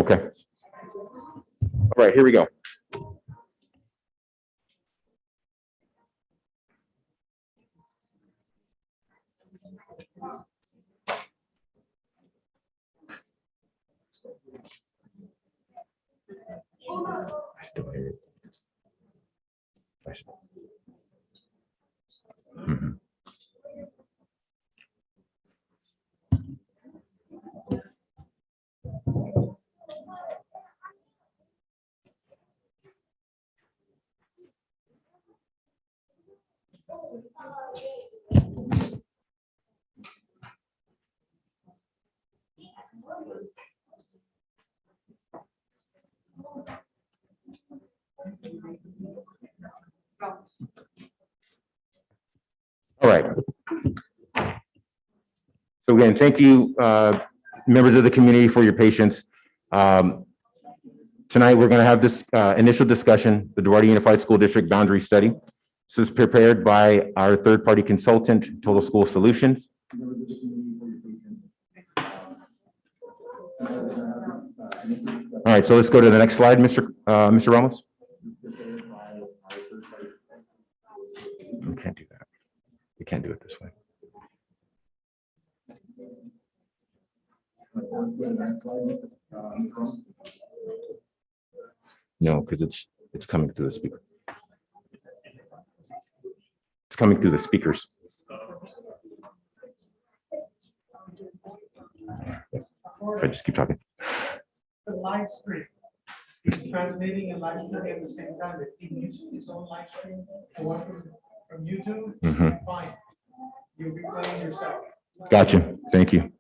Okay. All right, here we go. I still hear it. Mhm. All right. So again, thank you, members of the community, for your patience. Tonight, we're going to have this initial discussion, the Dorado Unified School District Boundary Study. This is prepared by our third-party consultant, Total School Solutions. All right, so let's go to the next slide, Mr. Ramos. We can't do that. We can't do it this way. No, because it's coming through the speaker. It's coming through the speakers. I just keep talking. The live stream. He's transmitting and live streaming at the same time. If he mutes his own live stream, the one from YouTube, fine. You'll be playing yourself. Gotcha. Thank you.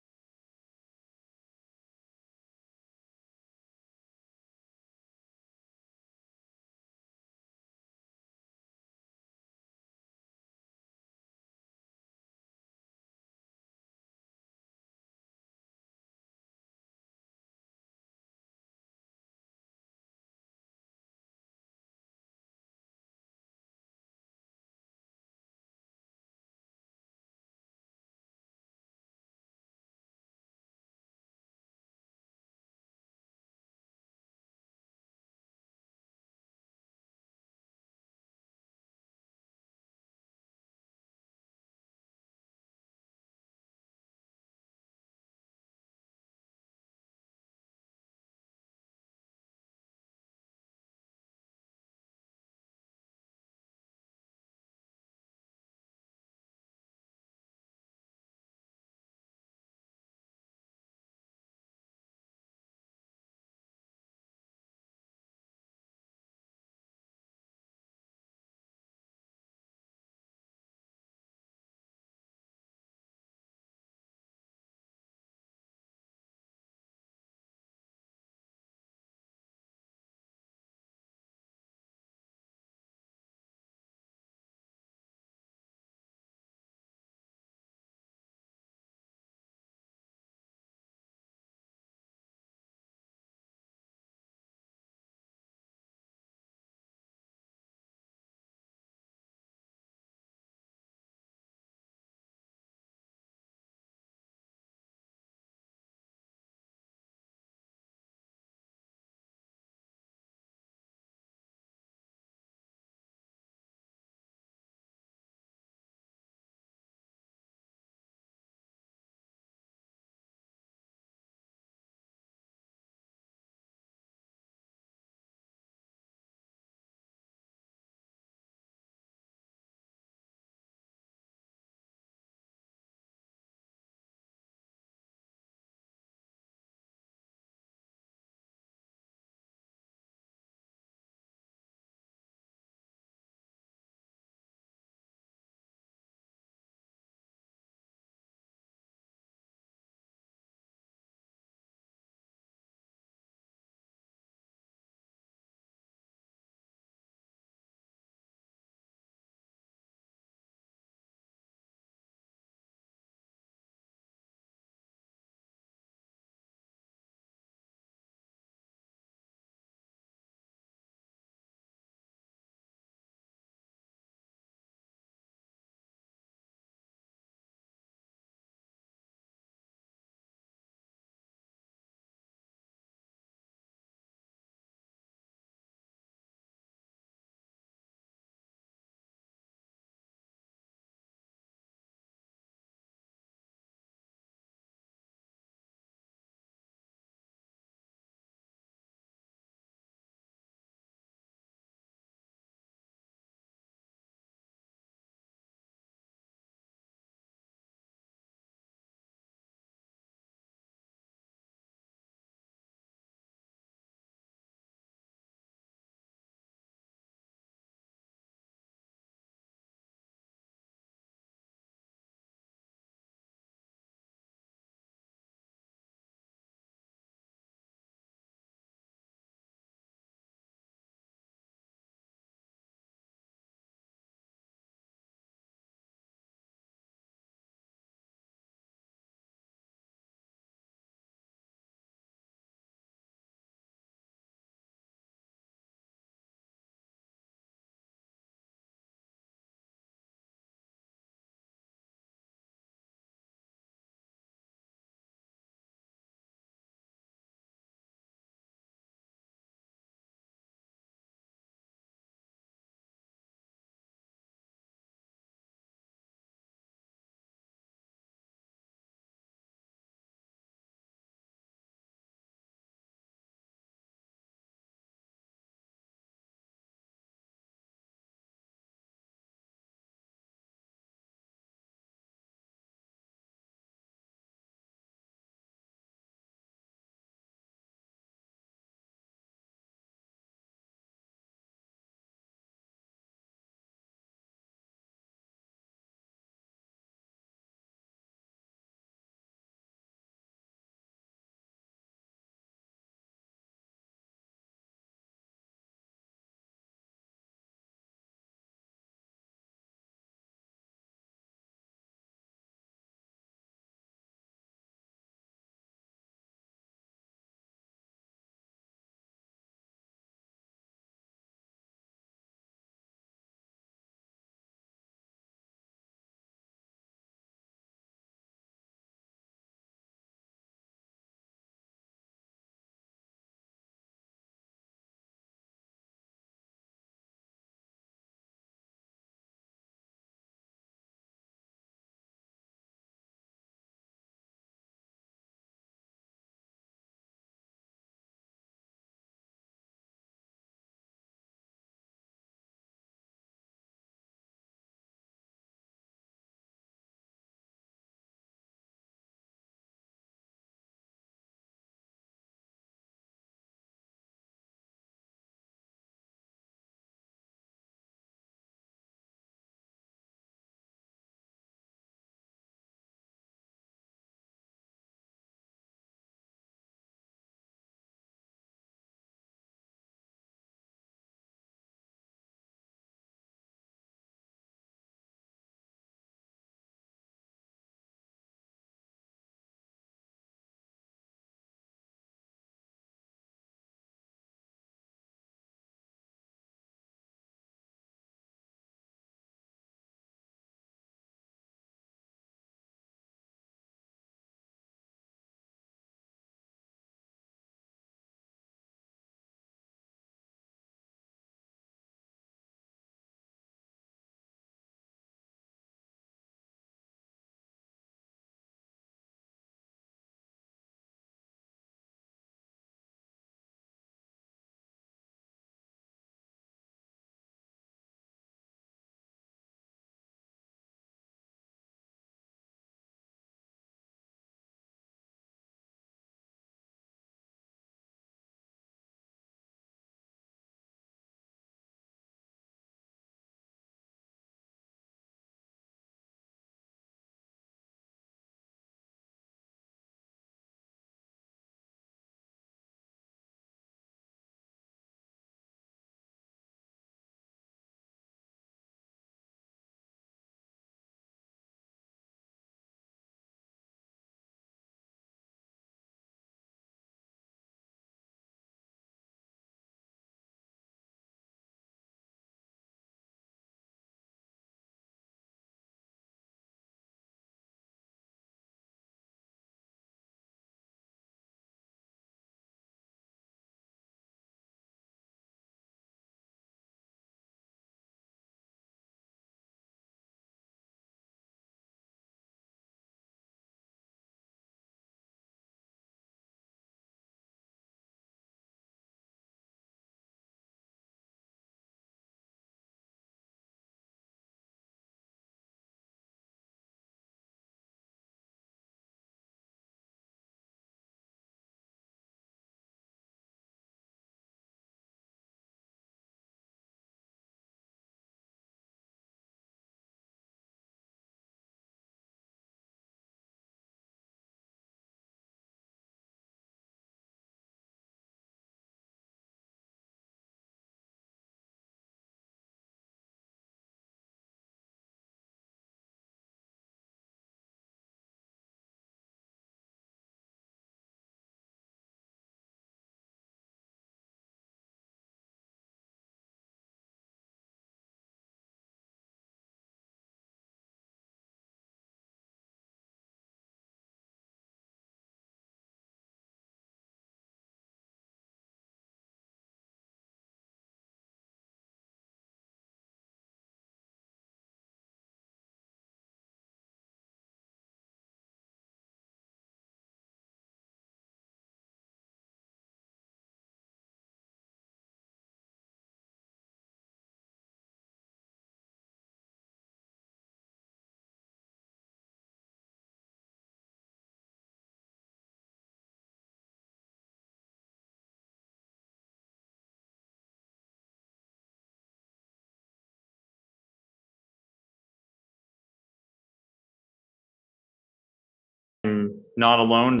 not alone.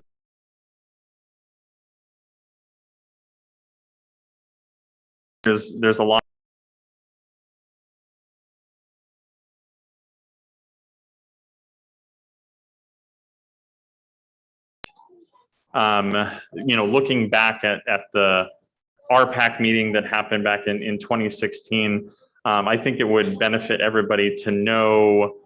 There's a lot. Looking back at the RPAC meeting that happened back in 2016, I think it would benefit everybody to know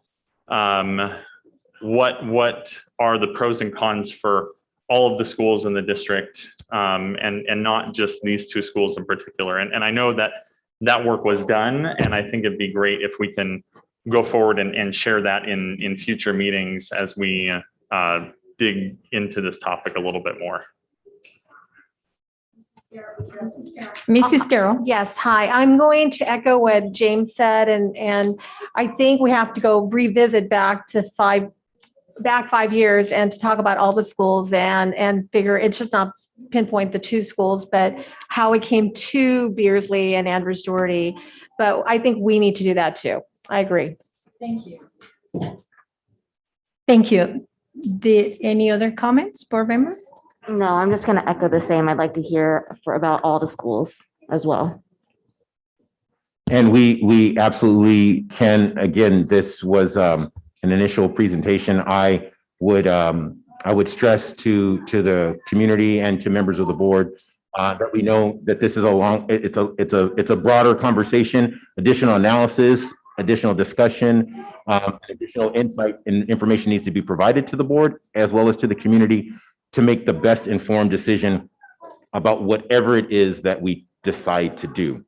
what are the pros and cons for all of the schools in the district, and not just these two schools in particular. And I know that work was done, and I think it'd be great if we can go forward and share that in future meetings as we dig into this topic a little bit more. Mrs. Carroll. Yes, hi. I'm going to echo what James said, and I think we have to go revisit back 5 years and to talk about all the schools and figure it's just not pinpoint the two schools, but how it came to Beersley and Andrews Doherty. But I think we need to do that too. I agree. Thank you. Thank you. Any other comments, board members? No, I'm just going to echo the same. I'd like to hear about all the schools as well. And we absolutely can. Again, this was an initial presentation. I would stress to the community and to members of the board that we know that this is it's a broader conversation, additional analysis, additional discussion, additional insight and information needs to be provided to the board as well as to the community to make the best informed decision about whatever it is that we decide to do.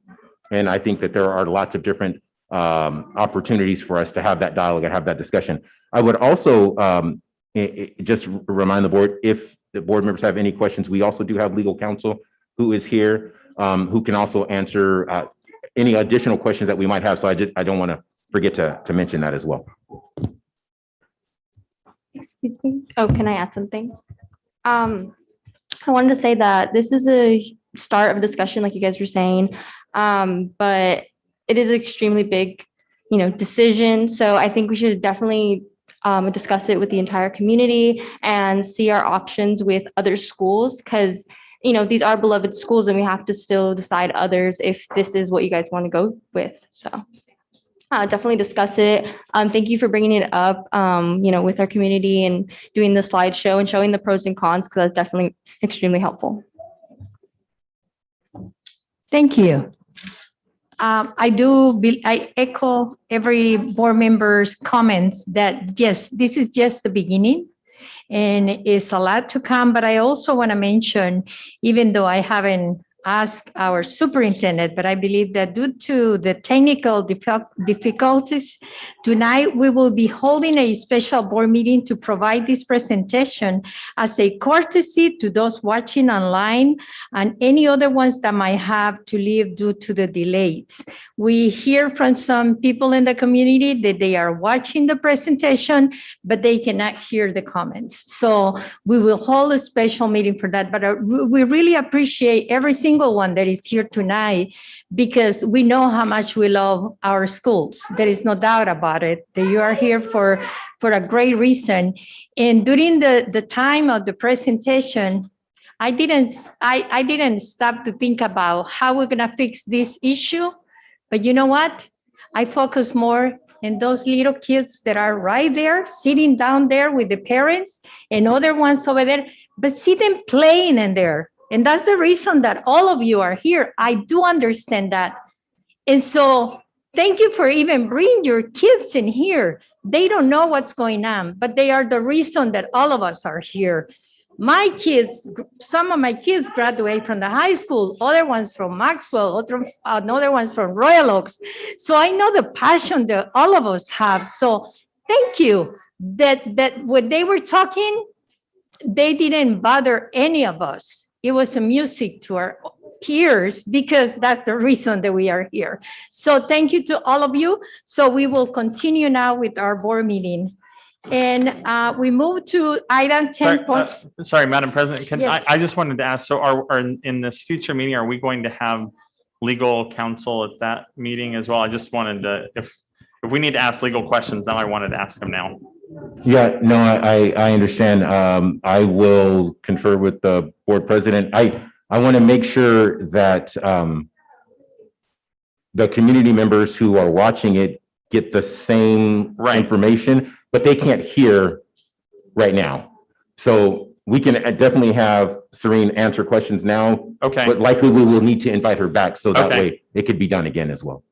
And I think that there are lots of different opportunities for us to have that dialogue and have that discussion. I would also just remind the board, if the board members have any questions, we also do have legal counsel who is here, who can also answer any additional questions that we might have. So I don't want to forget to mention that as well. Excuse me. Oh, can I add something? I wanted to say that this is a start of a discussion, like you guys were saying, but it is an extremely big, decision. So I think we should definitely discuss it with the entire community and see our options with other schools, because these are beloved schools and we have to still decide others if this is what you guys want to go with. So definitely discuss it. Thank you for bringing it up, with our community and doing the slideshow and showing the pros and cons, because that's definitely extremely helpful. Thank you. I echo every board member's comments that, yes, this is just the beginning and it's a lot to come. But I also want to mention, even though I haven't asked our superintendent, but I believe that due to the technical difficulties, tonight we will be holding a special board meeting to provide this presentation as a courtesy to those watching online and any other ones that might have to leave due to the delays. We hear from some people in the community that they are watching the presentation, but they cannot hear the comments. So we will hold a special meeting for that, but we really appreciate every single one that is here tonight, because we know how much we love our schools. There is no doubt about it, that you are here for a great reason. And during the time of the presentation, I didn't stop to think about how we're gonna fix this issue. But you know what? I focus more on those little kids that are right there, sitting down there with the parents and other ones over there, but see them playing in there. And that's the reason that all of you are here. I do understand that. And so thank you for even bringing your kids in here. They don't know what's going on, but they are the reason that all of us are here. My kids, some of my kids graduate from the high school, other ones from Maxwell, other ones from Royal Oaks. So I know the passion that all of us have. So thank you that when they were talking, they didn't bother any of us. It was a music to our ears, because that's the reason that we are here. So thank you to all of you. So we will continue now with our board meeting. And we move to item 10. Sorry, Madam President, Yes. I just wanted to ask, so are in this future meeting, are we going to have legal counsel at that meeting as well? I just wanted to, if we need to ask legal questions, now I wanted to ask them now. Yeah, no, I understand. I will confer with the board president. I want to make sure that, the community members who are watching it get the same Right. information, but they can't hear right now. So we can definitely have Serene answer questions now, Okay, but likely we will need to invite her back so that Okay. way it could be done again as well.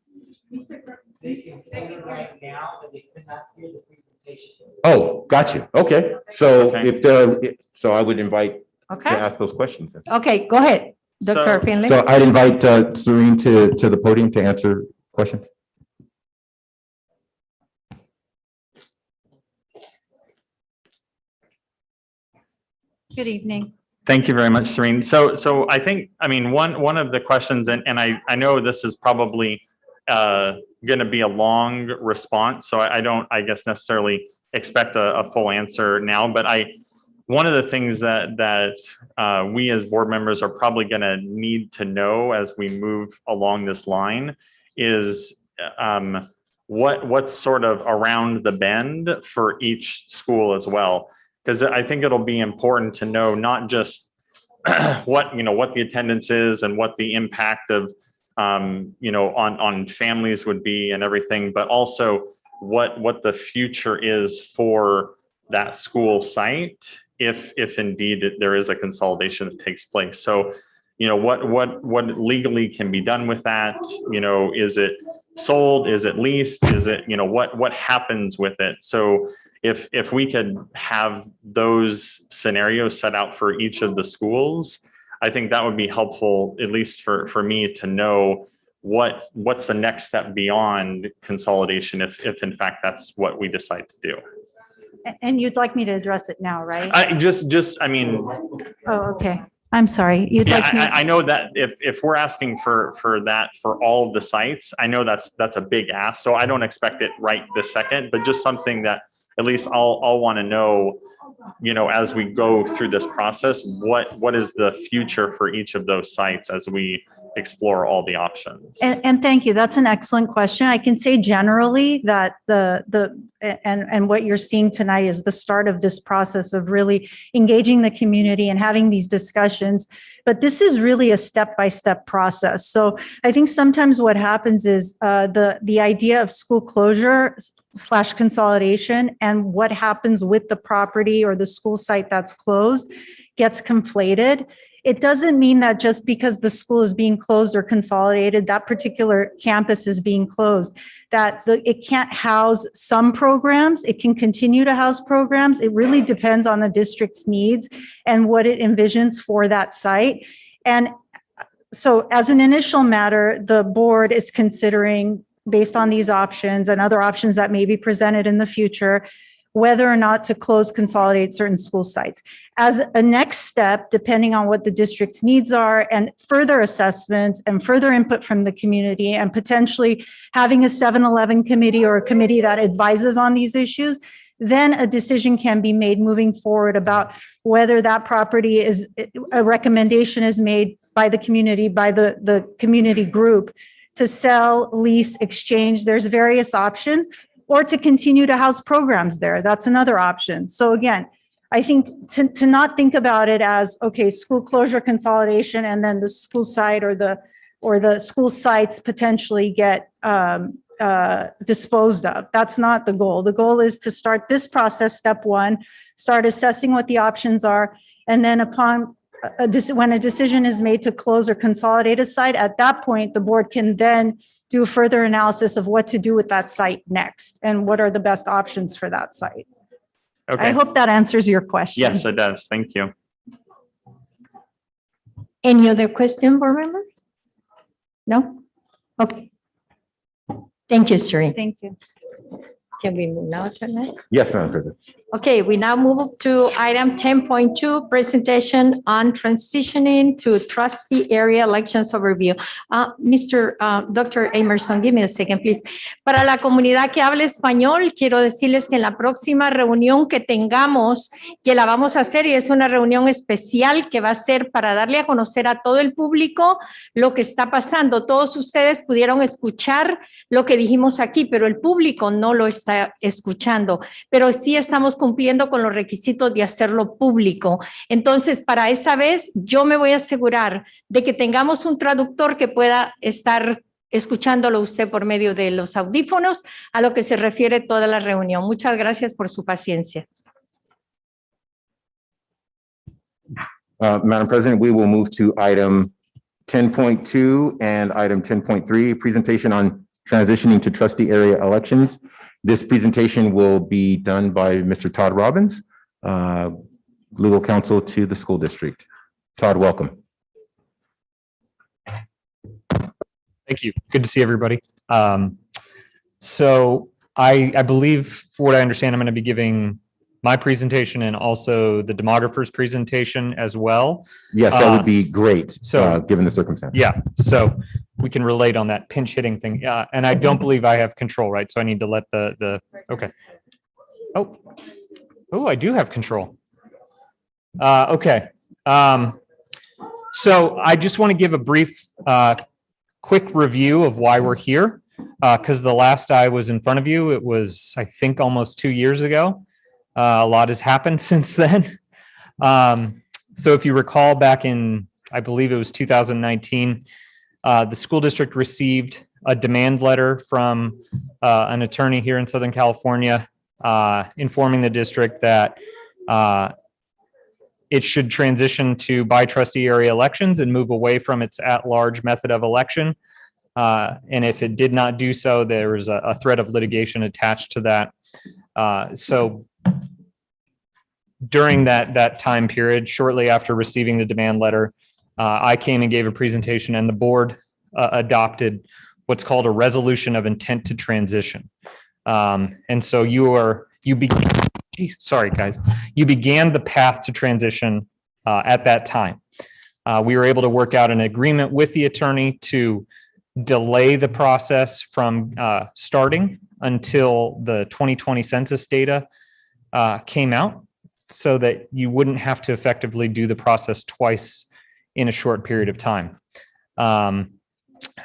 They can hear right now, but they could not hear the presentation. Oh, got you. Okay. So Okay. if there, so I would invite to Okay, ask those questions. then. okay, go ahead, Dr. So- Finley. So I'd invite Serene to the podium to answer questions. Good evening. thank you very much, Serene. So I think, I mean, one of the questions, and I know this is probably going to be a long response, so I don't, I guess, necessarily expect a full answer now, but one of the things that we as board members are probably going to need to know as we move along this line is what's sort of around the bend for each school as well. Because I think it'll be important to know not just what the attendance is and what the impact of on families would be and everything, but also what the future is for that school site if indeed there is a consolidation that takes place. So, what legally can be done with that? Is it sold? Is it leased? Is it, what happens with it? So if we could have those scenarios set out for each of the schools, I think that would be helpful, at least for me to know what's the next step beyond consolidation if in fact that's what we decide to do. And you'd like me to address it now, right? I mean, Oh, okay. I'm sorry. You'd yeah, like me, I know that if we're asking for that for all of the sites, I know that's a big ask. So I don't expect it right this second, but just something that at least I'll want to know, as we go through this process, what is the future for each of those sites as we explore all the options. and thank you. That's an excellent question. I can say generally that and what you're seeing tonight is the start of this process of really engaging the community and having these discussions. But this is really a step-by-step process. So I think sometimes what happens is the idea of school closure / consolidation and what happens with the property or the school site that's closed gets conflated. It doesn't mean that just because the school is being closed or consolidated, that particular campus is being closed, that it can't house some programs. It can continue to house programs. It really depends on the district's needs and what it envisions for that site. And so as an initial matter, the board is considering, based on these options and other options that may be presented in the future, whether or not to close, consolidate certain school sites. As a next step, depending on what the district's needs are and further assessments and further input from the community and potentially having a 7-Eleven committee or a committee that advises on these issues, then a decision can be made moving forward about whether that property is, a recommendation is made by the community, by the community group to sell, lease, exchange. There's various options, or to continue to house programs there. That's another option. So again, I think to not think about it as, okay, school closure consolidation, and then the school site or the school sites potentially get disposed of. That's not the goal. The goal is to start this process, step one, start assessing what the options are, and then upon when a decision is made to close or consolidate a site, at that point, the board can then do a further analysis of what to do with that site next and what are the best options for that site. I Okay. hope that answers your question. Yes, it does. Thank you. Any other question, board members? No? Okay. Thank you, Serene. Thank you. Can we move now to next? Yes, Madam President. Okay, we now move to item 10.2, presentation on transitioning to trustee area elections overview. Dr. Emerson, give me a second, please. Para la comunidad que habla español, quiero decirles que en la próxima reunión que tengamos, que la vamos a hacer, y es una reunión especial que va a ser para darle a conocer a todo el público lo que está pasando. Todos ustedes pudieron escuchar lo que dijimos aquí, pero el público no lo está está escuchando, pero sí estamos cumpliendo con los requisitos de hacerlo público. Entonces, para esa vez, yo me voy a asegurar de que tengamos un traductor que pueda estar escuchándolo usted por medio de los audífonos, a lo que se refiere toda la reunión. Muchas gracias por su paciencia. Madam President, we will move to item 10.2 and item 10.3, presentation on transitioning to trustee area elections. This presentation will be done by Mr. Todd Robbins, legal counsel to the school district. Todd, welcome. Thank you. Good to see everybody. So I believe, for what I understand, I'm going to be giving my presentation and also the demographer's presentation as well. Yes, that would be great, so- given the circumstance. Yeah, so we can relate on that pinch hitting thing. And I don't believe I have control, right? So I need to let okay. Oh, I do have control. Okay. So I just want to give a brief, quick review of why we're here. Because the last I was in front of you, it was, I think, almost 2 years ago. A lot has happened since then. So if you recall back in, I believe it was 2019, the school district received a demand letter from an attorney here in Southern California informing the district that it should transition to by trustee area elections and move away from its at-large method of election. And if it did not do so, there was a threat of litigation attached to that. So during that time period, shortly after receiving the demand letter, I came and gave a presentation, and the board adopted what's called a resolution of intent to transition. And so you began the path to transition at that time. We were able to work out an agreement with the attorney to delay the process from starting until the 2020 census data came out, so that you wouldn't have to effectively do the process twice in a short period of time.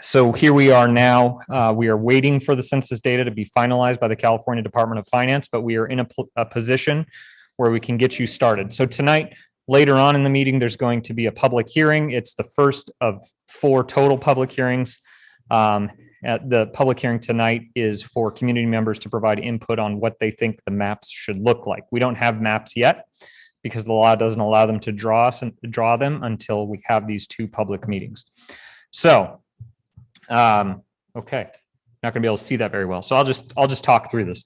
So here we are now. We are waiting for the census data to be finalized by the California Department of Finance, but we are in a position where we can get you started. So tonight, later on in the meeting, there's going to be a public hearing. It's the first of 4 total public hearings. The public hearing tonight is for community members to provide input on what they think the maps should look like. We don't have maps yet because the law doesn't allow them to draw them until we have these 2 public meetings. So, okay, not gonna be able to see that very well. So I'll just talk through this.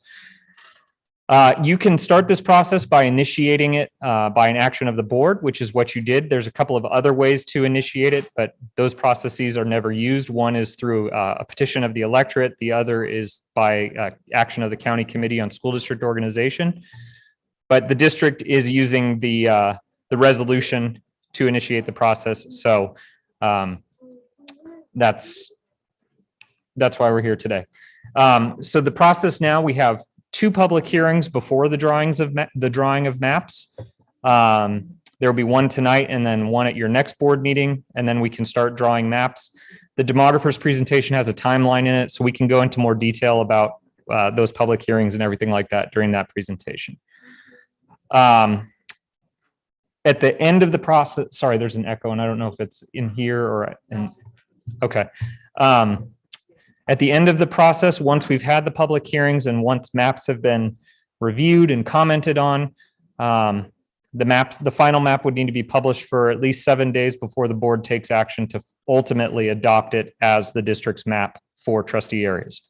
You can start this process by initiating it by an action of the board, which is what you did. There's a couple of other ways to initiate it, but those processes are never used. One is through a petition of the electorate. The other is by action of the county committee on school district organization. But the district is using the resolution to initiate the process. So that's why we're here today. So the process now, we have 2 public hearings before the drawing of maps. There will be one tonight and then one at your next board meeting, and then we can start drawing maps. The demographer's presentation has a timeline in it, so we can go into more detail about those public hearings and everything like that during that presentation. At the end of the process, sorry, there's an echo, and I don't know if it's in here or in, okay. At the end of the process, once we've had the public hearings and once maps have been reviewed and commented on, the final map would need to be published for at least 7 days before the board takes action to ultimately adopt it as the district's map for trustee areas.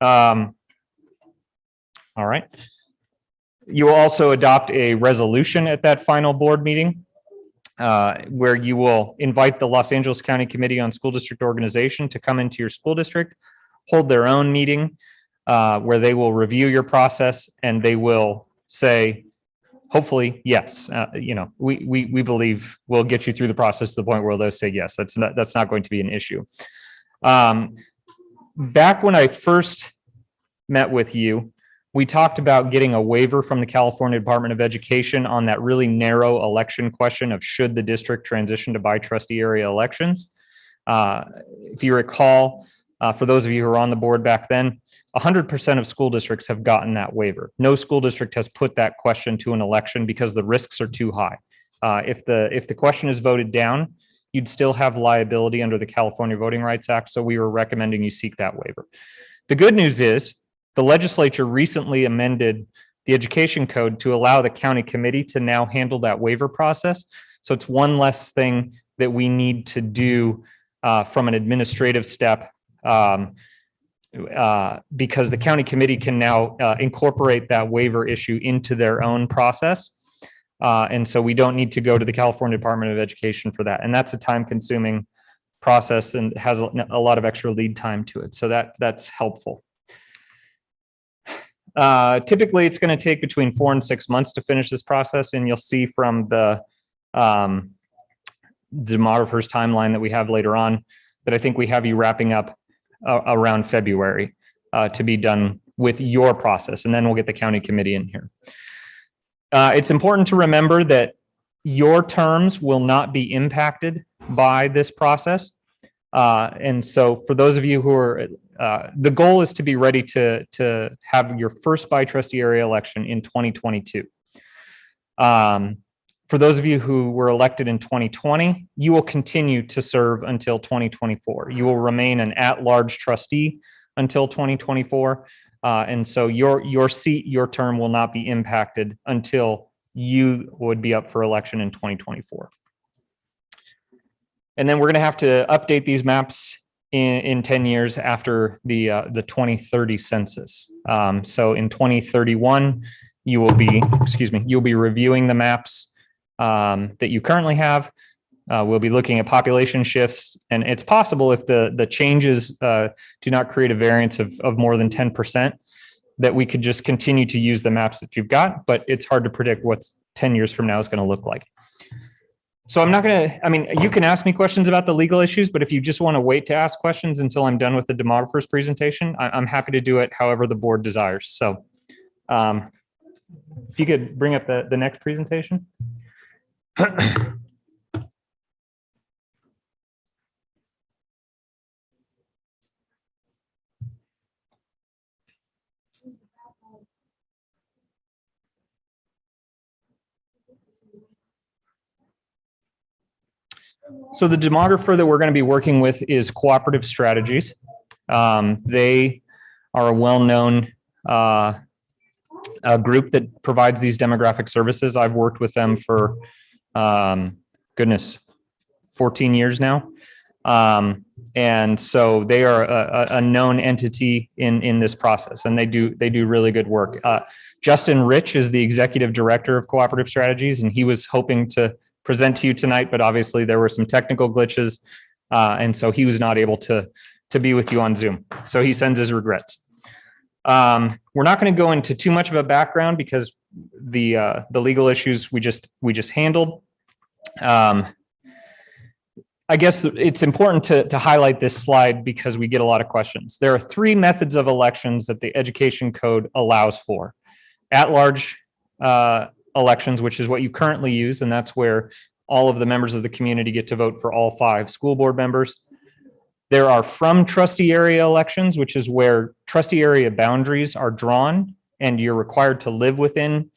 All right. You will also adopt a resolution at that final board meeting, where you will invite the Los Angeles County Committee on School District Organization to come into your school district, hold their own meeting, where they will review your process and they will say, hopefully, yes, we believe we'll get you through the process to the point where they'll say yes. That's not going to be an issue. Back when I first met with you, we talked about getting a waiver from the California Department of Education on that really narrow election question of should the district transition to by trustee area elections. If you recall, For those of you who were on the board back then, 100% of school districts have gotten that waiver. No school district has put that question to an election because the risks are too high. If the question is voted down, you'd still have liability under the California Voting Rights Act. So we were recommending you seek that waiver. The good news is the legislature recently amended the education code to allow the county committee to now handle that waiver process. So it's one less thing that we need to do from an administrative step, because the county committee can now incorporate that waiver issue into their own process. And so we don't need to go to the California Department of Education for that. And that's a time-consuming process and has a lot of extra lead time to it. So that's helpful. Typically, it's going to take between 4 and 6 months to finish this process. And you'll see from the demographer's timeline that we have later on that I think we have you wrapping up around February to be done with your process. And then we'll get the county committee in here. It's important to remember that your terms will not be impacted by this process. And so for those of you who are, the goal is to be ready to have your first by trustee area election in 2022. For those of you who were elected in 2020, you will continue to serve until 2024. You will remain an at-large trustee until 2024. And so your seat, your term will not be impacted until you would be up for election in 2024. And then we're going to have to update these maps in 10 years after the 2030 census. So in 2031, you will be, you'll be reviewing the maps that you currently have. We'll be looking at population shifts, and it's possible if the changes do not create a variance of more than 10%, that we could just continue to use the maps that you've got, but it's hard to predict what's 10 years from now is going to look like. So I'm not going to, I mean, you can ask me questions about the legal issues, but if you just want to wait to ask questions until I'm done with the demographer's presentation, I'm happy to do it however the board desires. So if you could bring up the next presentation. So the demographer that we're going to be working with is Cooperative Strategies. They are a well-known group that provides these demographic services. I've worked with them for, 14 years now. And so they are a known entity in this process, and they do really good work. Justin Rich is the executive director of Cooperative Strategies, and he was hoping to present to you tonight, but obviously there were some technical glitches, and so he was not able to be with you on Zoom. So he sends his regrets. We're not going to go into too much of a background because the legal issues we just handled. I guess it's important to highlight this slide because we get a lot of questions. There are 3 methods of elections that the education code allows for. At-large elections, which is what you currently use, and that's where all of the members of the community get to vote for all 5 school board members. There are from trustee area elections, which is where trustee area boundaries are drawn and you're required to live within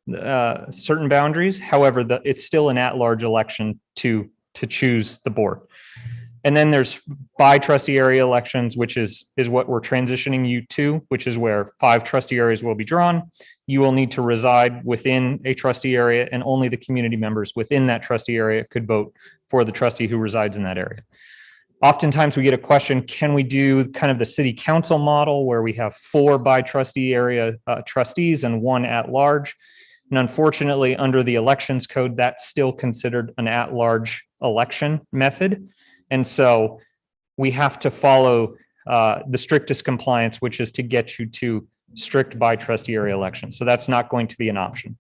certain boundaries. However, it's still an at-large election to choose the board. And then there's by trustee area elections, which is what we're transitioning you to, which is where 5 trustee areas will be drawn. You will need to reside within a trustee area, and only the community members within that trustee area could vote for the trustee who resides in that area. Oftentimes we get a question, can we do kind of the city council model where we have 4 by trustee area trustees and 1 at large? And unfortunately, under the elections code, that's still considered an at-large election method. And so we have to follow the strictest compliance, which is to get you to strict by trustee area elections. So that's not going to be an option.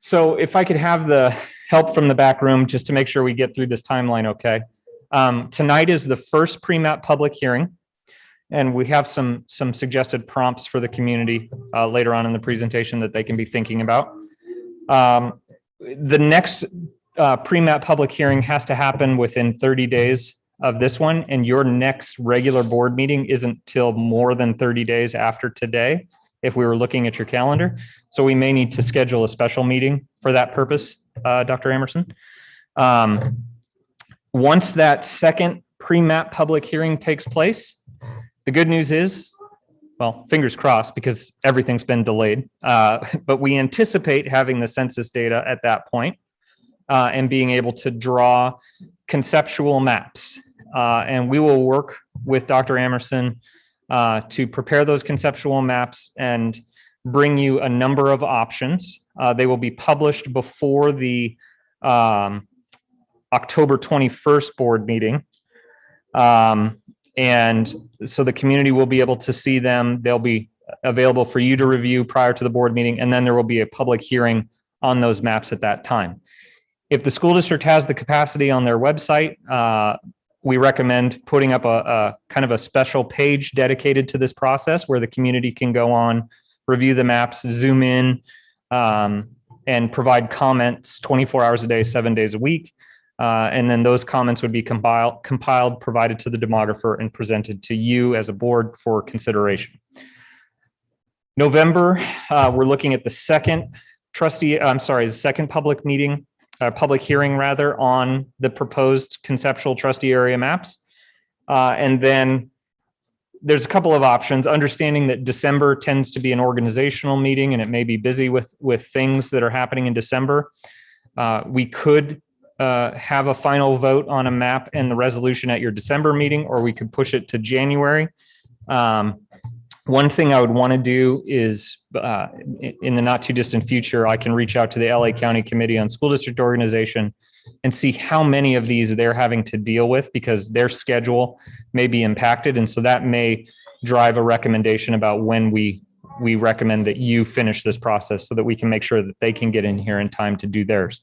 So if I could have the help from the back room, just to make sure we get through this timeline, okay. Tonight is the first pre-map public hearing, and we have some suggested prompts for the community later on in the presentation that they can be thinking about. The next pre-map public hearing has to happen within 30 days of this one, and your next regular board meeting isn't till more than 30 days after today, if we were looking at your calendar. So we may need to schedule a special meeting for that purpose, Dr. Emerson. Once that second pre-map public hearing takes place, the good news is, well, fingers crossed, because everything's been delayed, but we anticipate having the census data at that point, and being able to draw conceptual maps. And we will work with Dr. Emerson to prepare those conceptual maps and bring you a number of options. They will be published before the October 21st board meeting. And so the community will be able to see them. They'll be available for you to review prior to the board meeting, and then there will be a public hearing on those maps at that time. If the school district has the capacity on their website, we recommend putting up a kind of a special page dedicated to this process where the community can go on, review the maps, zoom in, and provide comments 24 hours a day, 7 days a week. And then those comments would be compiled, provided to the demographer, and presented to you as a board for consideration. November, we're looking at the second public meeting, public hearing rather, on the proposed conceptual trustee area maps. And then there's a couple of options, understanding that December tends to be an organizational meeting and it may be busy with things that are happening in December. We could have a final vote on a map and the resolution at your December meeting, or we could push it to January. One thing I would want to do is in the not too distant future, I can reach out to the LA County Committee on School District Organization and see how many of these they're having to deal with, because their schedule may be impacted. And so that may drive a recommendation about when we recommend that you finish this process so that we can make sure that they can get in here in time to do theirs.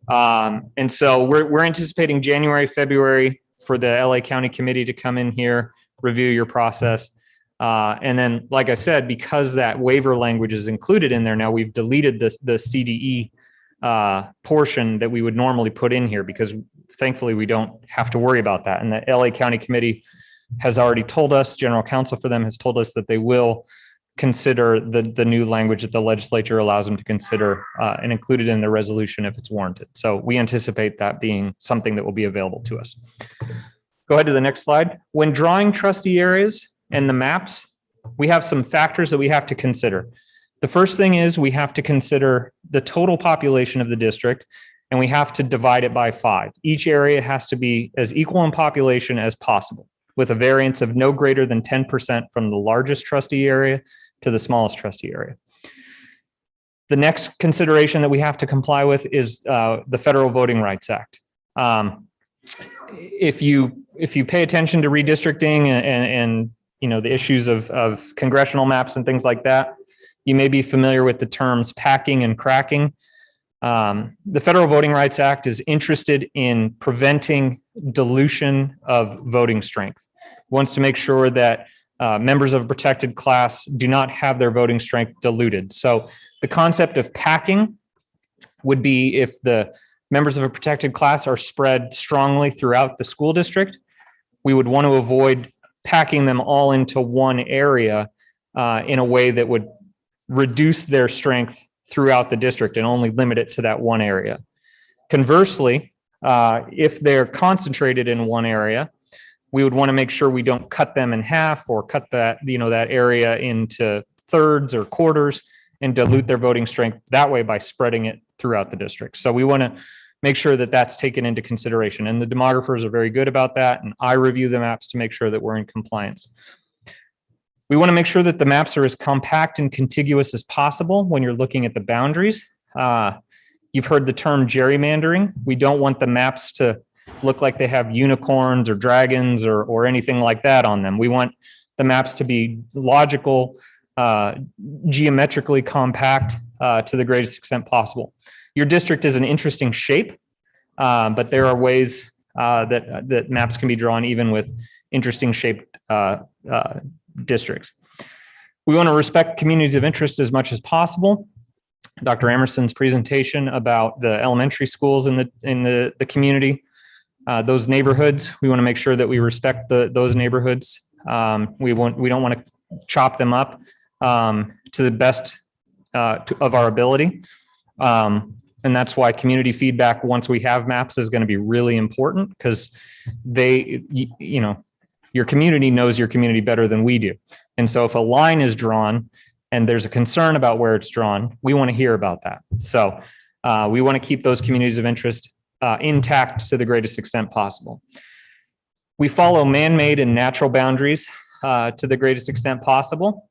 And so we're anticipating January, February for the LA County Committee to come in here, review your process. And then, like I said, because that waiver language is included in there now, we've deleted the CDE portion that we would normally put in here, because thankfully we don't have to worry about that. And the LA County Committee has already told us, general counsel for them has told us that they will consider the new language that the legislature allows them to consider and include it in the resolution if it's warranted. So we anticipate that being something that will be available to us. Go ahead to the next slide. When drawing trustee areas and the maps, we have some factors that we have to consider. The first thing is we have to consider the total population of the district, and we have to divide it by 5. Each area has to be as equal in population as possible, with a variance of no greater than 10% from the largest trustee area to the smallest trustee area. The next consideration that we have to comply with is the Federal Voting Rights Act. If you pay attention to redistricting and you know the issues of congressional maps and things like that, you may be familiar with the terms packing and cracking. The Federal Voting Rights Act is interested in preventing dilution of voting strength. It wants to make sure that members of a protected class do not have their voting strength diluted. So the concept of packing would be if the members of a protected class are spread strongly throughout the school district, we would want to avoid packing them all into one area in a way that would reduce their strength throughout the district and only limit it to that one area. Conversely, if they're concentrated in one area, we would want to make sure we don't cut them in half or cut that area into thirds or quarters and dilute their voting strength that way by spreading it throughout the district. So we want to make sure that that's taken into consideration, and the demographers are very good about that, and I review the maps to make sure that we're in compliance. We want to make sure that the maps are as compact and contiguous as possible when you're looking at the boundaries. You've heard the term gerrymandering. We don't want the maps to look like they have unicorns or dragons or anything like that on them. We want the maps to be logical, geometrically compact to the greatest extent possible. Your district is an interesting shape, but there are ways that maps can be drawn even with interesting shaped districts. We want to respect communities of interest as much as possible. Dr. Emerson's presentation about the elementary schools in the community Those neighborhoods, we want to make sure that we respect those neighborhoods. We don't want to chop them up to the best of our ability. And that's why community feedback, once we have maps, is going to be really important, because your community knows your community better than we do. And so if a line is drawn and there's a concern about where it's drawn, we want to hear about that. So we want to keep those communities of interest intact to the greatest extent possible. We follow man-made and natural boundaries to the greatest extent possible.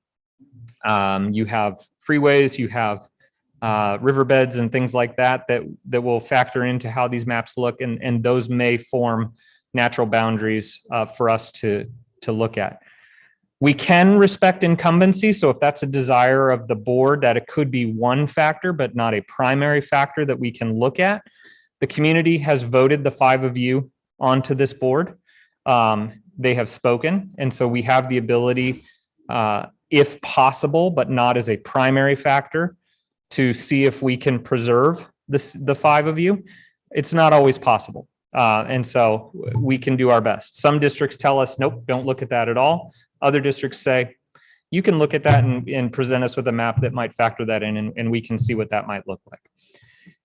You have freeways, you have riverbeds and things like that will factor into how these maps look, and those may form natural boundaries for us to look at. We can respect incumbency, so if that's a desire of the board, that it could be one factor, but not a primary factor that we can look at. The community has voted the 5 of you onto this board. They have spoken, and so we have the ability, if possible, but not as a primary factor, to see if we can preserve the 5 of you. It's not always possible. And so we can do our best. Some districts tell us, nope, don't look at that at all. Other districts say, you can look at that and present us with a map that might factor that in, and we can see what that might look like.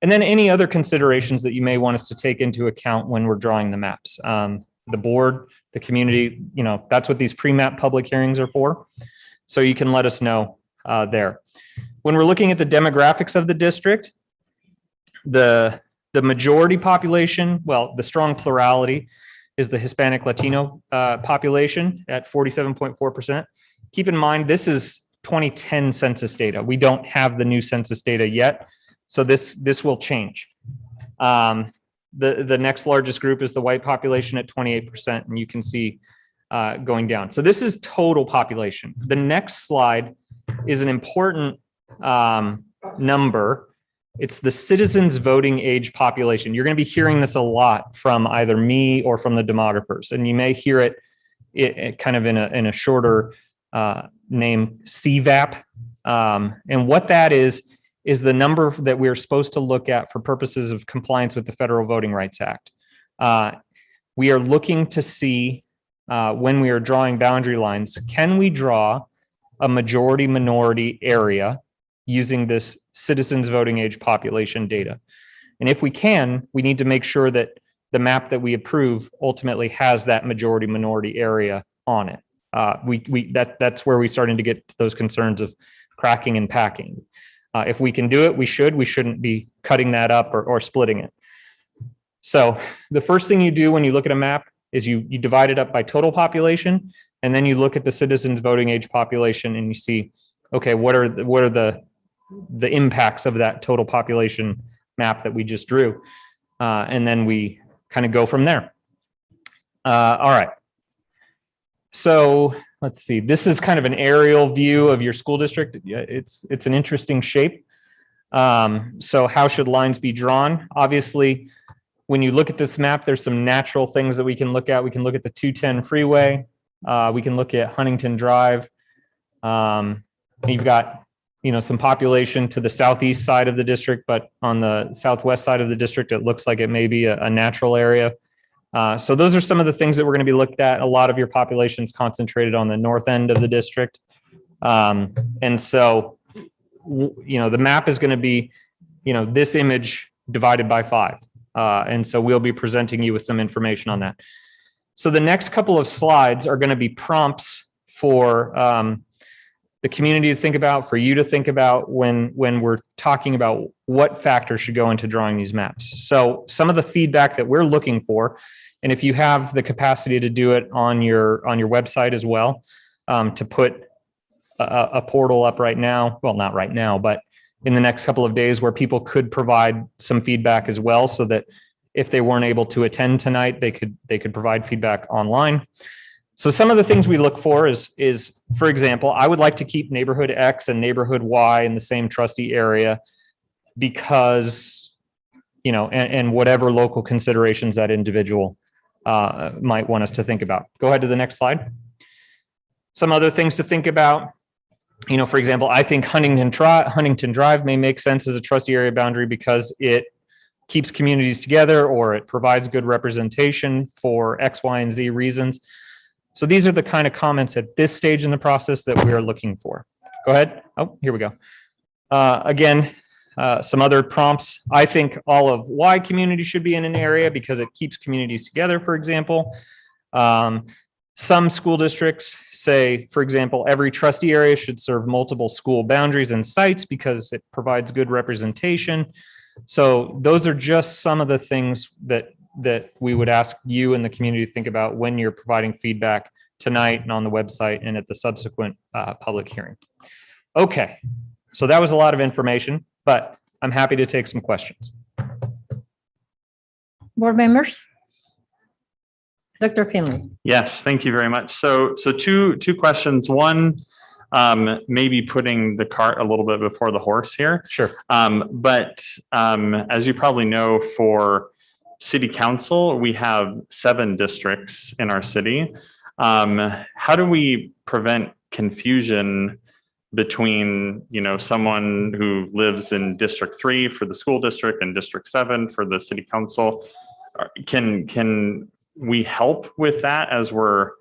And then any other considerations that you may want us to take into account when we're drawing the maps. The board, the community, that's what these pre-map public hearings are for. So you can let us know there. When we're looking at the demographics of the district, the majority population, well, the strong plurality is the Hispanic Latino population at 47.4%. Keep in mind, this is 2010 census data. We don't have the new census data yet, so this will change. The next largest group is the white population at 28%, and you can see going down. So this is total population. The next slide is an important number. It's the citizens voting age population. You're going to be hearing this a lot from either me or from the demographers, and you may hear it kind of in a shorter name, CVAP. And what that is the number that we're supposed to look at for purposes of compliance with the Federal Voting Rights Act. We are looking to see when we are drawing boundary lines, can we draw a majority minority area using this citizens voting age population data? And if we can, we need to make sure that the map that we approve ultimately has that majority minority area on it. That's where we're starting to get to those concerns of cracking and packing. If we can do it, we should. We shouldn't be cutting that up or splitting it. So the first thing you do when you look at a map is you divide it up by total population, and then you look at the citizens voting age population and you see, okay, what are the impacts of that total population map that we just drew? And then we kind of go from there. All right. So let's see, this is kind of an aerial view of your school district. It's an interesting shape. So how should lines be drawn? Obviously, when you look at this map, there's some natural things that we can look at. We can look at the 210 freeway. We can look at Huntington Drive. You've got, some population to the southeast side of the district, but on the southwest side of the district, it looks like it may be a natural area. So those are some of the things that we're going to be looked at. A lot of your population is concentrated on the north end of the district. And so, the map is going to be, this image divided by 5. And so we'll be presenting you with some information on that. So the next couple of slides are going to be prompts for the community to think about, for you to think about when we're talking about what factors should go into drawing these maps. So some of the feedback that we're looking for, and if you have the capacity to do it on your website as well, to put a portal up right now, well, not right now, but in the next couple of days where people could provide some feedback as well, so that if they weren't able to attend tonight, they could provide feedback online. So some of the things we look for is, for example, I would like to keep neighborhood X and neighborhood Y in the same trustee area because, and whatever local considerations that individual might want us to think about. Go ahead to the next slide. Some other things to think about. For example, I think Huntington Drive may make sense as a trustee area boundary because it keeps communities together or it provides good representation for X, Y, and Z reasons. So these are the kind of comments at this stage in the process that we are looking for. Go ahead. Oh, here we go. Again, some other prompts. I think all of why community should be in an area because it keeps communities together, for example. Some school districts say, for example, every trustee area should serve multiple school boundaries and sites because it provides good representation. So those are just some of the things that we would ask you and the community to think about when you're providing feedback tonight and on the website and at the subsequent public hearing. Okay, so that was a lot of information, but I'm happy to take some questions. Board members? Dr. Finley. Yes, thank you very much. So two questions. One, maybe putting the cart a little bit before the horse here. Sure. But as you probably know, for city council, we have 7 districts in our city. How do we prevent confusion between, someone who lives in District 3 for the school district and District 7 for the city council? Can we help with that as we're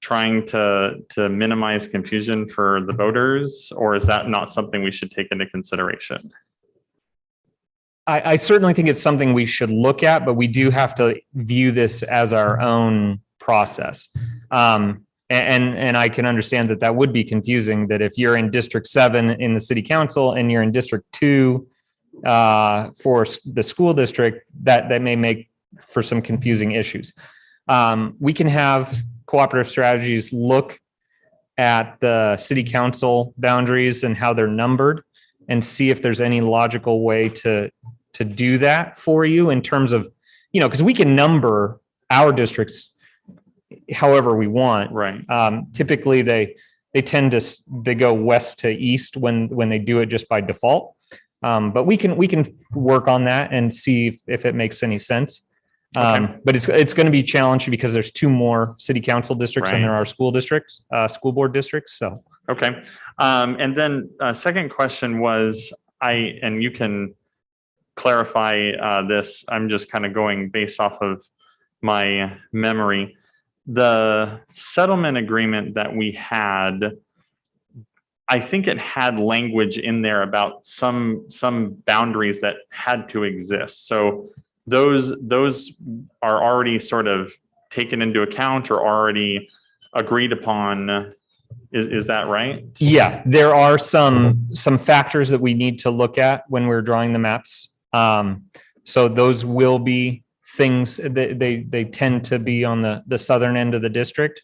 trying to minimize confusion for the voters, or is that not something we should take into consideration? I certainly think it's something we should look at, but we do have to view this as our own process. And I can understand that would be confusing, that if you're in District 7 in the city council and you're in District 2 for the school district, that may make for some confusing issues. We can have cooperative strategies look at the city council boundaries and how they're numbered and see if there's any logical way to do that for you in terms of, because we can number our districts however we want. Right. Typically they tend to go west to east when they do it just by default. But we can work on that and see if it makes any sense. Okay. But it's going to be challenging because there's 2 more city council districts than there are school districts, school board districts. So. Okay. And then second question was, and you can clarify this, I'm just kind of going based off of my memory. The settlement agreement that we had, I think it had language in there about some boundaries that had to exist. So those are already sort of taken into account or already agreed upon. Is that right? Yeah, there are some factors that we need to look at when we're drawing the maps. So those will be things that they tend to be on the southern end of the district.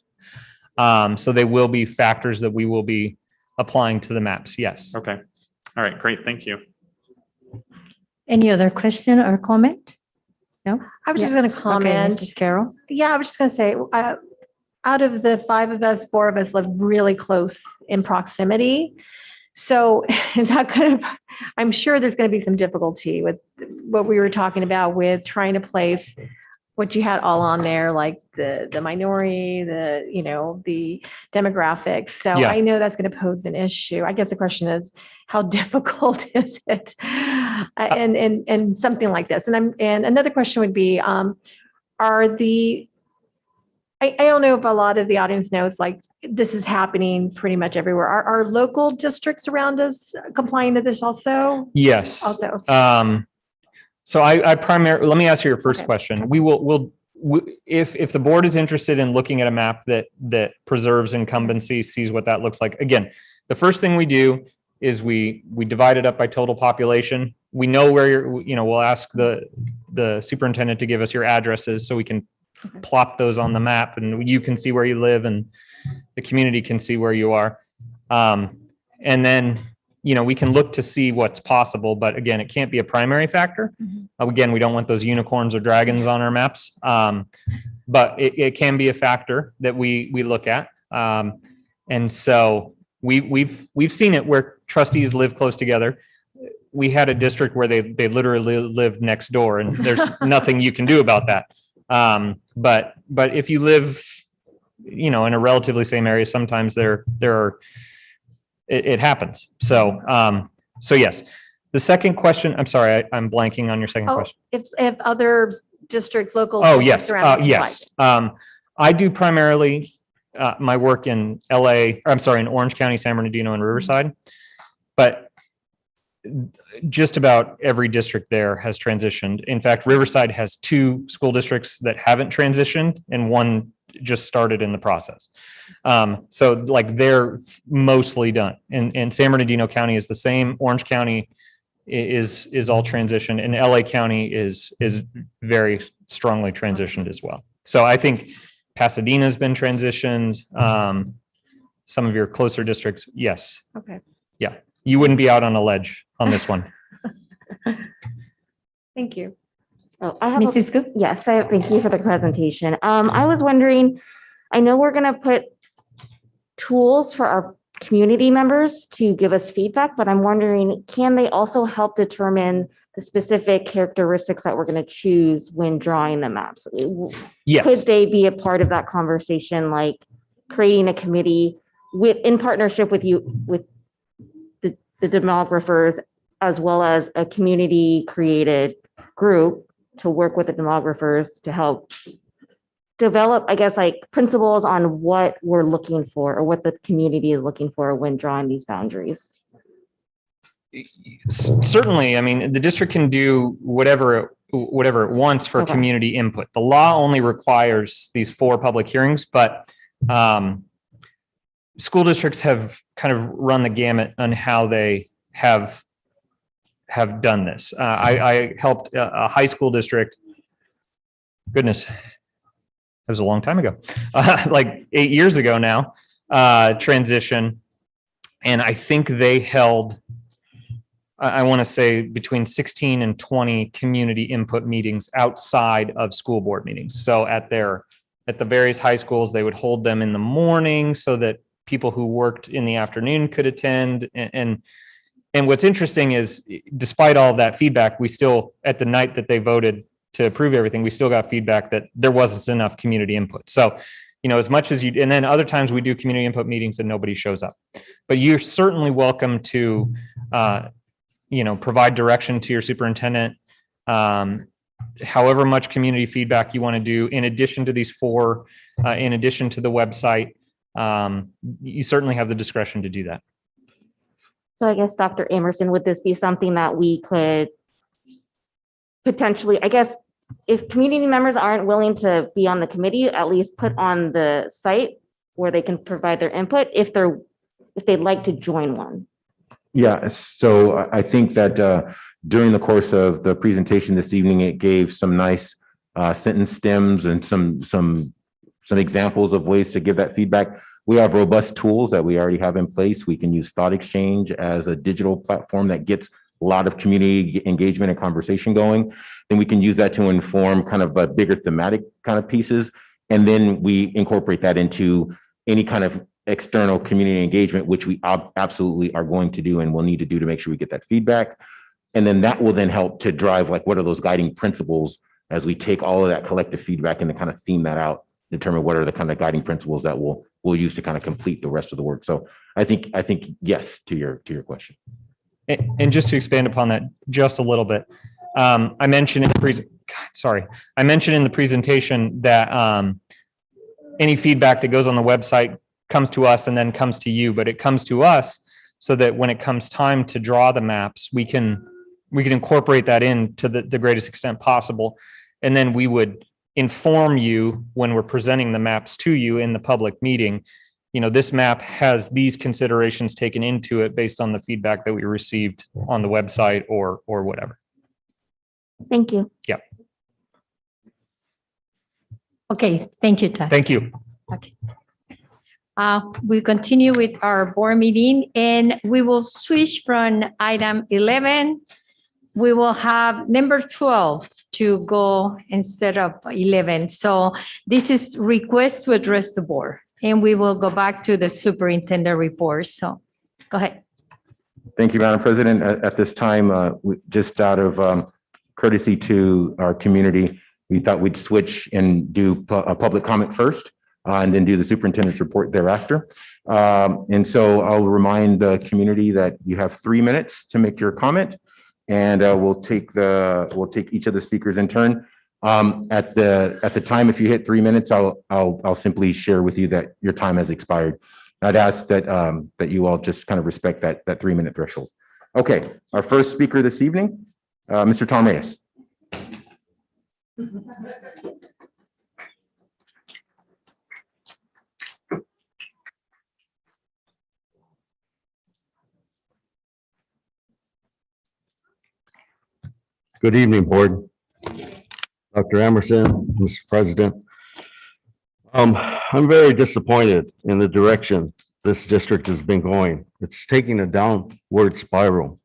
So they will be factors that we will be applying to the maps. Yes. Okay. All right. Great. Thank you. Any other question or comment? No? I was Yeah. just going to Okay, comment. Mrs. Carroll. Yeah, I was just going to say, out of the 5 of us, 4 of us live really close in proximity. So that kind of, I'm sure there's going to be some difficulty with what we were talking about with trying to place what you had all on there, like the minority, the demographics. So Yeah. I know that's going to pose an issue. I guess the question is, how difficult is it? And something like this. And another question would be, I don't know if a lot of the audience knows, like, this is happening pretty much everywhere. Are local districts around us complying to this also? Yes. Also. So I primarily, let me answer your first Okay. question. If the board is interested in looking at a map that preserves incumbency, sees what that looks like. Again, the first thing we do is we divide it up by total population. We know where we'll ask the superintendent to give us your addresses so we can plop those on the map and you can see where you live and the community can see where you are. And then, we can look to see what's possible, but again, it can't be a primary factor. Again, we don't want those unicorns or dragons on our maps. But it can be a factor that we look at. And so we've seen it where trustees live close together. We had a district where they literally lived next door and there's nothing you can do about that. But if you live, in a relatively same area, sometimes it happens. So yes, The second question, I'm sorry, I'm blanking on your second Oh, question. if other districts, local. Oh, districts yes, around us yes. applied. I do primarily my work in LA, I'm sorry, in Orange County, San Bernardino, and Riverside. But just about every district there has transitioned. In fact, Riverside has 2 school districts that haven't transitioned and one just started in the process. So like they're mostly done. And San Bernardino County is the same. Orange County is all transitioned, and LA County is very strongly transitioned as well. So I think Pasadena's been transitioned. Some of your closer districts, yes. Okay. Yeah, you wouldn't be out on a ledge on this one. Thank you. Oh, I have a Mrs. Gu? Yes, thank you for the presentation. I was wondering, I know we're gonna put tools for our community members to give us feedback, but I'm wondering, can they also help determine the specific characteristics that we're gonna choose when drawing the maps? Could Yes, they be a part of that conversation, like creating a committee in partnership with you, with the demographers, as well as a community created group to work with the demographers to help develop, I guess, like principles on what we're looking for or what the community is looking for when drawing these boundaries? certainly. I mean, the district can do whatever it wants for Okay. community input. The law only requires these 4 public hearings, but school districts have kind of run the gamut on how they have done this. I helped a high school district. Goodness, that was a long time ago, like 8 years ago now, transition. And I think they held, I want to say between 16 and 20 community input meetings outside of school board meetings. So at the various high schools, they would hold them in the morning so that people who worked in the afternoon could attend. And what's interesting is, despite all of that feedback, we still, at the night that they voted to approve everything, we still got feedback that there wasn't enough community input. So, as much as and then other times we do community input meetings and nobody shows up. But you're certainly welcome to, provide direction to your superintendent. However much community feedback you want to do, in addition to these 4, in addition to the website, you certainly have the discretion to do that. So I guess, Dr. Emerson, would this be something that we could potentially, I guess, if community members aren't willing to be on the committee, at least put on the site where they can provide their input if they'd like to join one? Yeah, so I think that during the course of the presentation this evening, it gave some nice sentence stems and some examples of ways to give that feedback. We have robust tools that we already have in place. We can use Thought Exchange as a digital platform that gets a lot of community engagement and conversation going. Then we can use that to inform kind of a bigger thematic kind of pieces. And then we incorporate that into any kind of external community engagement, which we absolutely are going to do and will need to do to make sure we get that feedback. And then that will then help to drive, like, what are those guiding principles as we take all of that collective feedback and to kind of theme that out, determine what are the kind of guiding principles that we'll use to kind of complete the rest of the work. So I think yes to your question. And just to expand upon that just a little bit, I mentioned in the presentation that any feedback that goes on the website comes to us and then comes to you, but it comes to us so that when it comes time to draw the maps, we can incorporate that in to the greatest extent possible. And then we would inform you when we're presenting the maps to you in the public meeting. This map has these considerations taken into it based on the feedback that we received on the website or whatever. Thank you. Yep. Okay, thank you, Todd. Thank you. Okay. We continue with our board meeting, and we will switch from item 11. We will have number 12 to go instead of 11. So this is request to address the board, and we will go back to the superintendent report. So go ahead. Thank you, Madam President. At this time, just out of courtesy to our community, we thought we'd switch and do a public comment first, and then do the superintendent's report thereafter. And so I'll remind the community that you have 3 minutes to make your comment. and we'll take each of the speakers in turn. At the time, if you hit 3 minutes, I'll simply share with you that your time has expired. I'd ask that you all just kind of respect that 3-minute threshold. Okay, our first speaker this evening, Mr. Tom Reyes. Good evening, Board. Dr. Emerson, Mr. President. I'm very disappointed in the direction this district has been going. It's taking a downward spiral.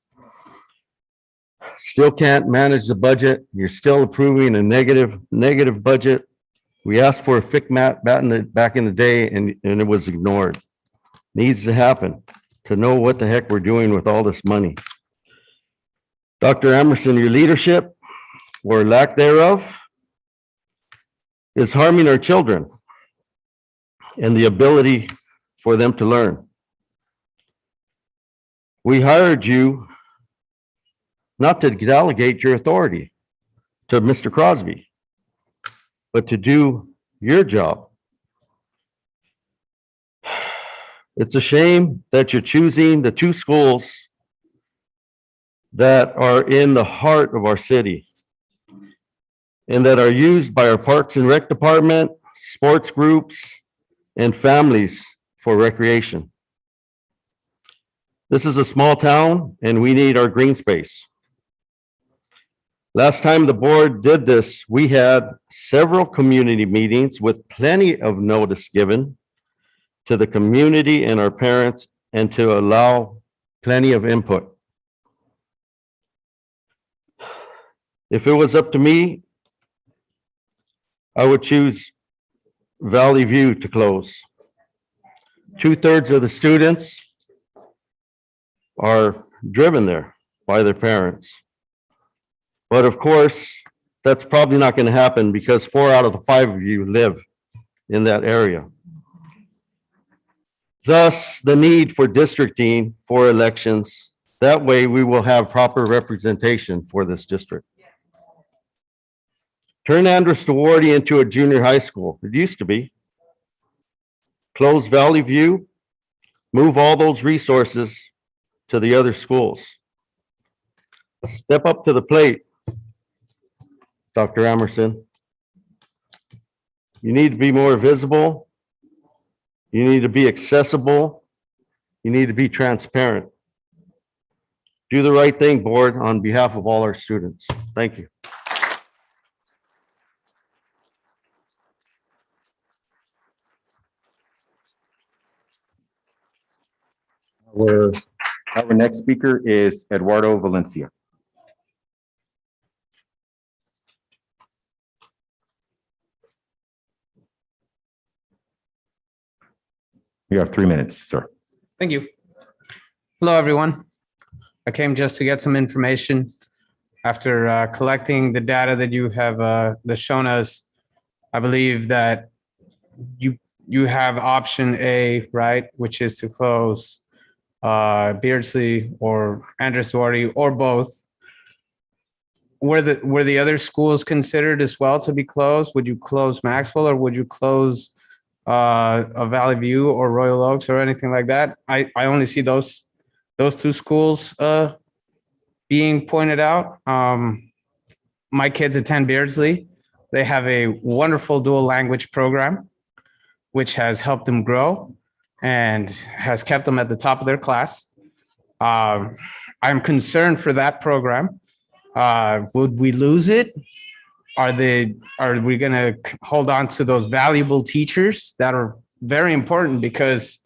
Still can't manage the budget. You're still approving a negative budget. We asked for a FICMAT back in the day and it was ignored. Needs to happen to know what the heck we're doing with all this money. Dr. Emerson, your leadership or lack thereof is harming our children and the ability for them to learn. We hired you not to delegate your authority to Mr. Crosby, but to do your job. It's a shame that you're choosing the 2 schools that are in the heart of our city and that are used by our Parks and Rec department, sports groups, and families for recreation. This is a small town and we need our green space. Last time the board did this, we had several community meetings with plenty of notice given to the community and our parents and to allow plenty of input. If it was up to me, I would choose Valley View to close. 2/3 of the students are driven there by their parents. But of course, that's probably not going to happen because 4 out of the 5 of you live in that area. Thus, the need for districting for elections. That way we will have proper representation for this district. Turn Andrus Duarte into a junior high school. It used to be. Close Valley View, move all those resources to the other schools. Step up to the plate, Dr. Emerson. You need to be more visible. You need to be accessible. You need to be transparent. Do the right thing, board, on behalf of all our students. Thank you. Our next speaker is Eduardo Valencia. You have 3 minutes, sir. Thank you. Hello, everyone. I came just to get some information. After collecting the data that you have shown us, I believe that you have option A, right, which is to close Beardsley or Andrus Duarte or both. Were the other schools considered as well to be closed? Would you close Maxwell or would you close a Valley View or Royal Oaks or anything like that? I only see those 2 schools being pointed out. My kids attend Beardsley. They have a wonderful dual language program, which has helped them grow and has kept them at the top of their class. I'm concerned for that program. Would we lose it? Are we going to hold on to those valuable teachers that are very important, because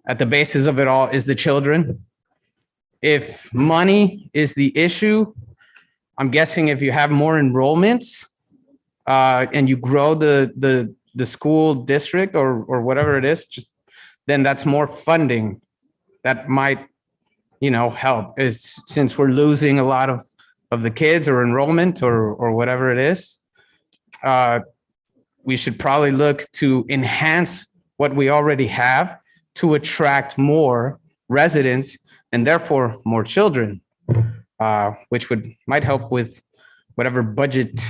at the basis of it all is the children. If money is the issue, I'm guessing if you have more enrollments and you grow the school district or whatever it is, then that's more funding that might, help. Since we're losing a lot of the kids or enrollment or whatever it is, we should probably look to enhance what we already have to attract more residents and therefore more children. which might help with whatever budget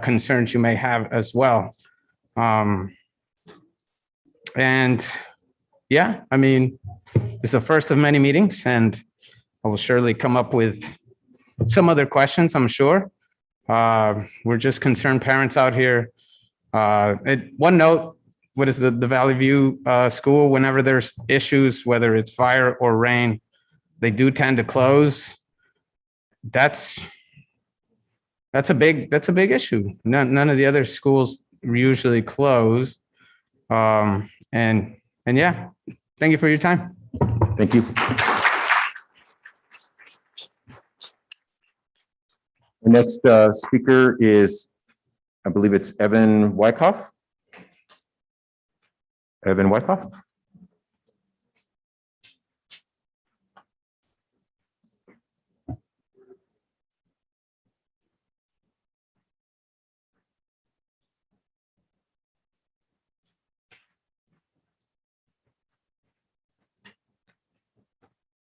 concerns you may have as well. And yeah, I mean, it's the first of many meetings, and I will surely come up with some other questions, I'm sure. We're just concerned parents out here. One note, what is the Valley View school, whenever there's issues, whether it's fire or rain, they do tend to close. That's a big issue. None of the other schools usually close. And yeah, thank you for your time. Thank you. The next speaker is, I believe it's Evan Wyckoff. Evan Wyckoff.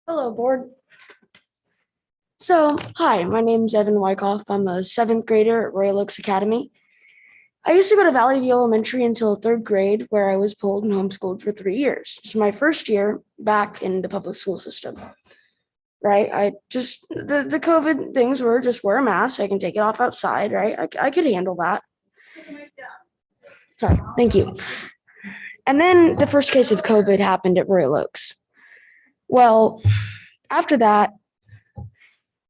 Hello, board. So, hi, my name is Evan Wyckoff. I'm a 7th grader at Royal Oaks Academy. I used to go to Valley View Elementary until 3rd grade, where I was pulled and homeschooled for 3 years. It's my first year back in the public school system. Right? The COVID things were just wear a mask. I can take it off outside, right? I could handle that. Sorry, thank you. And then the first case of COVID happened at Royal Oaks. Well, after that,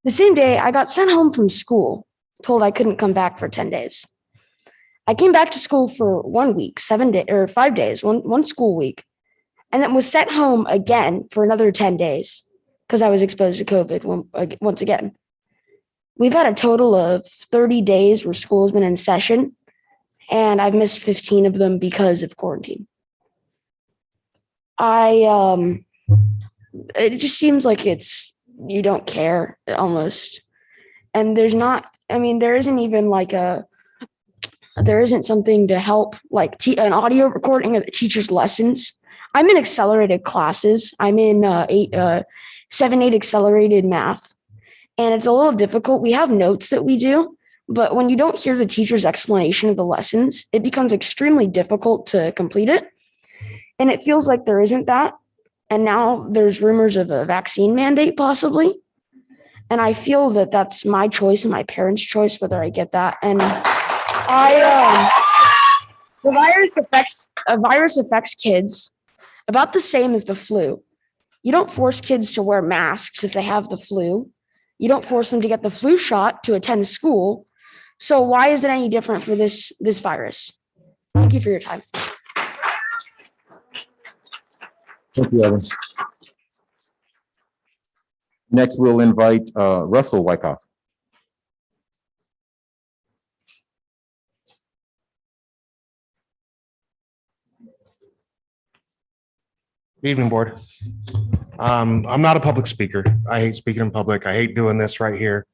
the same day I got sent home from school, told I couldn't come back for 10 days. I came back to school for 1 week, 7 days or 5 days, one school week, and then was sent home again for another 10 days because I was exposed to COVID once again. We've had a total of 30 days where school's been in session, and I've missed 15 of them because of quarantine. It just seems like you don't care almost. And there isn't even there isn't something to help, like an audio recording of the teacher's lessons. I'm in accelerated classes. I'm in 7-8 accelerated math. And it's a little difficult. We have notes that we do, but when you don't hear the teacher's explanation of the lessons, it becomes extremely difficult to complete it. And it feels like there isn't that. And now there's rumors of a vaccine mandate possibly. And I feel that that's my choice and my parents' choice, whether I get that. And a virus affects kids about the same as the flu. You don't force kids to wear masks if they have the flu. You don't force them to get the flu shot to attend school. So why is it any different for this virus? Thank you for your time. Thank you, Evan. Next, we'll invite Russell Wyckoff. Good evening, board. I'm not a public speaker. I hate speaking in public. I hate doing this right here.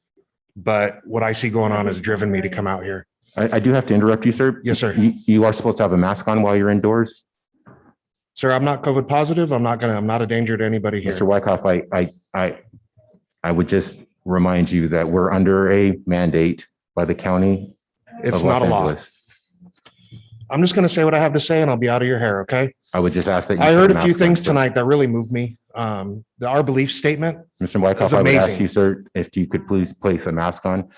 But what I see going on has driven me to come out here. I do have to interrupt you, sir. Yes, sir. You are supposed to have a mask on while you're indoors. Sir, I'm not COVID positive. I'm not a danger to anybody here. Mr. Wyckoff, I would just remind you that we're under a mandate by the county. It's not a law. I'm just going to say what I have to say and I'll be out of your hair, okay? I would just ask that. I heard a few things tonight that really moved me. Our belief statement. Mr. Wyckoff, I would ask you, sir, if you could please place a mask on.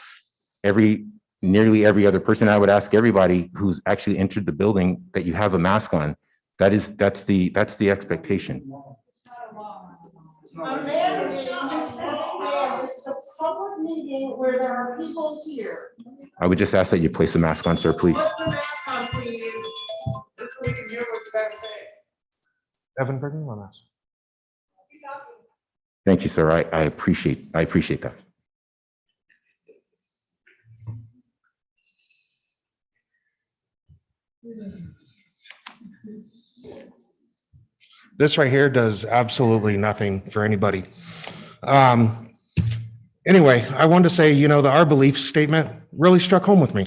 Nearly every other person, I would ask everybody who's actually entered the building that you have a mask on. That's the expectation. It's a public meeting where there are people here. I would just ask that you place a mask on, sir, please. Evan, bring me on us. Thank you, sir. I appreciate that. This right here does absolutely nothing for anybody. Anyway, I wanted to say, our belief statement really struck home with me.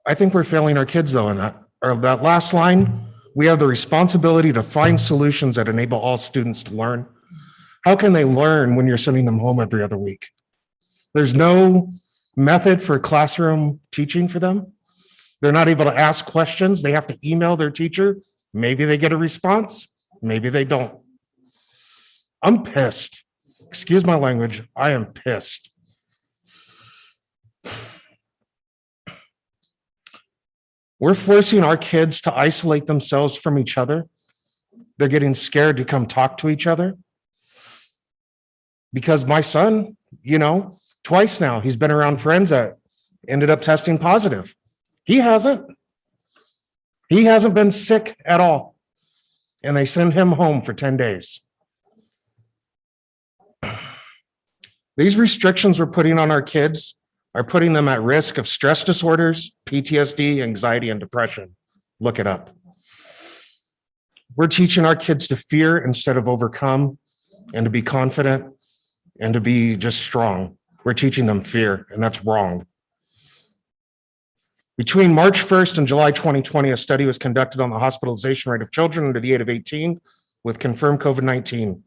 I think we're failing our kids though in that last line. We have the responsibility to find solutions that enable all students to learn. How can they learn when you're sending them home every other week? There's no method for classroom teaching for them. They're not able to ask questions. They have to email their teacher. Maybe they get a response, maybe they don't. I'm pissed. Excuse my language. I am pissed. We're forcing our kids to isolate themselves from each other. They're getting scared to come talk to each other. Because my son, twice now, he's been around friends that ended up testing positive. He hasn't. He hasn't been sick at all. And they send him home for 10 days. These restrictions we're putting on our kids are putting them at risk of stress disorders, PTSD, anxiety, and depression. Look it up. We're teaching our kids to fear instead of overcome, and to be confident, and to be just strong. We're teaching them fear, and that's wrong. Between March 1st and July 2020, a study was conducted on the hospitalization rate of children under the age of 18 with confirmed COVID-19.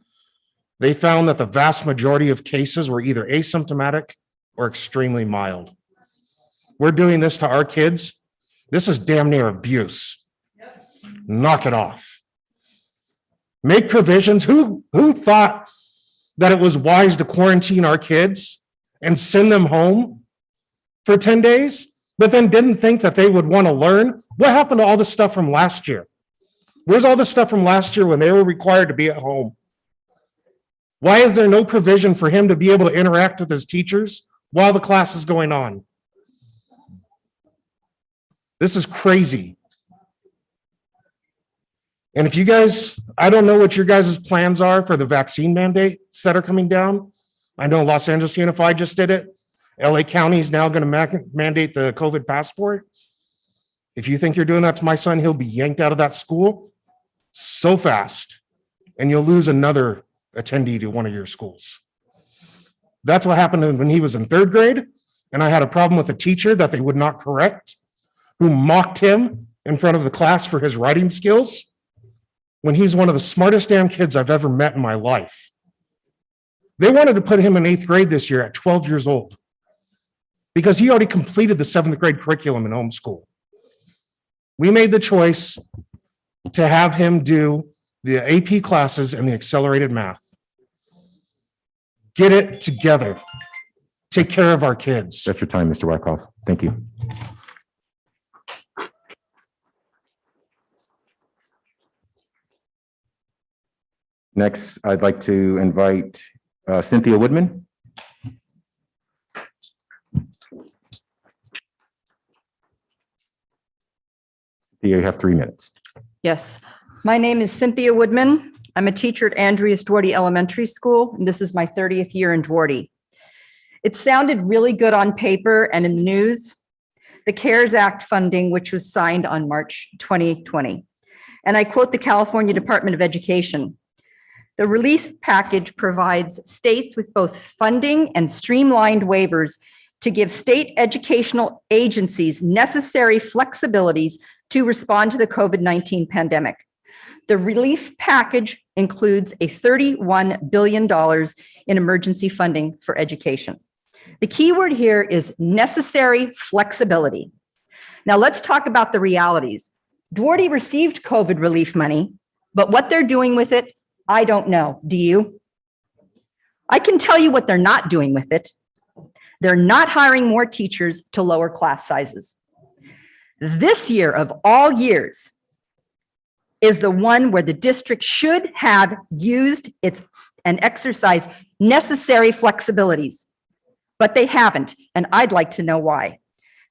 They found that the vast majority of cases were either asymptomatic or extremely mild. We're doing this to our kids. This is damn near abuse. Knock it off. Make provisions. Who thought that it was wise to quarantine our kids and send them home for 10 days, but then didn't think that they would want to learn? What happened to all the stuff from last year? Where's all the stuff from last year when they were required to be at home? Why is there no provision for him to be able to interact with his teachers while the class is going on? This is crazy. And if you guys, I don't know what your guys' plans are for the vaccine mandates that are coming down. I know Los Angeles Unified just did it. LA County is now going to mandate the COVID passport. If you think you're doing that to my son, he'll be yanked out of that school so fast, and you'll lose another attendee to one of your schools. That's what happened when he was in 3rd grade, and I had a problem with a teacher that they would not correct, who mocked him in front of the class for his writing skills, when he's one of the smartest damn kids I've ever met in my life. They wanted to put him in 8th grade this year at 12 years old because he already completed the 7th grade curriculum in homeschool. We made the choice to have him do the AP classes and the accelerated math. Get it together. Take care of our kids. That's your time, Mr. Wyckoff. Thank you. Next, I'd like to invite Cynthia Woodman. Cynthia, you have 3 minutes. Yes, my name is Cynthia Woodman. I'm a teacher at Andreas Dwardy Elementary School, and this is my 30th year in Dwardy. It sounded really good on paper and in the news, the CARES Act funding, which was signed on March 2020. And I quote the California Department of Education. The relief package provides states with both funding and streamlined waivers to give state educational agencies necessary flexibilities to respond to the COVID-19 pandemic. The relief package includes a $31 billion in emergency funding for education. The key word here is necessary flexibility. Now let's talk about the realities. Dwardy received COVID relief money, but what they're doing with it, I don't know. Do you? I can tell you what they're not doing with it. They're not hiring more teachers to lower class sizes. This year of all years is the one where the district should have used and exercised necessary flexibilities, but they haven't, and I'd like to know why.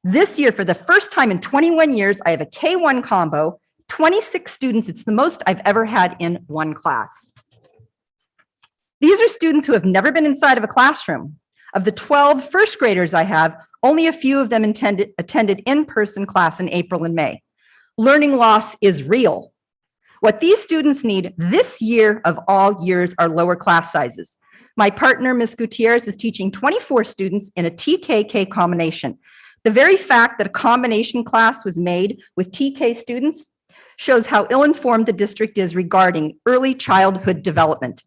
This year, for the first time in 21 years, I have a K-1 combo, 26 students. It's the most I've ever had in one class. These are students who have never been inside of a classroom. Of the 12 first graders I have, only a few of them attended in-person class in April and May. Learning loss is real. What these students need this year of all years are lower class sizes. My partner, Ms. Gutierrez, is teaching 24 students in a TKK combination. The very fact that a combination class was made with TK students shows how ill-informed the district is regarding early childhood development.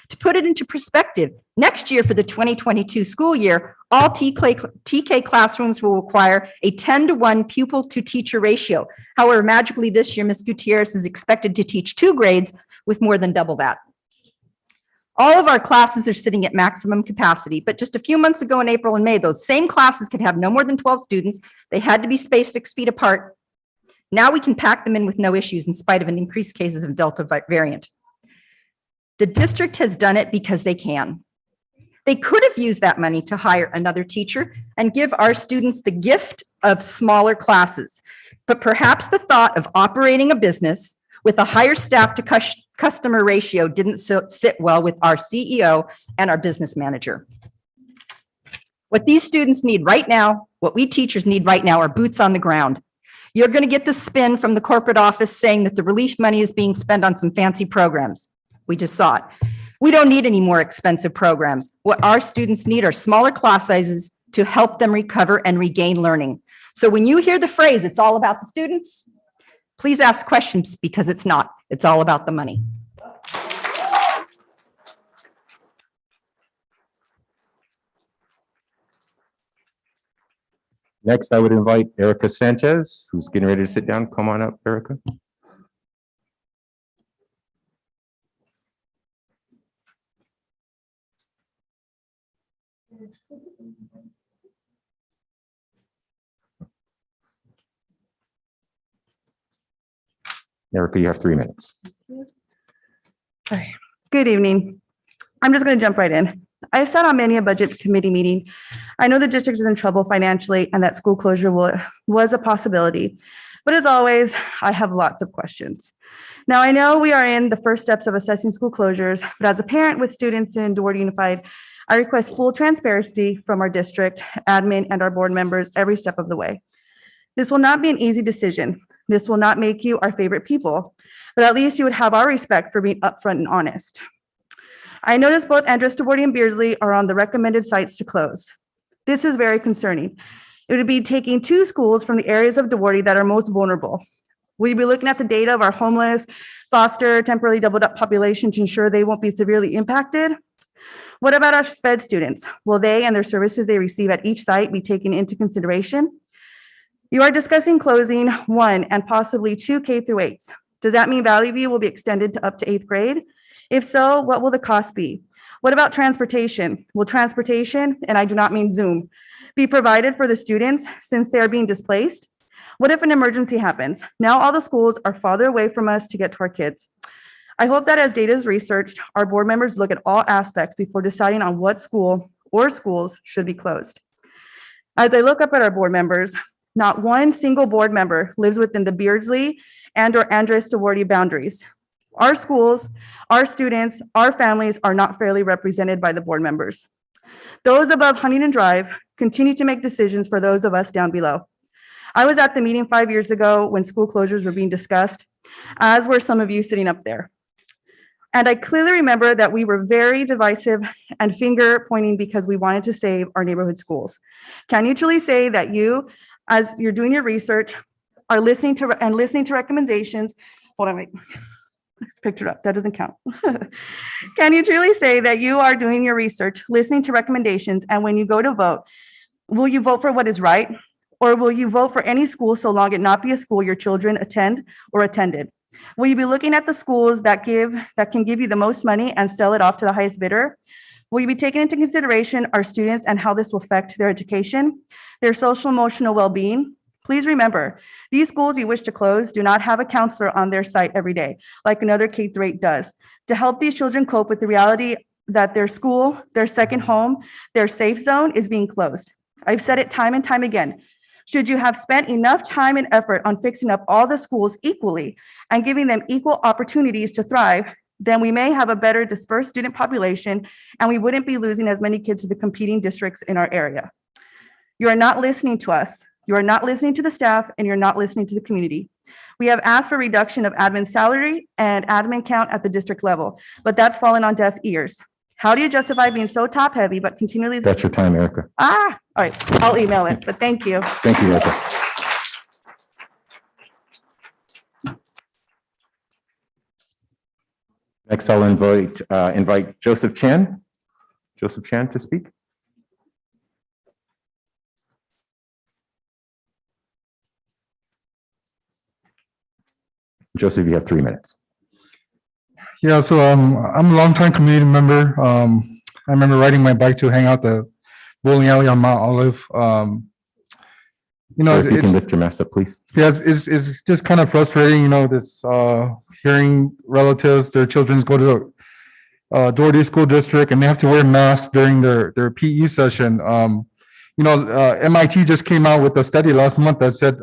To put it into perspective, next year for the 2022 school year, all TK classrooms will require a 10-to-1 pupil to teacher ratio. However, magically this year, Ms. Gutierrez is expected to teach 2 grades with more than double that. All of our classes are sitting at maximum capacity, but just a few months ago in April and May, those same classes could have no more than 12 students. They had to be spaced 6 feet apart. Now we can pack them in with no issues in spite of an increased cases of Delta variant. The district has done it because they can. They could have used that money to hire another teacher and give our students the gift of smaller classes. But perhaps the thought of operating a business with a higher staff to customer ratio didn't sit well with our CEO and our business manager. What these students need right now, what we teachers need right now are boots on the ground. You're going to get the spin from the corporate office saying that the relief money is being spent on some fancy programs. We just saw it. We don't need any more expensive programs. What our students need are smaller class sizes to help them recover and regain learning. So when you hear the phrase, it's all about the students, please ask questions because it's not. It's all about the money. Next, I would invite Erica Sanchez, who's getting ready to sit down. Come on up, Erica. Erica, you have 3 minutes. Hi. Good evening. I'm just going to jump right in. I've sat on many a budget committee meeting. I know the district is in trouble financially and that school closure was a possibility. But as always, I have lots of questions. Now, I know we are in the first steps of assessing school closures, but as a parent with students in Dorado Unified, I request full transparency from our district, admin, and our board members every step of the way. This will not be an easy decision. This will not make you our favorite people, but at least you would have our respect for being upfront and honest. I noticed both Andress, Dorado, and Beardsley are on the recommended sites to close. This is very concerning. It would be taking 2 schools from the areas of Dorado that are most vulnerable. Will you be looking at the data of our homeless, foster, temporarily doubled up population to ensure they won't be severely impacted? What about our SPED students? Will they and their services they receive at each site be taken into consideration? You are discussing closing 1 and possibly 2 K-8s. Does that mean Valley View will be extended to up to 8th grade? If so, what will the cost be? What about transportation? Will transportation, and I do not mean Zoom, be provided for the students since they are being displaced? What if an emergency happens? Now all the schools are farther away from us to get to our kids. I hope that as data is researched, our board members look at all aspects before deciding on what school or schools should be closed. As I look up at our board members, not one single board member lives within the Beardsley and or Andress Dorado boundaries. Our schools, our students, our families are not fairly represented by the board members. Those above Huntington Drive continue to make decisions for those of us down below. I was at the meeting 5 years ago when school closures were being discussed, as were some of you sitting up there. And I clearly remember that we were very divisive and finger pointing because we wanted to save our neighborhood schools. Can you truly say that you, as you're doing your research, are listening to recommendations? Hold on, wait. Picked it up. That doesn't count. Can you truly say that you are doing your research, listening to recommendations, and when you go to vote, will you vote for what is right? Or will you vote for any school so long it not be a school your children attend or attended? Will you be looking at the schools that can give you the most money and sell it off to the highest bidder? Will you be taking into consideration our students and how this will affect their education, their social emotional well-being? Please remember, these schools you wish to close do not have a counselor on their site every day, like another K-8 does, to help these children cope with the reality that their school, their second home, their safe zone is being closed. I've said it time and time again. Should you have spent enough time and effort on fixing up all the schools equally and giving them equal opportunities to thrive, then we may have a better dispersed student population and we wouldn't be losing as many kids to the competing districts in our area. You are not listening to us. You are not listening to the staff and you're not listening to the community. We have asked for reduction of admin salary and admin count at the district level, but that's fallen on deaf ears. How do you justify being so top heavy, but continually? That's your time, Erica. All right, I'll email it, but thank you. Thank you, Erica. Next, I'll invite Joseph Chan. Joseph Chan to speak. Joseph, you have 3 minutes. Yeah, so I'm a longtime community member. I remember riding my bike to hang out the bowling alley on Mount Olive. You know, Sir, if you can it's lift your mask up, please. yeah, it's just kind of frustrating. You know, this hearing relatives, their children go to Dorado School District and they have to wear masks during their PE session. You know, MIT just came out with a study last month that said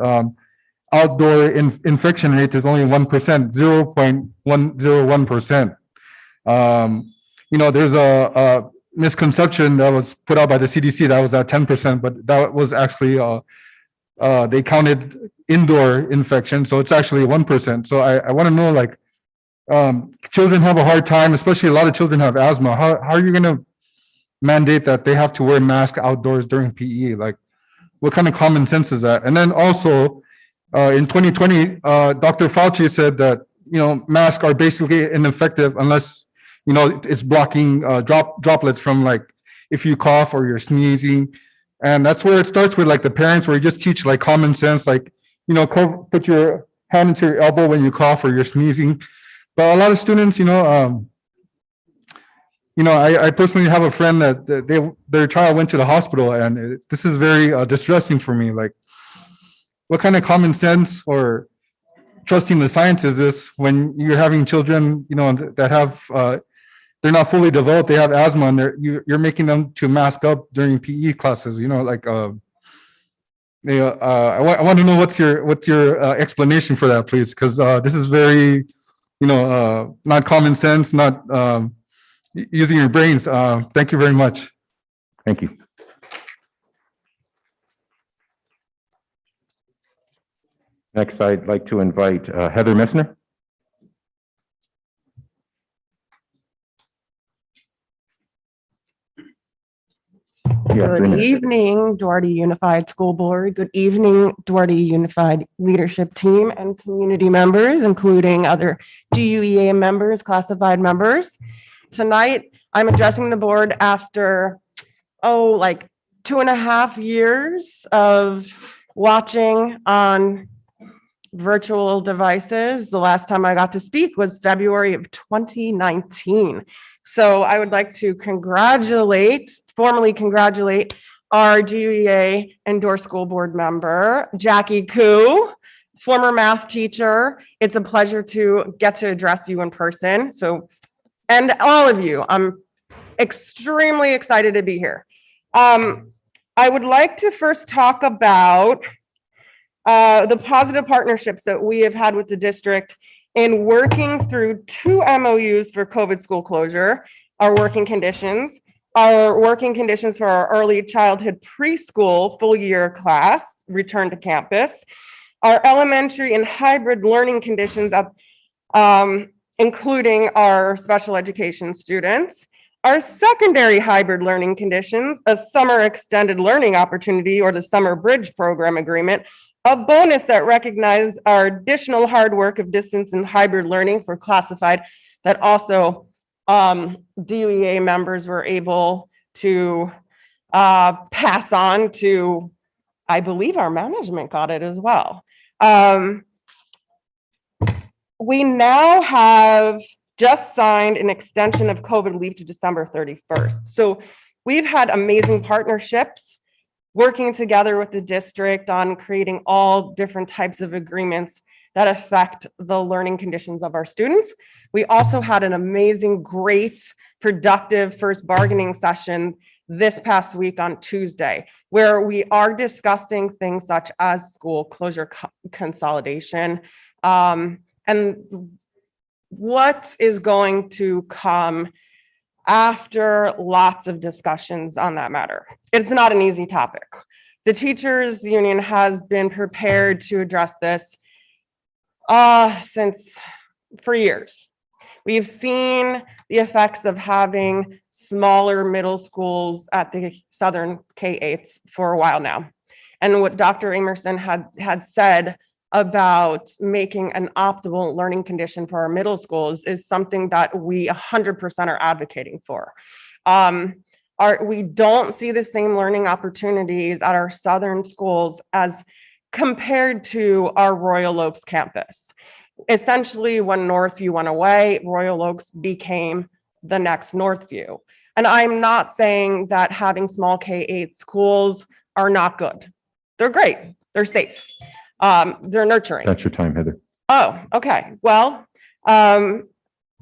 outdoor infection rate is only 1%, 0.101%. You know, there's a misconception that was put out by the CDC that was at 10%, but that was actually they counted indoor infection, so it's actually 1%. So I want to know, like, children have a hard time, especially a lot of children have asthma. How are you going to mandate that they have to wear masks outdoors during PE? Like, what kind of common sense is that? And then also, in 2020, Dr. Fauci said that, you know, masks are basically ineffective unless, you know, it's blocking droplets from, like, if you cough or you're sneezing. And that's where it starts with, like, the parents, where you just teach, like, common sense, like, you know, put your hand into your elbow when you cough or you're sneezing. But a lot of students, you know, I personally have a friend that their child went to the hospital, and this is very distressing for me. Like, what kind of common sense or trusting the science is this when you're having children, you know, that have they're not fully developed, they have asthma, and you're making them to mask up during PE classes, you know, like I want to know what's your explanation for that, please, because this is very, you know, not common sense, not using your brains. Thank you very much. Thank you. Next, I'd like to invite Heather Messner. You have 3 Good minutes. evening, Dorado Unified School Board. Good evening, Dorado Unified Leadership Team and community members, including other GUEA members, classified members. Tonight, I'm addressing the board after, like 2.5 years of watching on virtual devices. The last time I got to speak was February of 2019. So I would like to formally congratulate our GUEA and Door School Board member, Jackie Koo, former math teacher. It's a pleasure to get to address you in person. So, and all of you, I'm extremely excited to be here. I would like to first talk about the positive partnerships that we have had with the district in working through 2 MOUs for COVID school closure, our working conditions for our early childhood preschool full year class return to campus, our elementary and hybrid learning conditions, including our special education students, our secondary hybrid learning conditions, a summer extended learning opportunity or the summer bridge program agreement, a bonus that recognizes our additional hard work of distance and hybrid learning for classified that also DUEA members were able to pass on to, I believe our management got it as well. We now have just signed an extension of COVID leave to December 31st. So we've had amazing partnerships working together with the district on creating all different types of agreements that affect the learning conditions of our students. We also had an amazing, great, productive first bargaining session this past week on Tuesday, where we are discussing things such as school closure consolidation, and what is going to come after lots of discussions on that matter. It's not an easy topic. The teachers union has been prepared to address this for years. We've seen the effects of having smaller middle schools at the Southern K-8s for a while now. And what Dr. Amerson had said about making an optimal learning condition for our middle schools is something that we 100% are advocating for. We don't see the same learning opportunities at our southern schools as compared to our Royal Oaks campus. Essentially, when Northview went away, Royal Oaks became the next Northview. And I'm not saying that having small K-8 schools are not good. They're great. They're safe. They're nurturing. That's your time, Heather. Oh, okay. Well,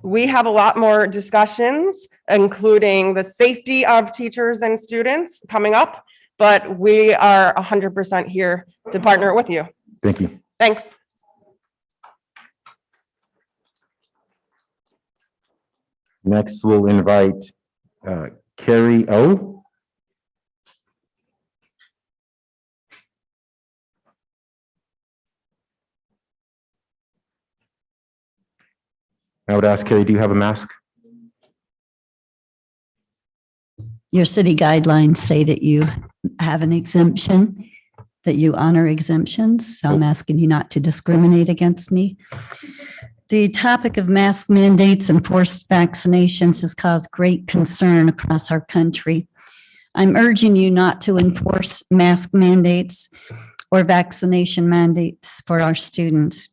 we have a lot more discussions, including the safety of teachers and students coming up, but we are 100% here to partner with you. Thank you. Thanks. Next, we'll invite Carrie O. I would ask Carrie, do you have a mask? Your city guidelines say that you have an exemption, that you honor exemptions. So I'm asking you not to discriminate against me. The topic of mask mandates and forced vaccinations has caused great concern across our country. I'm urging you not to enforce mask mandates or vaccination mandates for our students.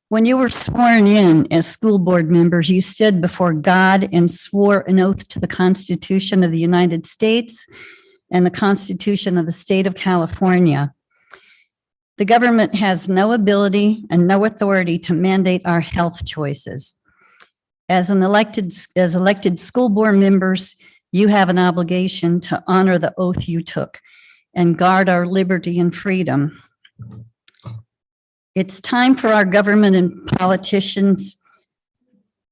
When you were sworn in as school board members, you stood before God and swore an oath to the Constitution of the United States and the Constitution of the State of California. The government has no ability and no authority to mandate our health choices. As elected school board members, you have an obligation to honor the oath you took and guard our liberty and freedom. It's time for our government and politicians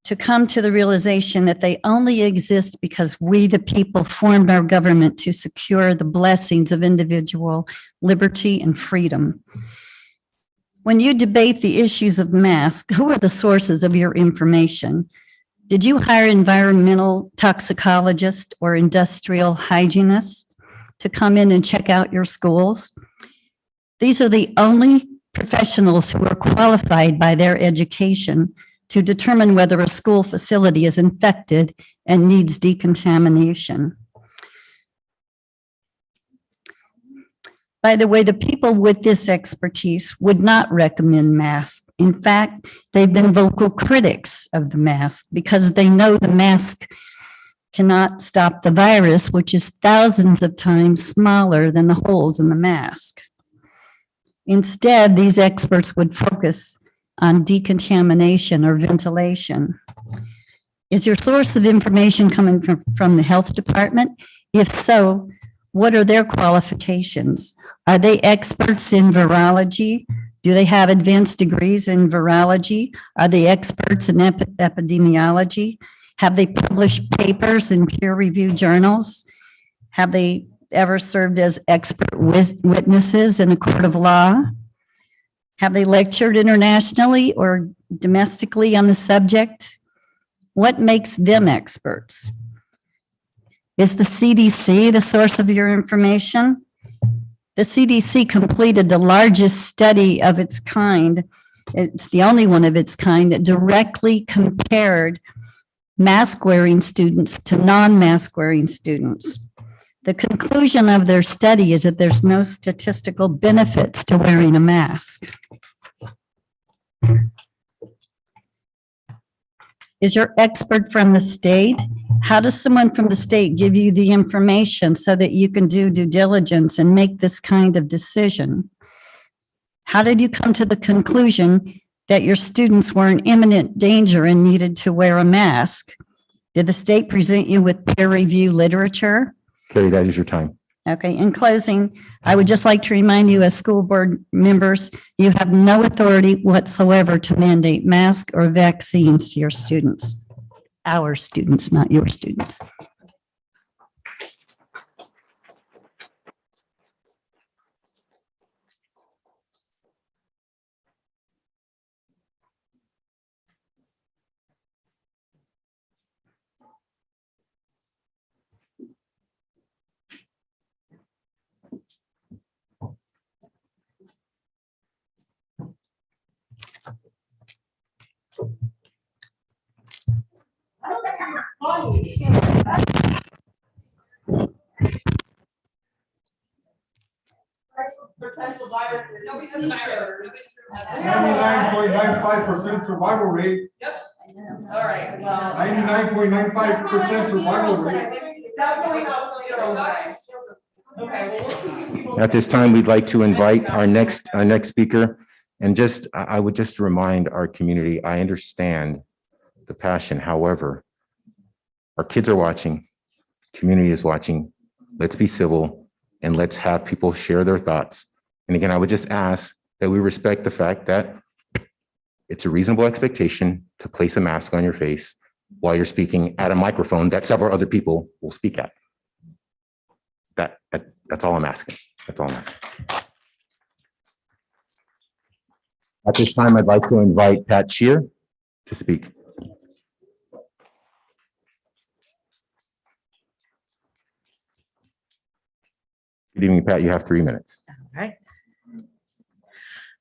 to come to the realization that they only exist because we, the people, formed our government to secure the blessings of individual liberty and freedom. When you debate the issues of masks, who are the sources of your information? Did you hire environmental toxicologists or industrial hygienists to come in and check out your schools? These are the only professionals who are qualified by their education to determine whether a school facility is infected and needs decontamination. By the way, the people with this expertise would not recommend masks. In fact, they've been vocal critics of the mask because they know the mask cannot stop the virus, which is thousands of times smaller than the holes in the mask. Instead, these experts would focus on decontamination or ventilation. Is your source of information coming from the health department? If so, what are their qualifications? Are they experts in virology? Do they have advanced degrees in virology? Are they experts in epidemiology? Have they published papers in peer-reviewed journals? Have they ever served as expert witnesses in a court of law? Have they lectured internationally or domestically on the subject? What makes them experts? Is the CDC the source of your information? The CDC completed the largest study of its kind. It's the only one of its kind that directly compared mask-wearing students to non-mask-wearing students. The conclusion of their study is that there's no statistical benefits to wearing a mask. Is your expert from the state? How does someone from the state give you the information so that you can do due diligence and make this kind of decision? How did you come to the conclusion that your students were in imminent danger and needed to wear a mask? Did the state present you with peer-reviewed literature? Carrie, that is your time. Okay, in closing, I would just like to remind you as school board members, you have no authority whatsoever to mandate masks or vaccines to your students. Our students, not your students. Potential viruses. Nobody says virus. 99.95% survival rate. Yep. All right, well. 99.95% survival rate. Okay, well, we'll keep you people. At this time, we'd like to invite our next speaker. And just, I would just remind our community, I understand the passion. However, our kids are watching, community is watching. Let's be civil and let's have people share their thoughts. And again, I would just ask that we respect the fact that it's a reasonable expectation to place a mask on your face while you're speaking at a microphone that several other people will speak at. That's all I'm asking. That's all I'm asking. At this time, I'd like to invite Pat Shear to speak. Good evening, Pat. You have 3 minutes. All right.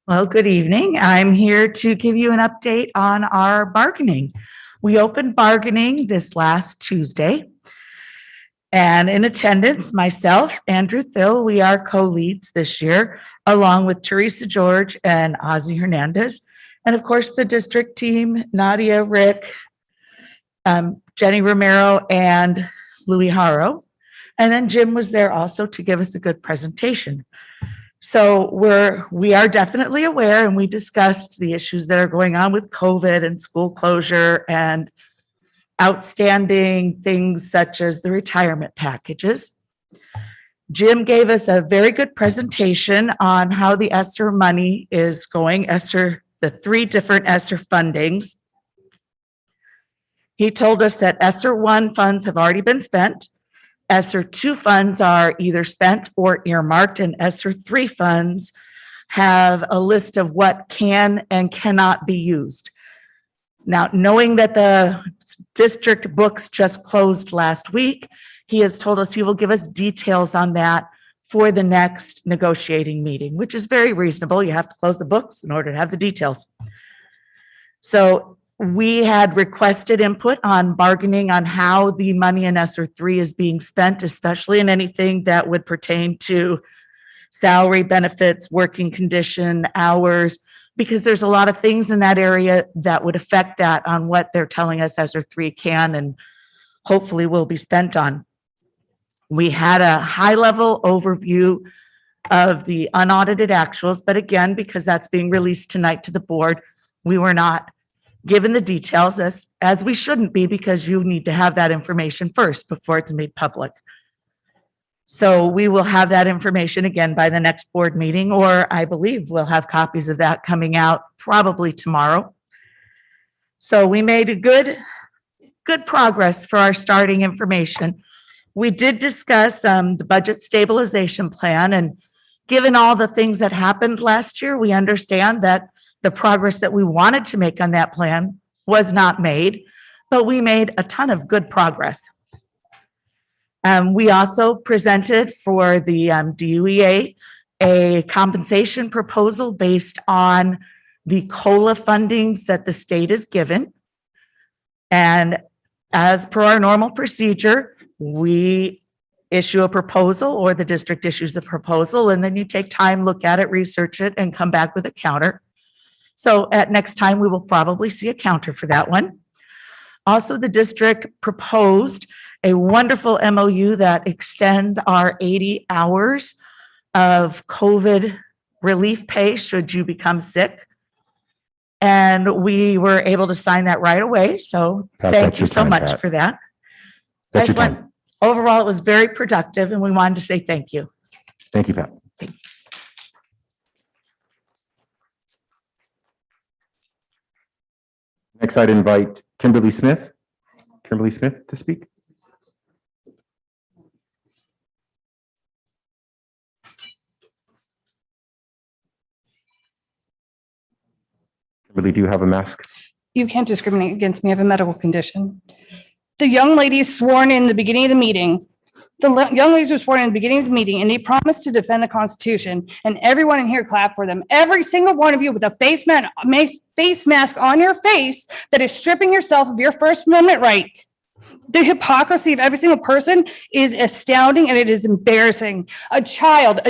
Well, good evening. I'm here to give you an update on our bargaining. We opened bargaining this last Tuesday. And in attendance, myself, Andrew Thill, we are co-leads this year, along with Teresa George and Ozzy Hernandez. And of course, the district team, Nadia, Rick, Jenny Romero, and Louis Haro. And then Jim was there also to give us a good presentation. So we are definitely aware, and we discussed the issues that are going on with COVID and school closure and outstanding things such as the retirement packages. Jim gave us a very good presentation on how the ESSER money is going, the 3 different ESSER fundings. He told us that ESSER 1 funds have already been spent. ESSER 2 funds are either spent or earmarked, and ESSER 3 funds have a list of what can and cannot be used. Now, knowing that the district books just closed last week, he has told us he will give us details on that for the next negotiating meeting, which is very reasonable. You have to close the books in order to have the details. So we had requested input on bargaining on how the money in ESSER 3 is being spent, especially in anything that would pertain to salary, benefits, working condition, hours, because there's a lot of things in that area that would affect that on what they're telling us ESSER 3 can and hopefully will be spent on. We had a high-level overview of the unaudited actuals, but again, because that's being released tonight to the board, we were not given the details as we shouldn't be, because you need to have that information first before it's made public. So we will have that information again by the next board meeting, or I believe we'll have copies of that coming out probably tomorrow. So we made a good progress for our starting information. We did discuss the budget stabilization plan, and given all the things that happened last year, we understand that the progress that we wanted to make on that plan was not made, but we made a ton of good progress. We also presented for the DUEA a compensation proposal based on the COLA fundings that the state is given. And as per our normal procedure, we issue a proposal, or the district issues a proposal, and then you take time, look at it, research it, and come back with a counter. So at next time, we will probably see a counter for that one. Also, the district proposed a wonderful MOU that extends our 80 hours of COVID relief pay should you become sick. And we were able to sign that right away. So Pat, thank that's you your so time, much Pat. for that. That's your I just want- time. Overall, it was very productive, and we wanted to say thank you. Thank you, Pat. Next, I'd invite Kimberly Smith to speak. Kimberly, do you have a mask? You can't discriminate against me. I have a medical condition. The young ladies sworn in the beginning of the meeting, young ladies were sworn in the beginning of the meeting, and they promised to defend the Constitution, and everyone in here clapped for them. Every single one of you with a face mask on your face that is stripping yourself of your First Amendment right. The hypocrisy of every single person is astounding and it is embarrassing. A child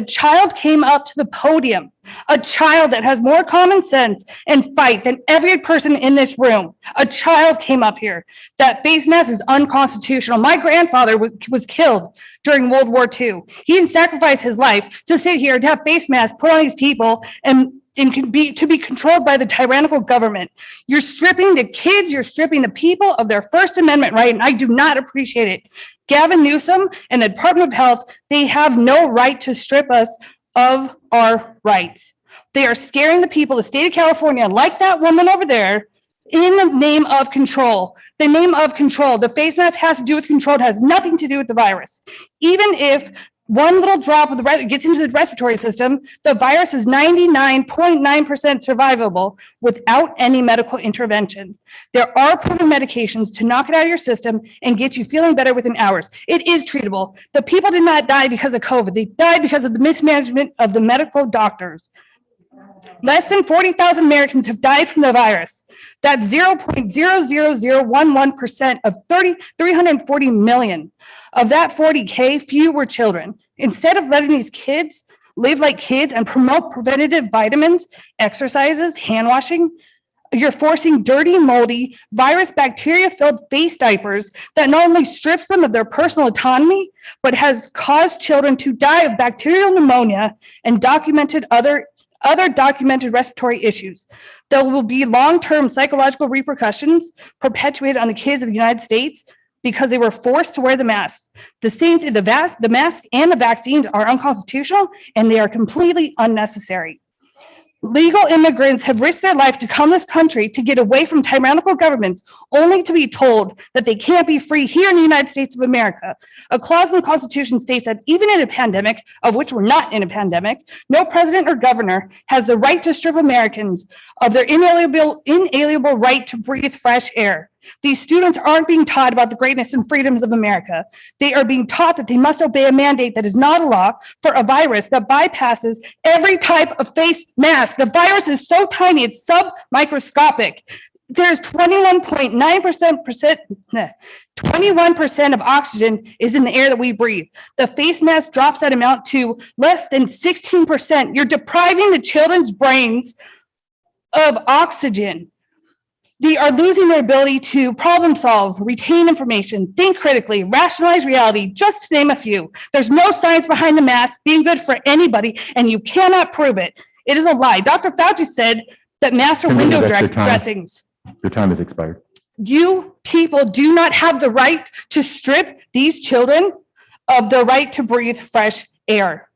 came up to the podium, a child that has more common sense and fight than every person in this room. A child came up here. That face mask is unconstitutional. My grandfather was killed during World War II. He didn't sacrifice his life to sit here to have face masks put on these people and to be controlled by the tyrannical government. You're stripping the kids, you're stripping the people of their First Amendment right, and I do not appreciate it. Gavin Newsom and the Department of Health, they have no right to strip us of our rights. They are scaring the people of the state of California, like that woman over there, in the name of control. The name of control. The face mask has to do with control. It has nothing to do with the virus. Even if one little drop of the gets into the respiratory system, the virus is 99.9% survivable without any medical intervention. There are proven medications to knock it out of your system and get you feeling better within hours. It is treatable. The people did not die because of COVID. They died because of the mismanagement of the medical doctors. Less than 40,000 Americans have died from the virus. That's 0.00011% of 340 million. Of that 40K, few were children. Instead of letting these kids live like kids and promote preventative vitamins, exercises, hand washing, you're forcing dirty, moldy, virus, bacteria-filled face diapers that not only strips them of their personal autonomy, but has caused children to die of bacterial pneumonia and other documented respiratory issues. There will be long-term psychological repercussions perpetuated on the kids of the United States because they were forced to wear the mask. The mask and the vaccines are unconstitutional and they are completely unnecessary. Legal immigrants have risked their life to come to this country to get away from tyrannical governments, only to be told that they can't be free here in the United States of America. A clause in the Constitution states that even in a pandemic, of which we're not in a pandemic, no president or governor has the right to strip Americans of their inalienable right to breathe fresh air. These students aren't being taught about the greatness and freedoms of America. They are being taught that they must obey a mandate that is not a law for a virus that bypasses every type of face mask. The virus is so tiny, it's submicroscopic. There's 21% of oxygen is in the air that we breathe. The face mask drops that amount to less than 16%. You're depriving the children's brains of oxygen. They are losing their ability to problem solve, retain information, think critically, rationalize reality, just to name a few. There's no science behind the mask being good for anybody, and you cannot prove it. It is a lie. Dr. Fauci said that masks are window dressings. Your time has expired. You people do not have the right to strip these children of the right to breathe fresh air.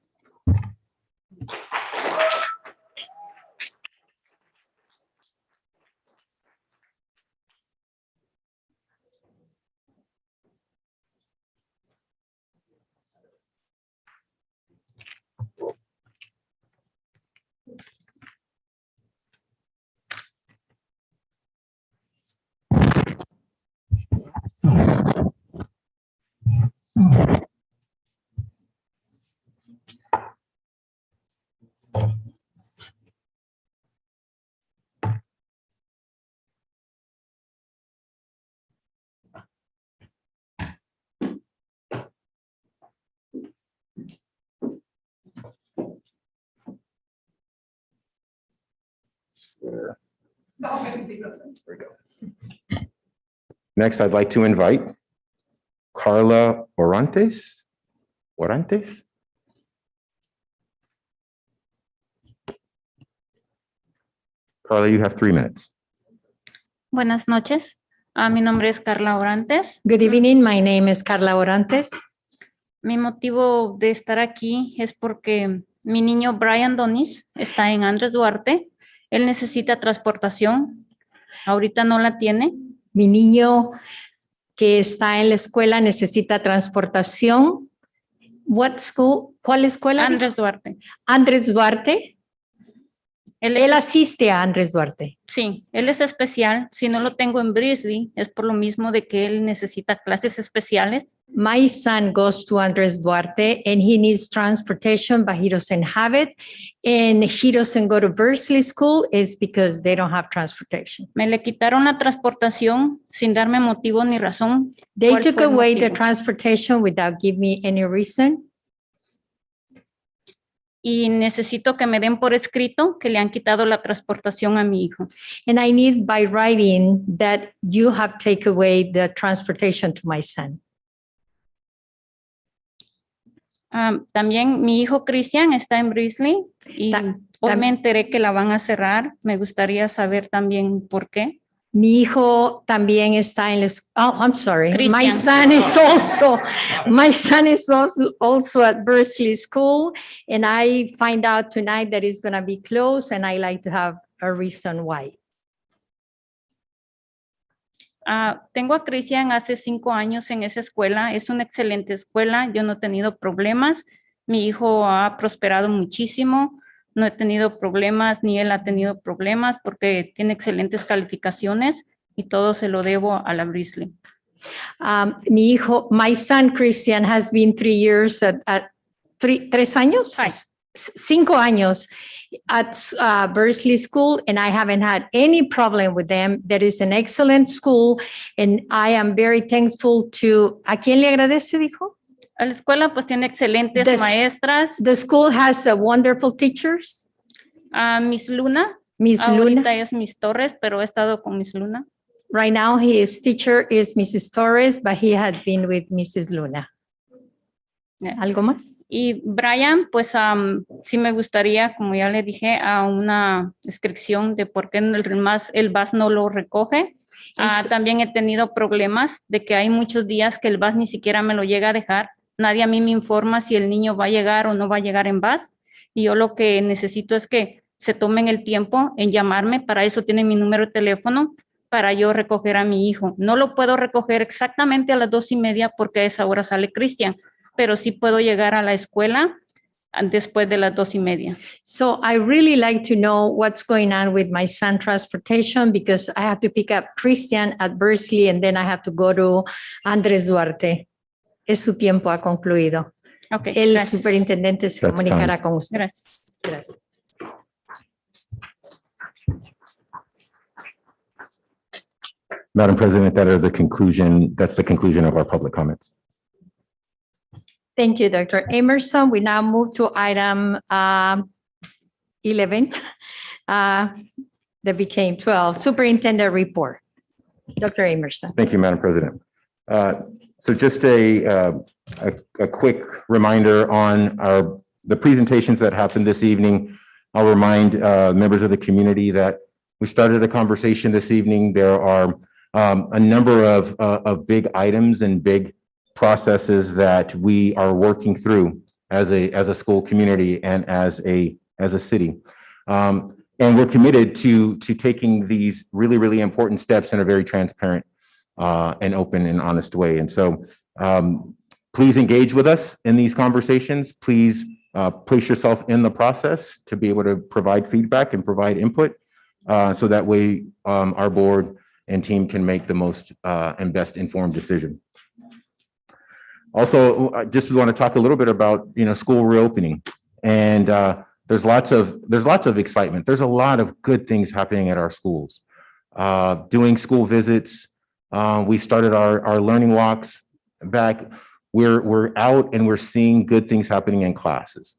Next, I'd like to invite Carla Orantes. Carla, you have 3 minutes. Buenas noches. Mi nombre es Carla Orantes. Good evening, my name is Carla Orantes. Mi motivo de estar aquí es porque mi niño Brian Donis está en Andrés Duarte. Él necesita transportación. Ahorita no la tiene. Mi niño que está en la escuela necesita transportación. What school? ¿Cuál escuela? Andrés Duarte. Andrés Duarte. Él asiste a Andrés Duarte. Sí, él es especial. Si no lo tengo en Brisley, es por lo mismo de que él necesita clases especiales. My son goes to Andres Duarte and he needs transportation, but he doesn't have it. And he doesn't go to Berkeley School is because they don't have transportation. Me le quitaron la transportación sin darme motivo ni razón. They ¿Cuál took fue el away the motivo? transportation without giving me any reason. Y necesito que me den por escrito que le han quitado la transportación a mi hijo. And I need by writing that you have taken away the transportation to my son. También mi hijo Cristian está en Brisley y hoy me enteré que la van a cerrar. Me gustaría saber también por qué. Mi hijo también está en les. Oh, I'm sorry. My Christian. son is also at Berkeley School, and I find out tonight that it's going to be closed, and I like to have a reason why. Tengo a Cristian hace 5 años en esa escuela. Es una excelente escuela. Yo no he tenido problemas. Mi hijo ha prosperado muchísimo. No he tenido problemas, ni él ha tenido problemas porque tiene excelentes calificaciones y todo se lo debo a la Brisley. My son Christian has been 3 years at 3 años? 5 años at Berkeley School, and I haven't had any problem with them. That is an excellent school, and I am very thankful to. ¿A quién le agradece, dijo? A la escuela pues tiene excelentes maestras. The school has wonderful teachers. Miss Luna. Miss Ahorita Luna. es Miss Torres, pero he estado con Miss Luna. Right now, his teacher is Mrs. Torres, but he had been with Mrs. Luna. ¿Algo más? Y Brian, pues sí me gustaría, como ya le dije, a una descripción de por qué el bus no lo recoge. También he tenido problemas de que hay muchos días que el bus ni siquiera me lo llega a dejar. Nadie a mí me informa si el niño va a llegar o no va a llegar en bus. Y yo lo que necesito es que se tomen el tiempo en llamarme. Para eso tienen mi número de teléfono, para yo recoger a mi hijo. No lo puedo recoger exactamente a las 2:30 porque a esa hora sale Cristian, pero sí puedo llegar a la escuela después de las 2:30. So I really like to know what's going on with my son transportation because I have to pick up Christian at Berkeley and then I have to go to Andrés Duarte. Su tiempo ha concluido. Okay, El gracias. superintendente se That's comunicará time. con usted. Gracias. Gracias. Madam President, that's the conclusion of our public comments. Thank you, Dr. Emerson. We now move to item 11 that became 12, Superintendent Report. Dr. Emerson. Thank you, Madam President. So just a quick reminder on the presentations that happened this evening. I'll remind members of the community that we started a conversation this evening. There are a number of big items and big processes that we are working through as a school community and as a city. And we're committed to taking these really, really important steps in a very transparent and open and honest way. And so please engage with us in these conversations. Please place yourself in the process to be able to provide feedback and provide input so that way our board and team can make the most and best informed decision. Also, I just want to talk a little bit about, school reopening. And there's lots of excitement. There's a lot of good things happening at our schools. Doing school visits. We started our learning walks back. We're out and we're seeing good things happening in classes.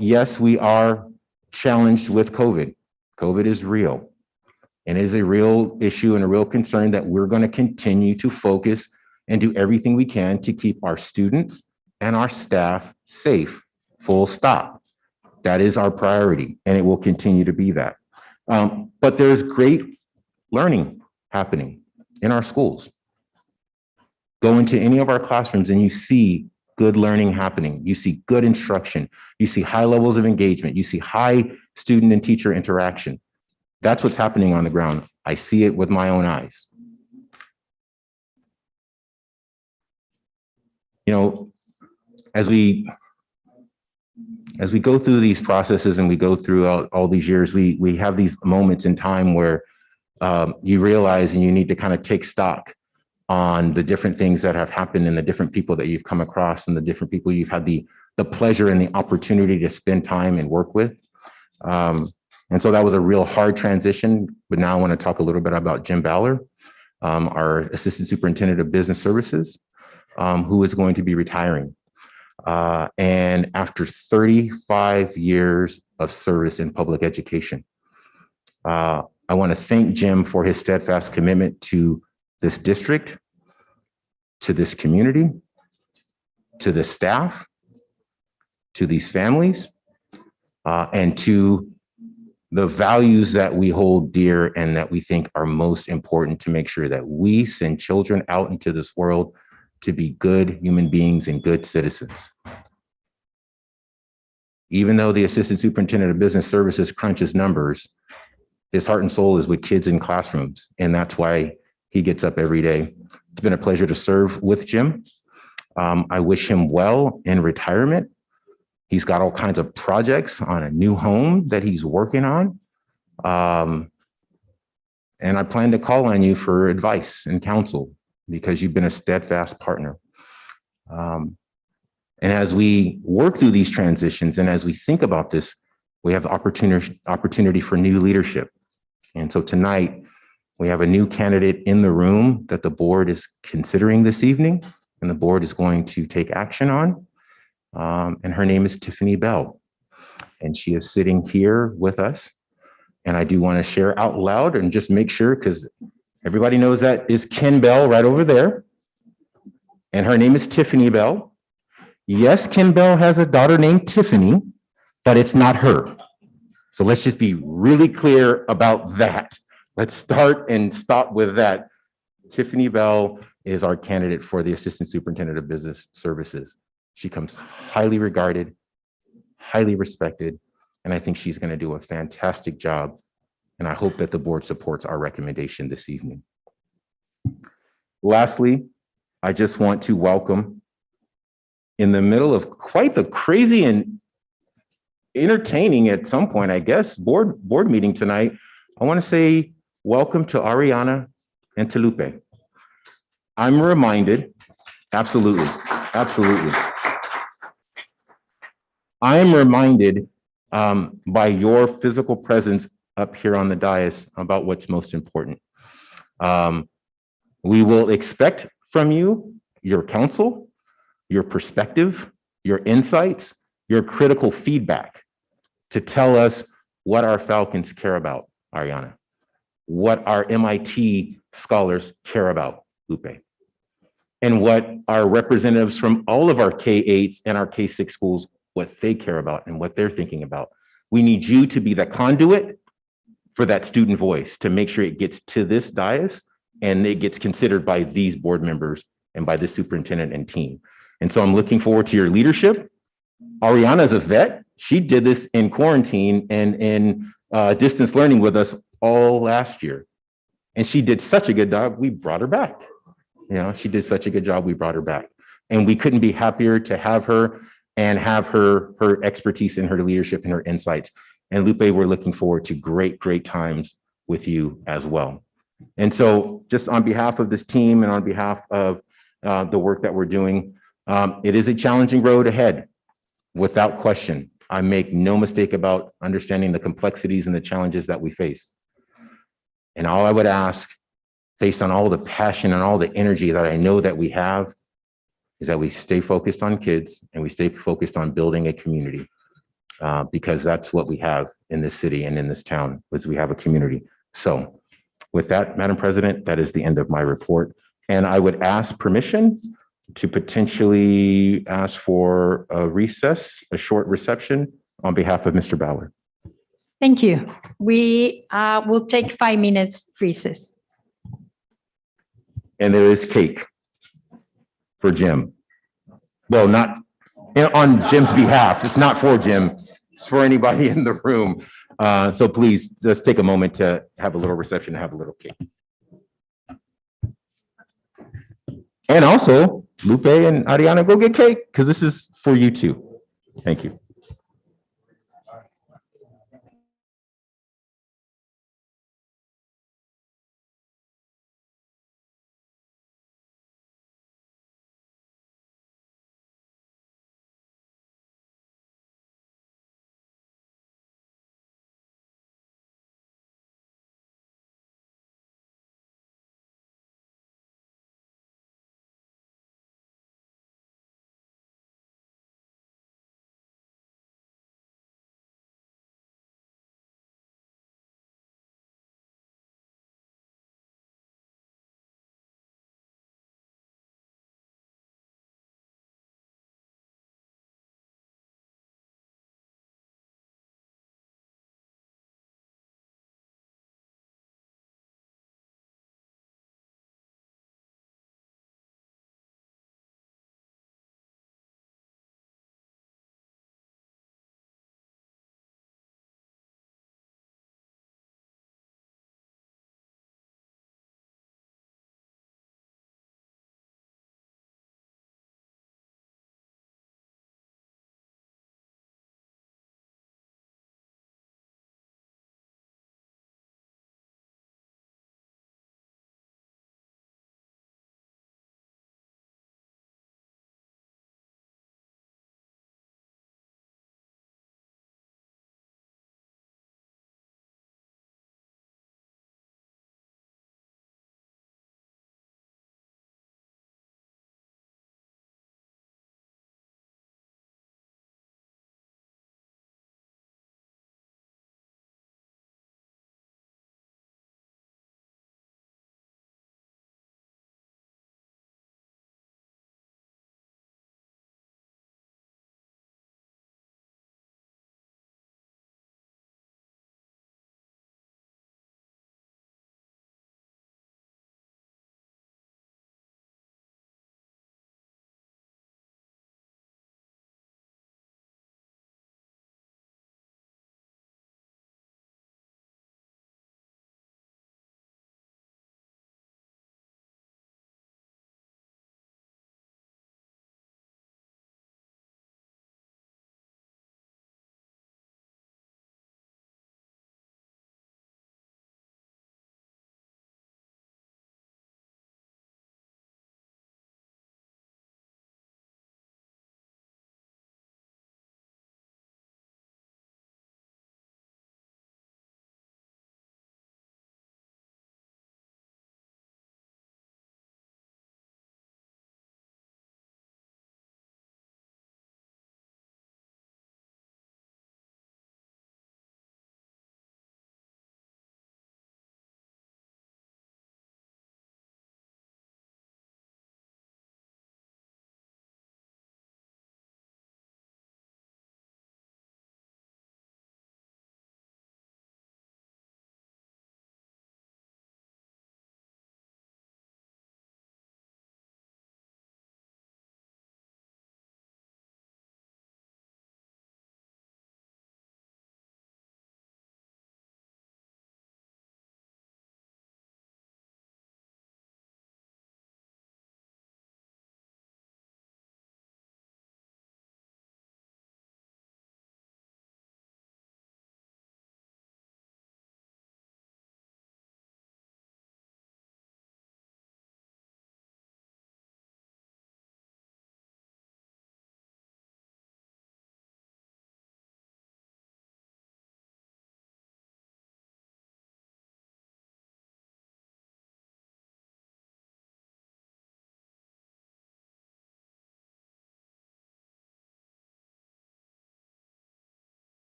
Yes, we are challenged with COVID. COVID is real and is a real issue and a real concern that we're going to continue to focus and do everything we can to keep our students and our staff safe, full stop. That is our priority, and it will continue to be that. But there's great learning happening in our schools. Go into any of our classrooms and you see good learning happening. You see good instruction. You see high levels of engagement. You see high student and teacher interaction. That's what's happening on the ground. I see it with my own eyes. As we as we go through these processes and we go through all these years, we have these moments in time where you realize and you need to kind of take stock on the different things that have happened and the different people that you've come across and the different people you've had the pleasure and the opportunity to spend time and work with. And so that was a real hard transition, but now I want to talk a little bit about Jim Ballard, our Assistant Superintendent of Business Services, who is going to be retiring. And after 35 years of service in public education, I want to thank Jim for his steadfast commitment to this district, to this community, to the staff, to these families, and to the values that we hold dear and that we think are most important to make sure that we send children out into this world to be good human beings and good citizens. Even though the Assistant Superintendent of Business Services crunches numbers, his heart and soul is with kids in classrooms, and that's why he gets up every day. It's been a pleasure to serve with Jim. I wish him well in retirement. He's got all kinds of projects on a new home that he's working on. And I plan to call on you for advice and counsel because you've been a steadfast partner. And as we work through these transitions and as we think about this, we have opportunity for new leadership. And so tonight, we have a new candidate in the room that the board is considering this evening, and the board is going to take action on. And her name is Tiffany Bell, and she is sitting here with us. And I do want to share out loud and just make sure, because everybody knows that is Ken Bell right over there. And her name is Tiffany Bell. Yes, Ken Bell has a daughter named Tiffany, but it's not her. So let's just be really clear about that. Let's start and stop with that. Tiffany Bell is our candidate for the Assistant Superintendent of Business Services. She comes highly regarded, highly respected, and I think she's going to do a fantastic job. And I hope that the board supports our recommendation this evening. Lastly, I just want to welcome, in the middle of quite the crazy and entertaining at some point, I guess, board meeting tonight, I want to say welcome to Ariana and to Lupe. I'm reminded, absolutely. I am reminded by your physical presence up here on the dais about what's most important. We will expect from you your counsel, your perspective, your insights, your critical feedback to tell us what our Falcons care about, Ariana, what our MIT scholars care about, Lupe, and what our representatives from all of our K-8s and our K-6 schools, what they care about and what they're thinking about. We need you to be the conduit for that student voice to make sure it gets to this dais and it gets considered by these board members and by the superintendent and team. And so I'm looking forward to your leadership. Ariana's a vet. She did this in quarantine and in distance learning with us all last year. And she did such a good job, we brought her back. You know, she did such a good job, we brought her back. And we couldn't be happier to have her and have her expertise and her leadership and her insights. And Lupe, we're looking forward to great times with you as well. And so just on behalf of this team and on behalf of the work that we're doing, it is a challenging road ahead, without question. I make no mistake about understanding the complexities and the challenges that we face. And all I would ask, based on all the passion and all the energy that I know that we have, is that we stay focused on kids and we stay focused on building a community, because that's what we have in this city and in this town, is we have a community. So with that, Madam President, that is the end of my report. And I would ask permission to potentially ask for a recess, a short reception on behalf of Mr. Ballard. Thank you. We will take 5 minutes recess. And there is cake for Jim. Well, not on Jim's behalf. It's not for Jim. It's for anybody in the room. So please, let's take a moment to have a little reception and have a little cake. And also, Lupe and Ariana, go get cake, because this is for you too. Thank you.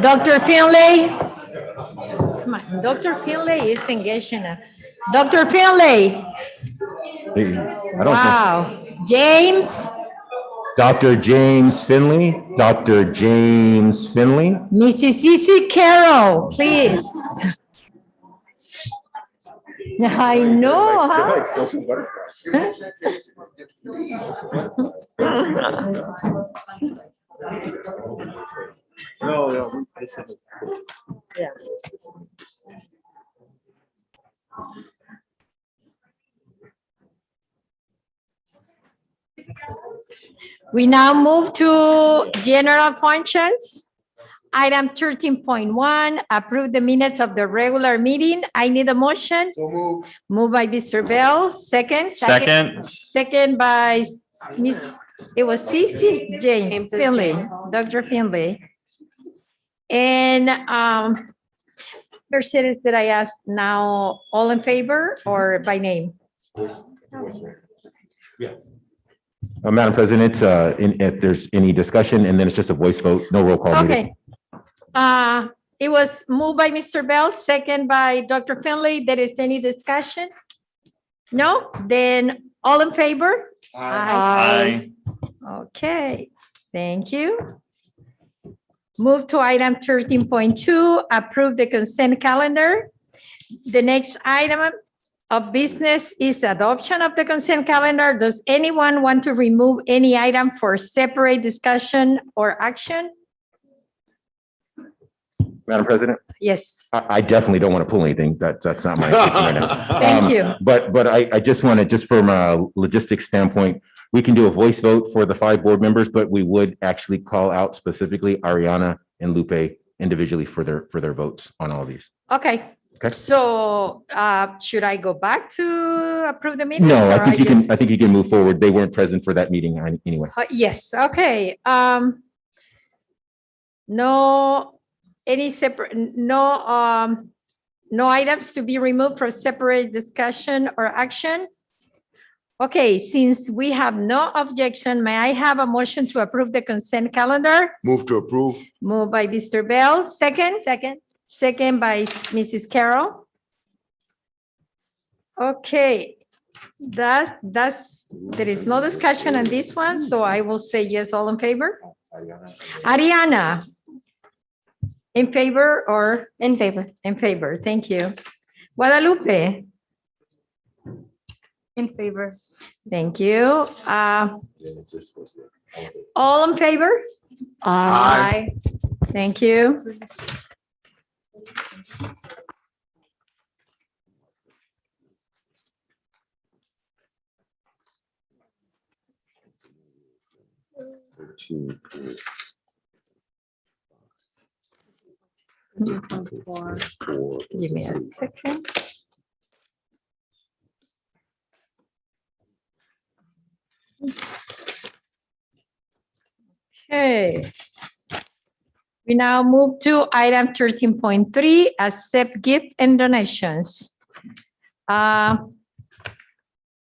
Dr. Finlay? Come on, Dr. Finlay is engaged now. Dr. Finlay? I don't know. Wow. James? Dr. James Finley, Dr. James Finley. Mrs. Cece Carroll, please. I know, huh? We now move to general functions. Item 13.1, approve the minutes of the regular meeting. I need a motion. Moved by Mr. Bell, second. Second. Second by Miss, it was Cece James Finley, Dr. Finley. And Mercedes, did I ask now all in favor or by name? Madam President, it's, if there's any discussion, and then it's just a voice vote, no roll call needed. Okay. It was moved by Mr. Bell, second by Dr. Finley. There is any discussion? No? Then all in favor? Aye. Okay, thank you. Move to item 13.2, approve the consent calendar. The next item of business is adoption of the consent calendar. Does anyone want to remove any item for separate discussion or action? Madam President? Yes. I definitely don't want to pull anything. That's not my intention right now. Thank you. But I just want to, just from a logistics standpoint, we can do a voice vote for the 5 board members, but we would actually call out specifically Ariana and Lupe individually for their votes on all of these. Okay. Okay. So should I go back to approve the minutes? No, or I think you just- can, I think you can move forward. They weren't present for that meeting anyway. Yes, okay. No, any separate, no items to be removed for separate discussion or action? Okay, since we have no objection, may I have a motion to approve the consent calendar? Move to approve. Moved by Mr. Bell, second? Second. Second by Mrs. Carroll. Okay, there is no discussion on this one, so I will say yes, all in favor? Ariana? In favor or? In favor. In favor, thank you. Guadalupe? In favor. Thank you. All in favor? Aye. Thank you. Give me a second. Okay. We now move to item 13.3, accept gift and donations. May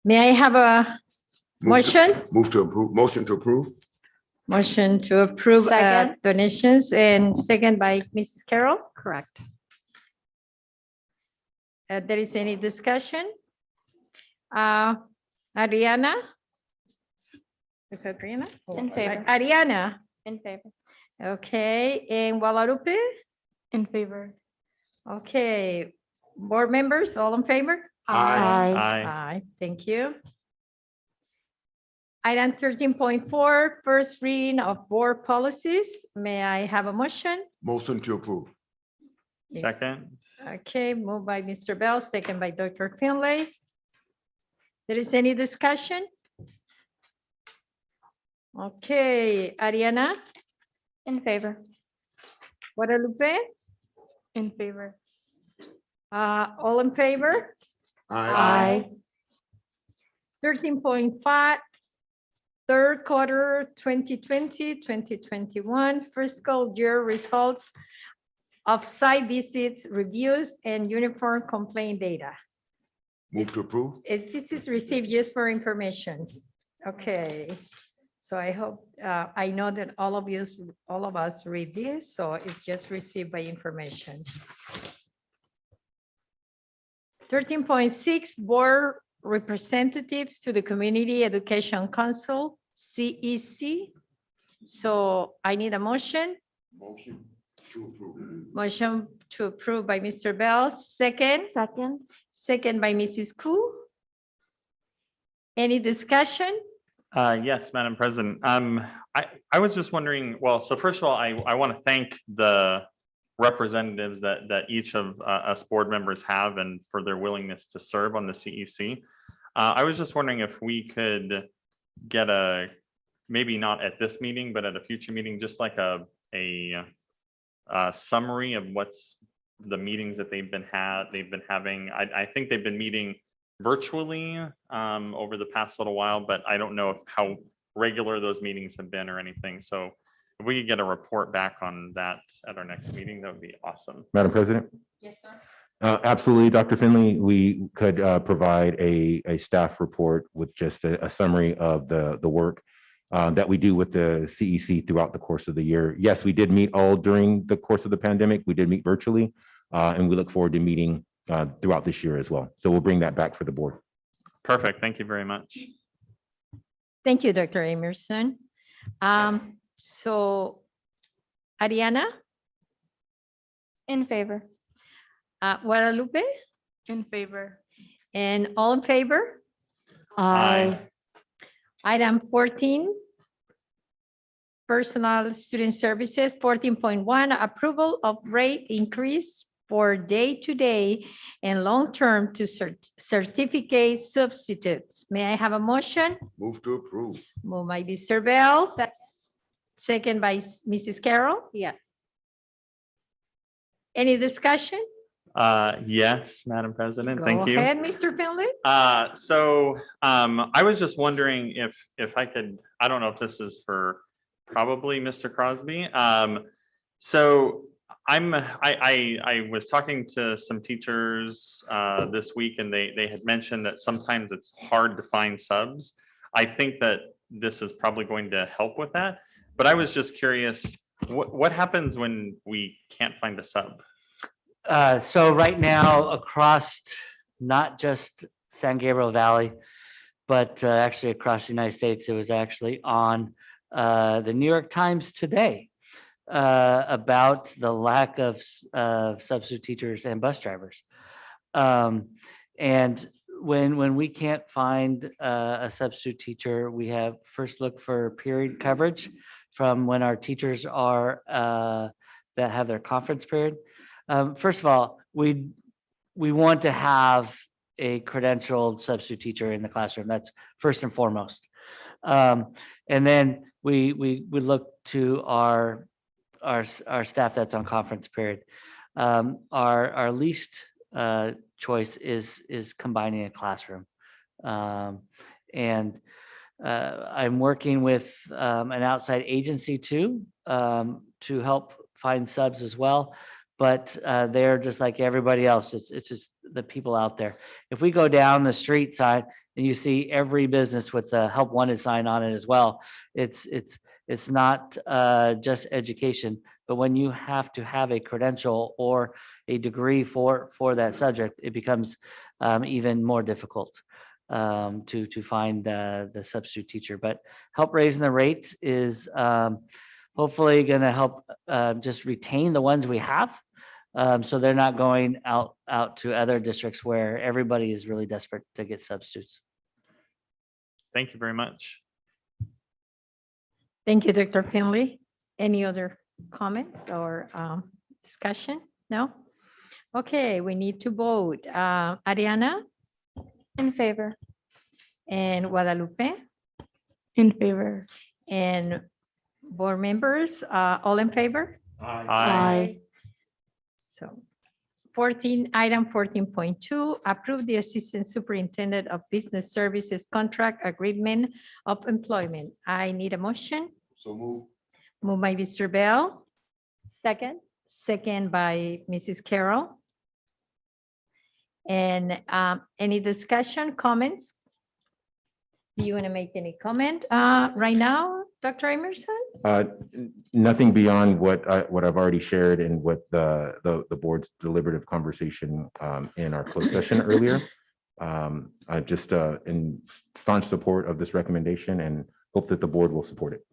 I have a motion? Move to approve, motion to approve. Motion to approve Second. donations and second by Mrs. Carroll? Correct. There is any discussion? Ariana? Is that Ariana? In favor. Ariana? In favor. Okay, and Guadalupe? In favor. Okay, board members, all in favor? Aye. Aye, thank you. Item 13.4, first reading of board policies. May I have a motion? Motion to approve. Second. Okay, moved by Mr. Bell, second by Dr. Finlay. There is any discussion? Okay, Ariana? In favor. Guadalupe? In favor. All in favor? Aye. 13.5, third quarter 2020-2021 fiscal year results of site visits, reviews, and uniform complaint data. Move to approve. This is received just for information. Okay, So I hope, I know that all of us read this, so it's just received by information. 13.6, board representatives to the Community Education Council, CEC. So I need a motion. Motion to approve. Motion to approve by Mr. Bell, second. Second by Mrs. Koo. Any discussion? Yes, Madam President. I was just wondering, well, so first of all, I want to thank the representatives that each of us board members have and for their willingness to serve on the CEC. I was just wondering if we could get maybe not at this meeting, but at a future meeting, just like a summary of what's the meetings that they've been having. I think they've been meeting virtually over the past little while, but I don't know how regular those meetings have been or anything. So if we could get a report back on that at our next meeting, that would be awesome. Madam President? Yes, sir. Absolutely, Dr. Finley. We could provide a staff report with just a summary of the work that we do with the CEC throughout the course of the year. Yes, we did meet all during the course of the pandemic. We did meet virtually, and we look forward to meeting throughout this year as well. So we'll bring that back for the board. Perfect. Thank you very much. Thank you, Dr. Emerson. So Ariana? In favor. Guadalupe? In favor. And all in favor? Aye. Item 14, personal student services. 14.1, approval of rate increase for day-to-day and long-term to certificate substitutes. May I have a motion? Move to approve. Moved by Mr. Bell. Second by Mrs. Carroll. Yeah. Any discussion? Yes, Madam President. Thank you. Go ahead, Mr. Finley. So I was just wondering if I could, I don't know if this is for probably Mr. Crosby. So I was talking to some teachers this week, and they had mentioned that sometimes it's hard to find subs. I think that this is probably going to help with that, but I was just curious, what happens when we can't find a sub? So right now across not just San Gabriel Valley, but actually across the United States, it was actually on the New York Times today about the lack of substitute teachers and bus drivers. And when we can't find a substitute teacher, we have first look for period coverage from when our teachers are that have their conference period. First of all, we want to have a credentialed substitute teacher in the classroom. That's first and foremost. And then we look to our staff that's on conference period. Our least choice is combining a classroom. And I'm working with an outside agency too to help find subs as well. But they're just like everybody else. It's just the people out there. If we go down the street side and you see every business with the help wanted sign on it as well, it's not just education, but when you have to have a credential or a degree for that subject, it becomes even more difficult to find the substitute teacher. But help raising the rates is hopefully going to help just retain the ones we have. So they're not going out to other districts where everybody is really desperate to get substitutes. Thank you very much. Thank you, Dr. Finley. Any other comments or discussion? No? Okay, we need to vote. Ariana? In favor. And Guadalupe? In favor. And board members, all in favor? Aye. So 14, item 14.2, approve the Assistant Superintendent of Business Services Contract Agreement of Employment. I need a motion. So move. Moved by Mr. Bell. Second. Second by Mrs. Carroll. And any discussion, comments? Do you want to make any comment right now, Dr. Emerson? Nothing beyond what I've already shared and what the board's deliberative conversation in our closed session earlier. I just in staunch support of this recommendation and hope that the board will support it.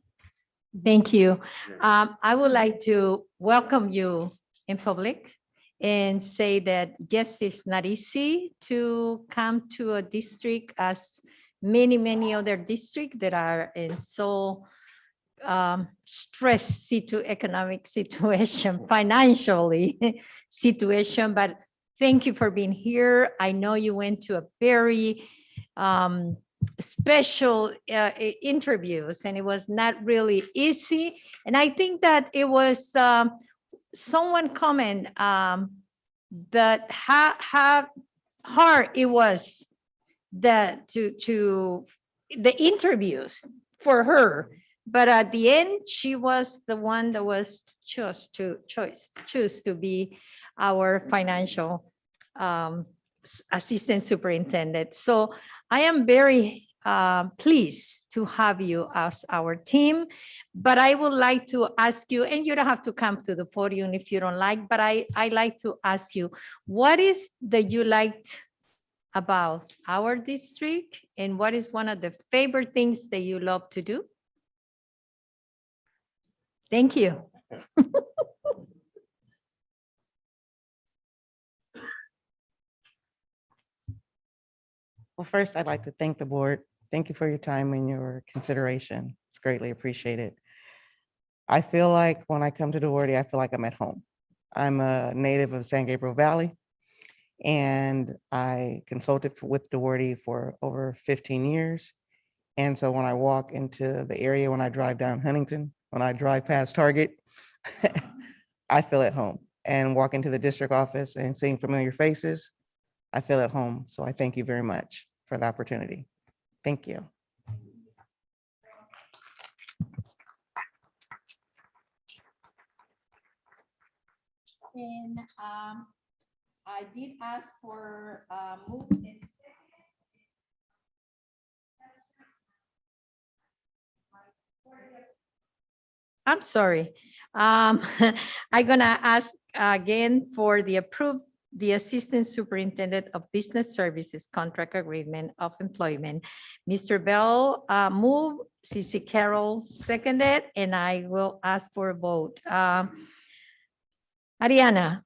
Thank you. I would like to welcome you in public and say that yes, it's not easy to come to a district as many other districts that are in so stressed economic situation, financially situation, but thank you for being here. I know you went to a very special interviews and it was not really easy. And I think that it was someone comment that how hard it was that to the interviews for her. But at the end, she was the one that was choose to be our financial assistant superintendent. So I am very pleased to have you as our team, but I would like to ask you, and you don't have to come to the podium if you don't like, but I like to ask you, what is that you liked about our district and what is one of the favorite things that you love to do? Thank you. Well, first, I'd like to thank the board. Thank you for your time and your consideration. It's greatly appreciated. I feel like when I come to Duarte, I feel like I'm at home. I'm a native of the San Gabriel Valley, and I consulted with Duarte for over 15 years. And so when I walk into the area, when I drive down Huntington, when I drive past Target, I feel at home. And walk into the district office and seeing familiar faces, I feel at home. So I thank you very much for the opportunity. Thank you. And I did ask for move and I'm sorry. I'm gonna ask again for the approved the Assistant Superintendent of Business Services Contract Agreement of Employment. Mr. Bell move, CC Carroll seconded, and I will ask for a vote. Ariana?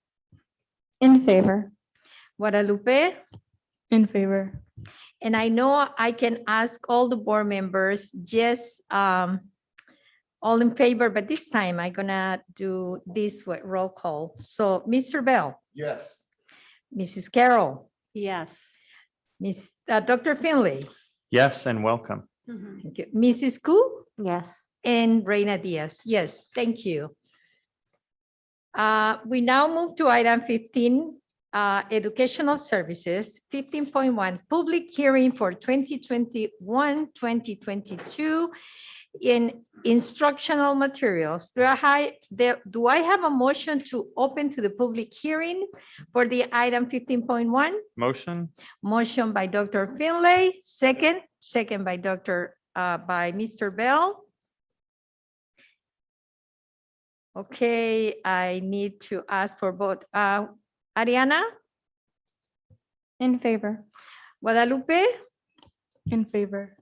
In favor. Guadalupe? In favor. And I know I can ask all the board members, just all in favor, but this time I'm gonna do this with roll call. So Mr. Bell? Yes. Mrs. Carroll? Yes. Dr. Finley? Yes, and welcome. Thank you. Mrs. Koo? Yes. And Reina Diaz? Yes, thank you. We now move to item 15, educational services. 15.1, public hearing for 2021-2022 in instructional materials. Do I have a motion to open to the public hearing for the item 15.1? Motion? Motion by Dr. Finlay, second by by Mr. Bell. Okay, I need to ask for vote. Ariana? In favor. Guadalupe? In favor.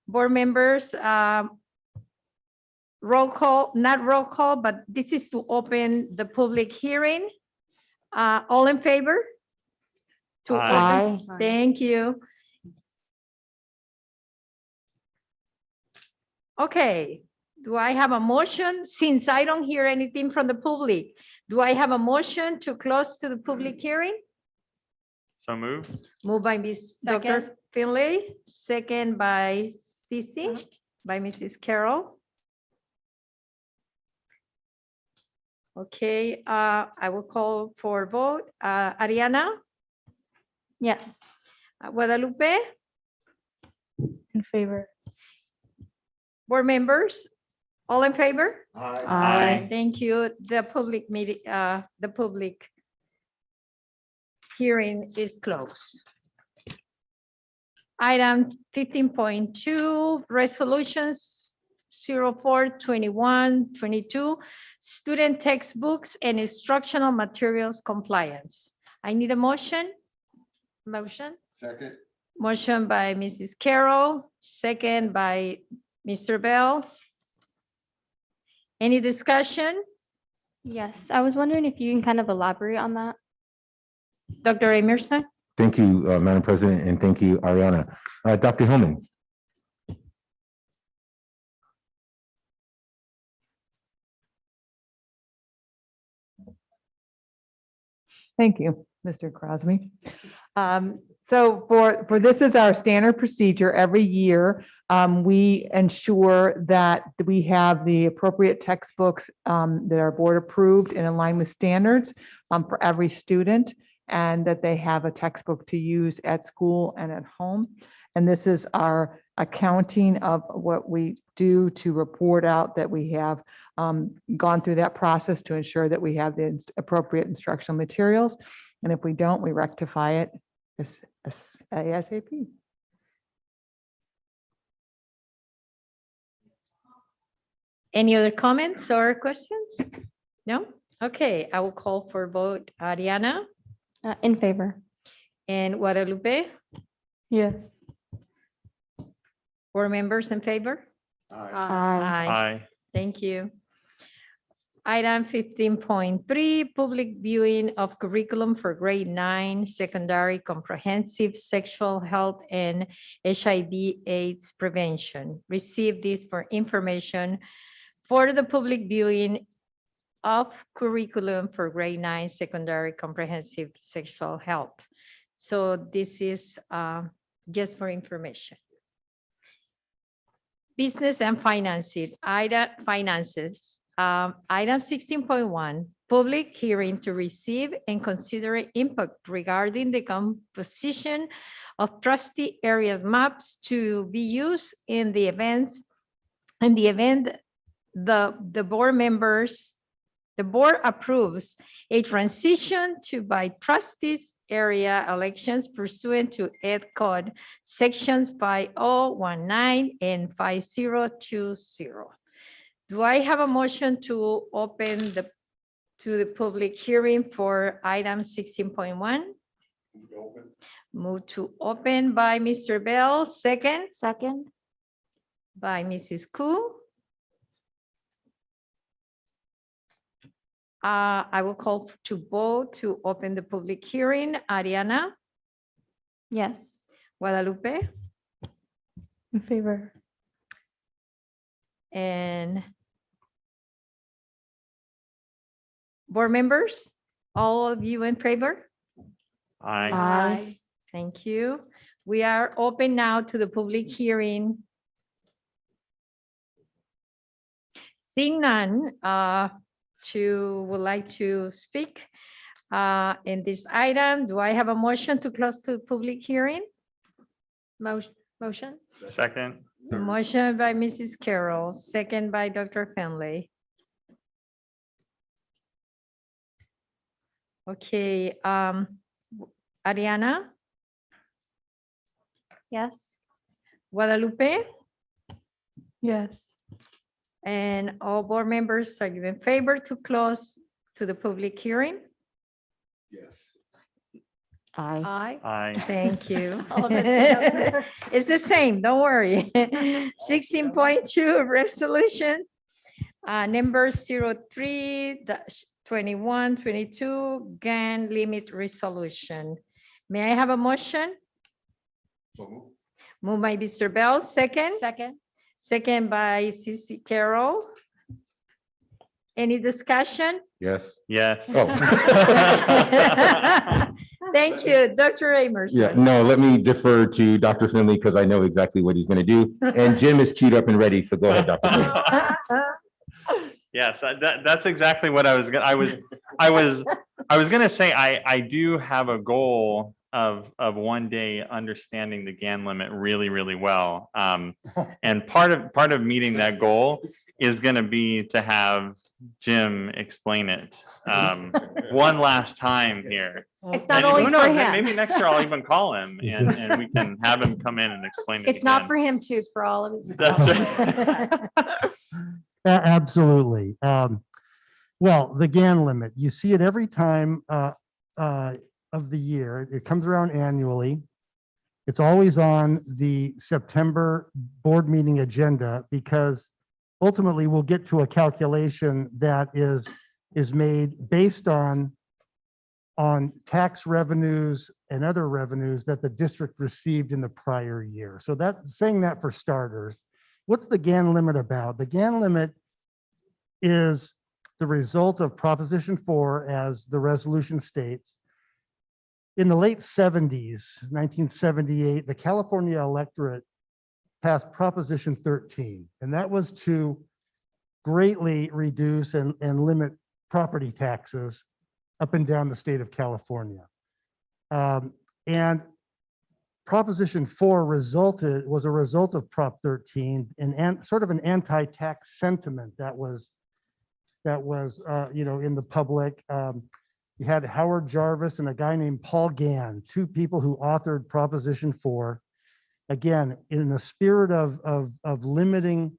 Board members, roll call, not roll call, but this is to open the public hearing. All in favor? To Aye. open? Thank you. Okay, do I have a motion? Since I don't hear anything from the public, do I have a motion to close to the public hearing? So moved. Moved by Dr. Finlay, second by Cici, by Mrs. Carroll. Okay, I will call for vote. Ariana? Yes. Guadalupe? In favor. Board members, all in favor? Aye. Thank you. The public meeting, the public hearing is closed. Item 15.2, resolutions 04/21/22, student textbooks and instructional materials compliance. I need a motion. Motion. Second. Motion by Mrs. Carroll, second by Mr. Bell. Any discussion? Yes, I was wondering if you can kind of elaborate on that. Dr. Emerson? Thank you, Madam President, and thank you, Ariana. Dr. Hillman. Thank you, Mr. Crosby. So for this is our standard procedure every year. We ensure that we have the appropriate textbooks that are board approved and in line with standards for every student, and that they have a textbook to use at school and at home. And this is our accounting of what we do to report out that we have gone through that process to ensure that we have the appropriate instructional materials. And if we don't, we rectify it ASAP. Any other comments or questions? No? Okay, I will call for vote. Ariana? In favor. And Guadalupe? Yes. Board members in favor? Aye. Thank you. Item 15.3, public viewing of curriculum for grade 9, secondary comprehensive sexual health and HIV/AIDS prevention. Receive this for information for the public viewing of curriculum for grade 9, secondary comprehensive sexual health. So this is just for information. Business and finances. Item 16.1, public hearing to receive and consider input regarding the composition of trustee areas maps to be used in the event the board approves a transition to by trustees area elections pursuant to Ed Code sections 5019 and 5020. Do I have a motion to open the public hearing for item 16.1? Move to open by Mr. Bell, second. Second. By Mrs. Koo. I will call to vote to open the public hearing. Ariana? Yes. Guadalupe? In favor. And board members, all of you in favor? Aye. Thank you. We are open now to the public hearing. Seeing none, would like to speak in this item. Do I have a motion to close the public hearing? Motion? Second. Motion by Mrs. Carroll, second by Dr. Finley. Okay, Ariana? Yes. Guadalupe? Yes. And all board members, are you in favor to close to the public hearing? Yes. Aye. Aye. Thank you. All of us together. It's the same, don't worry. 16.2 resolution, number 03-2122, GAN limit resolution. May I have a motion? Moved by Mr. Bell, second. Second. Second by CC Carroll. Any discussion? Yes. Yes. Oh. Thank you, Dr. Emerson. Yeah, no, let me defer to Dr. Finley because I know exactly what he's going to do. And Jim is queued up and ready, so go ahead, Dr. Finley. Yes, that's exactly what I was going to say. I do have a goal of one day understanding the GAN limit really, really well. And part of meeting that goal is going to be to have Jim explain it one last time here. It's not And only who for knows, him. maybe next year I'll even call him and we can have him come in and explain it It's not again. for him too, it's for all of us. That's right. Absolutely. Well, the GAN limit, you see it every time of the year. It comes around annually. It's always on the September board meeting agenda because ultimately we'll get to a calculation that is made based on tax revenues and other revenues that the district received in the prior year. So saying that for starters, what's the GAN limit about? The GAN limit is the result of Proposition 4, as the resolution states. In the late 70s, 1978, the California electorate passed Proposition 13, and that was to greatly reduce and limit property taxes up and down the state of California. And Proposition 4 was a result of Prop 13 and sort of an anti-tax sentiment that was in the public. You had Howard Jarvis and a guy named Paul Gann, two people who authored Proposition 4, again, in the spirit of limiting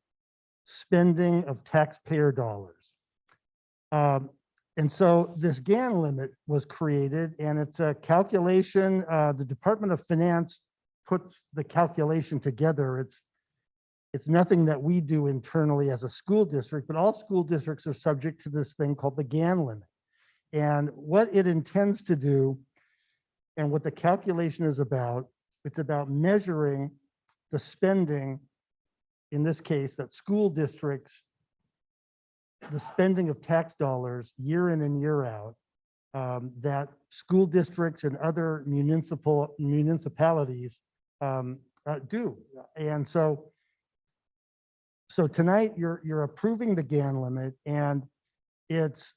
spending of taxpayer dollars. And so this GAN limit was created, and it's a calculation. The Department of Finance puts the calculation together. It's nothing that we do internally as a school district, but all school districts are subject to this thing called the GAN limit. And what it intends to do, and what the calculation is about, it's about measuring the spending, in this case, that school districts, the spending of tax dollars year in and year out, that school districts and other municipalities do. And so tonight you're approving the GAN limit, and it's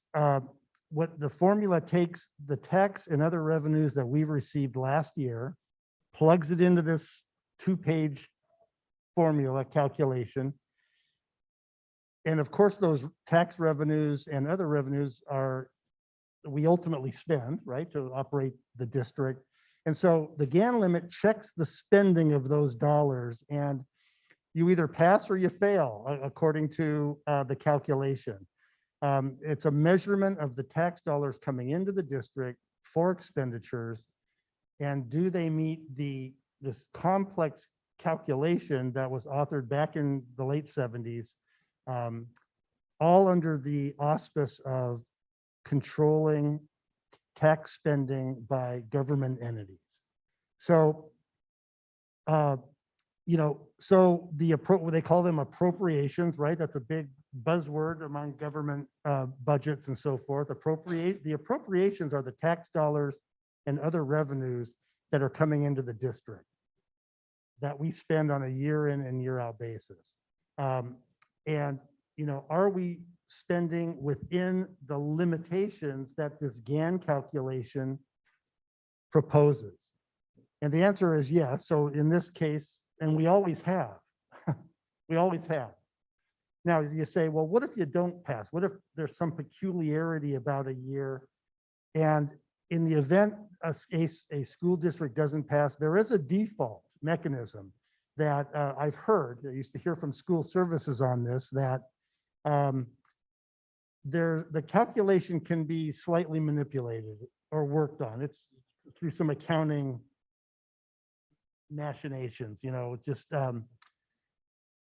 what the formula takes the tax and other revenues that we've received last year, plugs it into this 2-page formula calculation. And of course, those tax revenues and other revenues we ultimately spend, right, to operate the district. And so the GAN limit checks the spending of those dollars, and you either pass or you fail according to the calculation. It's a measurement of the tax dollars coming into the district for expenditures, and do they meet this complex calculation that was authored back in the late 70s, all under the auspice of controlling tax spending by government entities. So, so they call them appropriations, right? That's a big buzzword among government budgets and so forth. The appropriations are the tax dollars and other revenues that are coming into the district that we spend on a year in and year out basis. And are we spending within the limitations that this GAN calculation proposes? And the answer is yes. So in this case, and we always have, we always have. Now you say, well, what if you don't pass? What if there's some peculiarity about a year? And in the event a school district doesn't pass, there is a default mechanism that I've heard. I used to hear from school services on this, that the calculation can be slightly manipulated or worked on. It's through some accounting machinations, just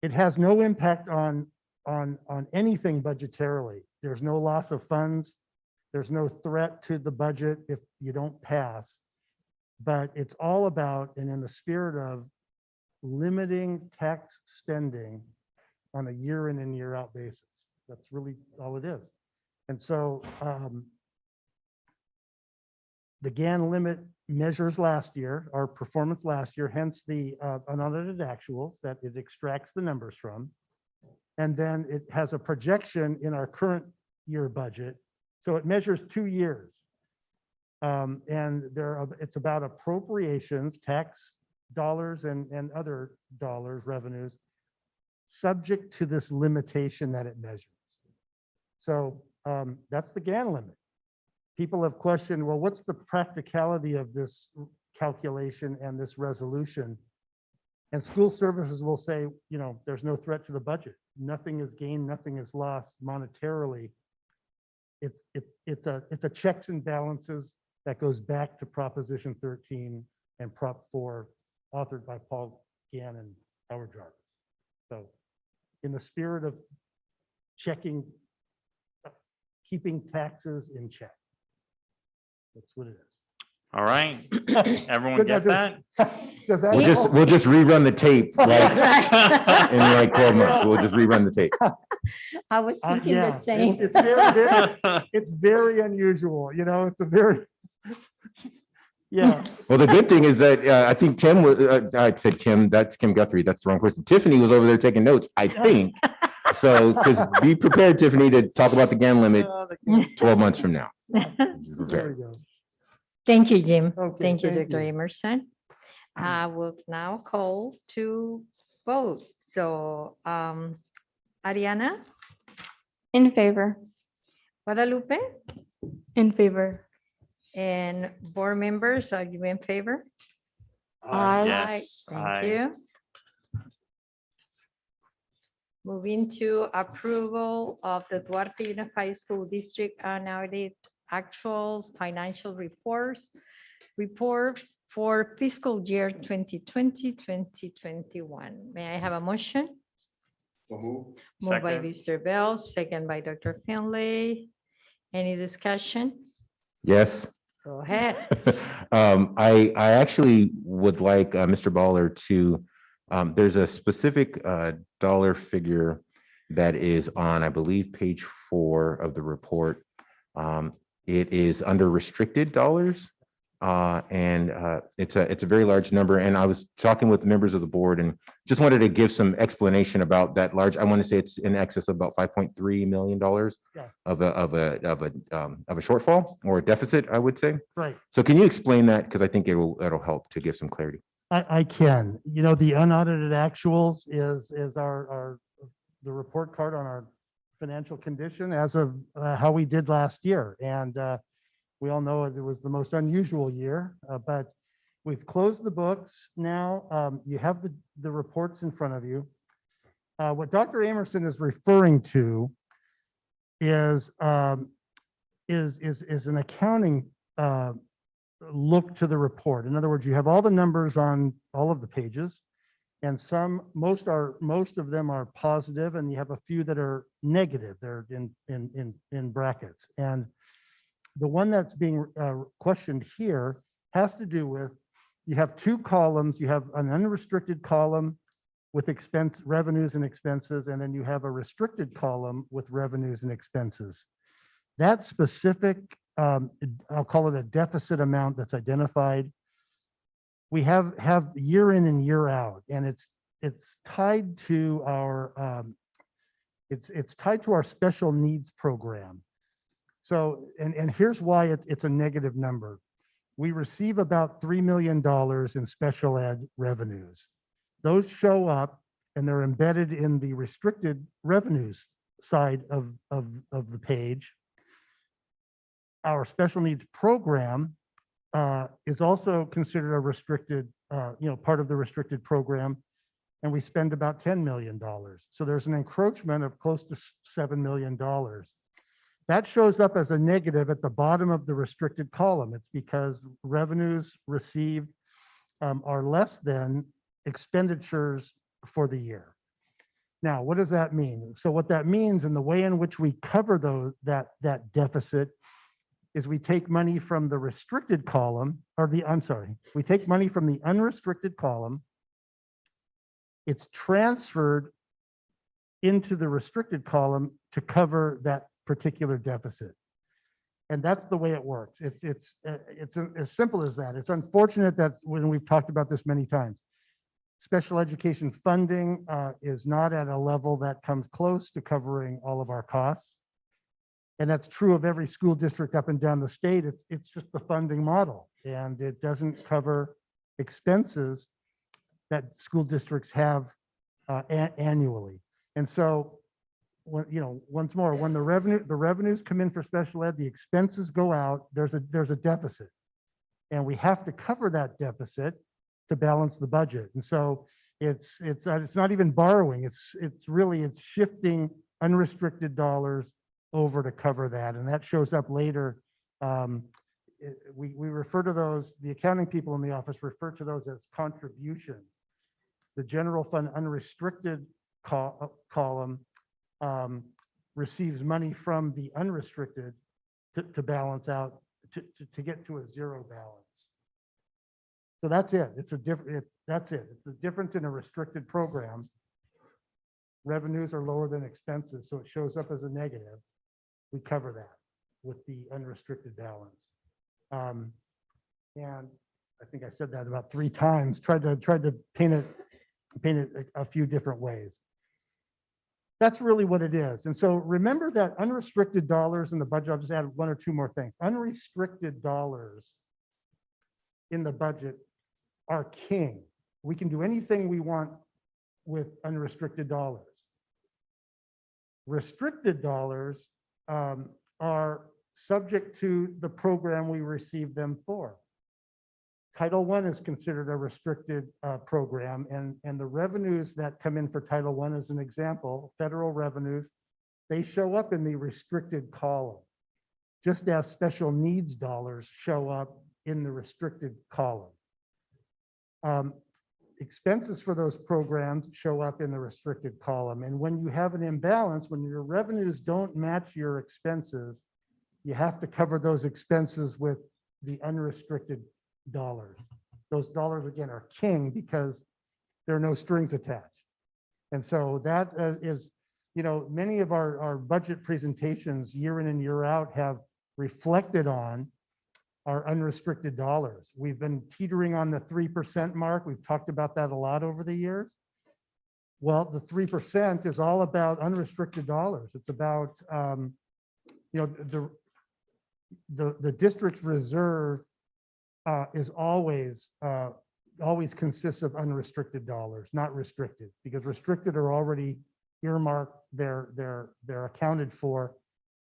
it has no impact on anything budgetarily. There's no loss of funds. There's no threat to the budget if you don't pass. But it's all about, and in the spirit of, limiting tax spending on a year in and year out basis. That's really all it is. And so the GAN limit measures last year, our performance last year, hence the unaudited actuals that it extracts the numbers from. And then it has a projection in our current year budget. So it measures 2 years. And it's about appropriations, tax dollars and other dollars, revenues, subject to this limitation that it measures. So that's the GAN limit. People have questioned, well, what's the practicality of this calculation and this resolution? And school services will say, you know, there's no threat to the budget. Nothing is gained, nothing is lost monetarily. It's a checks and balances that goes back to Proposition 13 and Prop 4, authored by Paul Gann and Howard Jarvis. So in the spirit of checking, keeping taxes in check. That's what it is. All right. Everyone get that? Does that We'll just rerun the tape like in like 12 months. We'll just rerun the tape. I was thinking yeah, the same. It's very unusual, you know, it's a very, yeah. Well, the good thing is that I think Kim was, I said Kim, that's Kim Guthrie. That's the wrong person. Tiffany was over there taking notes, I think. So, because be prepared, Tiffany, to talk about the GAN limit 12 months from now. Be prepared. Thank you, Jim. Okay, Thank you, thank Dr. you. Emerson. I will now call to vote. So, Ariana, In favor. Guadalupe, In favor. and board members, are you in favor? Yes. Thank Aye. you. Moving to approval of the Duarte Unified School District unaudited actual financial reports for fiscal year 2020, 2021. May I have a motion? So move. Moved by Second. Mr. Bell, second by Dr. Finlay. Any discussion? Yes. Go ahead. I actually would like Mr. Baller to, there's a specific dollar figure that is on, I believe, page 4 of the report. It is under restricted dollars. And it's a very large number. And I was talking with members of the board and just wanted to give some explanation about that large. I want to say it's in excess of about $5.3 million Yeah. of a shortfall or a deficit, I would say. Right. So can you explain that? Because I think it'll help to give some clarity. I can. You know, the unaudited actuals is the report card on our financial condition as of how we did last year. And we all know it was the most unusual year, but we've closed the books now. You have the reports in front of you. What Dr. Emerson is referring to is an accounting look to the report. In other words, you have all the numbers on all of the pages, and most of them are positive, and you have a few that are negative. They're in brackets. And the one that's being questioned here has to do with, you have 2 columns. You have an unrestricted column with revenues and expenses, and then you have a restricted column with revenues and expenses. That specific, I'll call it a deficit amount that's identified, we have year in and year out, and it's tied to our it's tied to our special needs program. So, and here's why it's a negative number. We receive about $3 million in special ed revenues. Those show up and they're embedded in the restricted revenues side of the page. Our special needs program is also considered a restricted, part of the restricted program, and we spend about $10 million. So there's an encroachment of close to $7 million. That shows up as a negative at the bottom of the restricted column. It's because revenues received are less than expenditures for the year. Now, what does that mean? So what that means, and the way in which we cover that deficit, is we take money from the restricted column, we take money from the unrestricted column. It's transferred into the restricted column to cover that particular deficit. And that's the way it works. It's as simple as that. It's unfortunate that when we've talked about this many times, special education funding is not at a level that comes close to covering all of our costs. And that's true of every school district up and down the state. It's just the funding model, and it doesn't cover expenses that school districts have annually. And so when, once more, when the revenues come in for special ed, the expenses go out, there's a deficit. And we have to cover that deficit to balance the budget. And so it's not even borrowing, it's shifting unrestricted dollars over to cover that. And that shows up later. We refer to those, the accounting people in the office refer to those as contributions. The general fund unrestricted column receives money from the unrestricted to balance out, to get to a zero balance. So that's it. It's the difference in a restricted program. Revenues are lower than expenses, so it shows up as a negative. We cover that with the unrestricted balance. And I think I said that about 3 times, tried to paint it a few different ways. That's really what it is. And so remember that unrestricted dollars in the budget, I'll just add 1 or 2 more things. Unrestricted dollars in the budget are king. We can do anything we want with unrestricted dollars. Restricted dollars are subject to the program we receive them for. Title I is considered a restricted program, and the revenues that come in for Title I, as an example, federal revenues, they show up in the restricted column, just as special needs dollars show up in the restricted column. Expenses for those programs show up in the restricted column. And when you have an imbalance, when your revenues don't match your expenses, you have to cover those expenses with the unrestricted dollars. Those dollars, again, are king because there are no strings attached. And so that is, many of our budget presentations year in and year out have reflected on our unrestricted dollars. We've been teetering on the 3% mark. We've talked about that a lot over the years. Well, the 3% is all about unrestricted dollars. It's about, the district reserve is always consists of unrestricted dollars, not restricted, because restricted are already earmarked. They're accounted for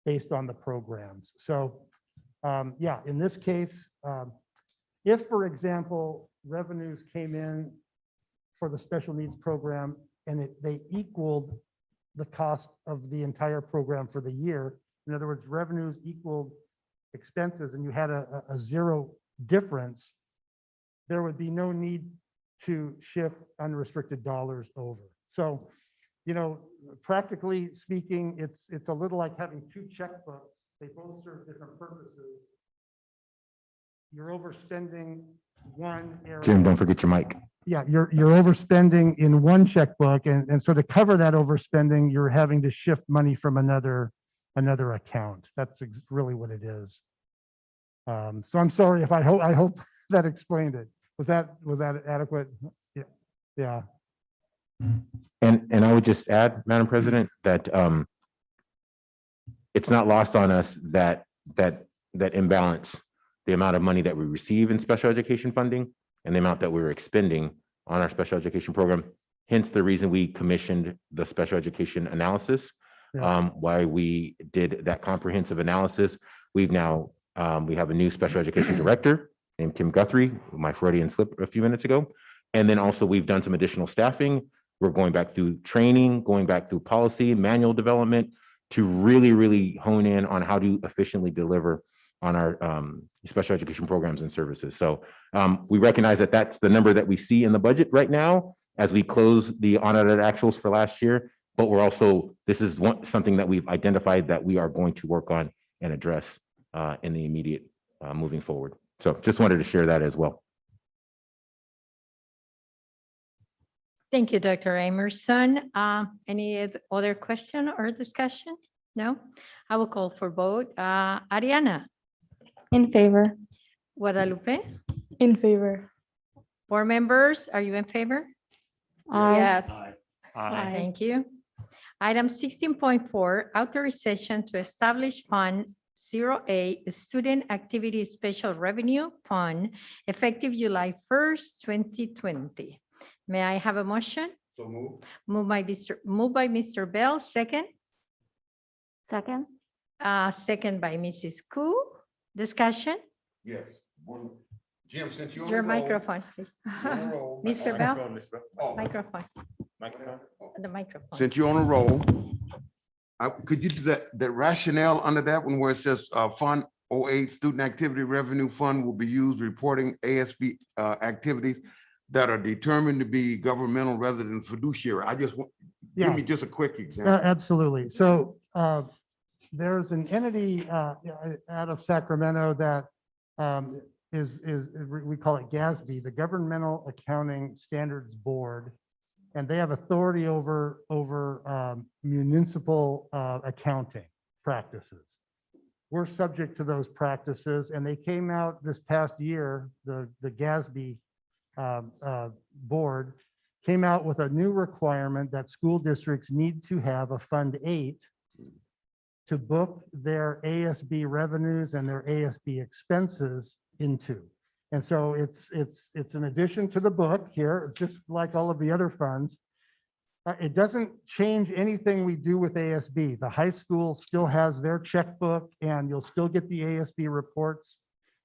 based on the programs. So yeah, in this case, if, for example, revenues came in for the special needs program and they equaled the cost of the entire program for the year, in other words, revenues equaled expenses, and you had a zero difference, there would be no need to shift unrestricted dollars over. So, practically speaking, it's a little like having 2 checkbooks. They both serve different purposes. You're overspending one area. Jim, don't forget your mic. Yeah, you're overspending in one checkbook, and so to cover that overspending, you're having to shift money from another account. That's really what it is. So I'm sorry if I hope that explained it. Was that adequate? Yeah. Yeah. And I would just add, Madam President, that it's not lost on us that imbalance, the amount of money that we receive in special education funding and the amount that we're expending on our special education program. Hence the reason we commissioned the special education analysis, why we did that comprehensive analysis. We've now, we have a new special education director named Kim Guthrie, my Freudian slip a few minutes ago. And then also we've done some additional staffing. We're going back through training, going back through policy, manual development to really hone in on how to efficiently deliver on our special education programs and services. So we recognize that that's the number that we see in the budget right now as we close the unaudited actuals for last year. But we're also, this is something that we've identified that we are going to work on and address in the immediate moving forward. So just wanted to share that as well. Thank you, Dr. Emerson. Any other question or discussion? No? I will call for vote. Ariana? In favor. Guadalupe? In favor. Board members, are you in favor? Yes. Thank you. Item 16.4, authorization to establish Fund 0A, Student Activity Special Revenue Fund, effective July 1st, 2020. May I have a motion? So move. Moved by Mr. Bell, second. Second? Second by Mrs. Koo. Discussion? Yes. Jim, since you're on Your the roll. microphone, please. You're on a roll. Mr. Bell, Oh, microphone, the microphone. since you're on a roll, could you do that rationale under that one where it says, Fund 08 Student Activity Revenue Fund will be used reporting ASB activities that are determined to be governmental rather than fiduciary? I just want, give me just a quick example. Absolutely. So there's an entity out of Sacramento that we call it GASB, the Governmental Accounting Standards Board. And they have authority over municipal accounting practices. We're subject to those practices, and they came out this past year, the GASB board came out with a new requirement that school districts need to have a Fund 8 to book their ASB revenues and their ASB expenses into. And so it's an addition to the book here, just like all of the other funds. It doesn't change anything we do with ASB. The high school still has their checkbook, and you'll still get the ASB reports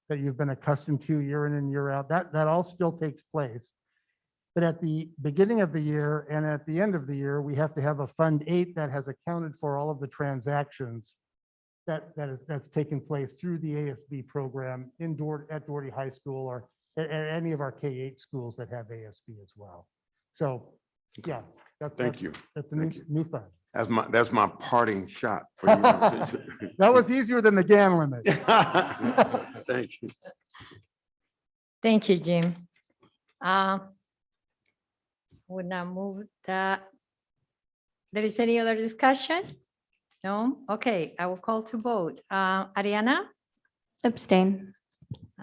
that you've been accustomed to year in and year out. That all still takes place. But at the beginning of the year and at the end of the year, we have to have a Fund 8 that has accounted for all of the transactions that's taken place through the ASB program at Doherty High School or at any of our K-8 schools that have ASB as well. So, yeah. Thank you. That's a new fund. That's my parting shot for you. That was easier than the GAN limit. Thank you. Thank you, Jim. Would now move that. There is any other discussion? No? Okay, I will call to vote. Ariana? Abstain.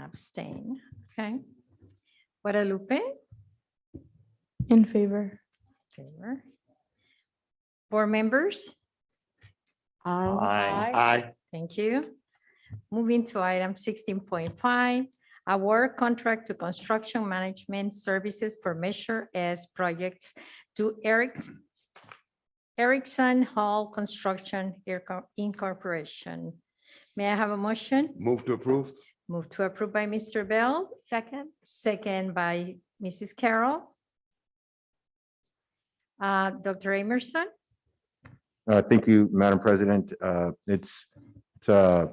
Abstain. Okay. Guadalupe? In favor. Favor. Board members? Aye. Thank you. Moving to item 16.5, award contract to construction management services for Measure S projects to Erickson Hall Construction Incorporation. May I have a motion? Move to approve. Move to approve by Mr. Bell. Second. Second by Mrs. Carroll. Dr. Emerson? Thank you, Madam President. It's a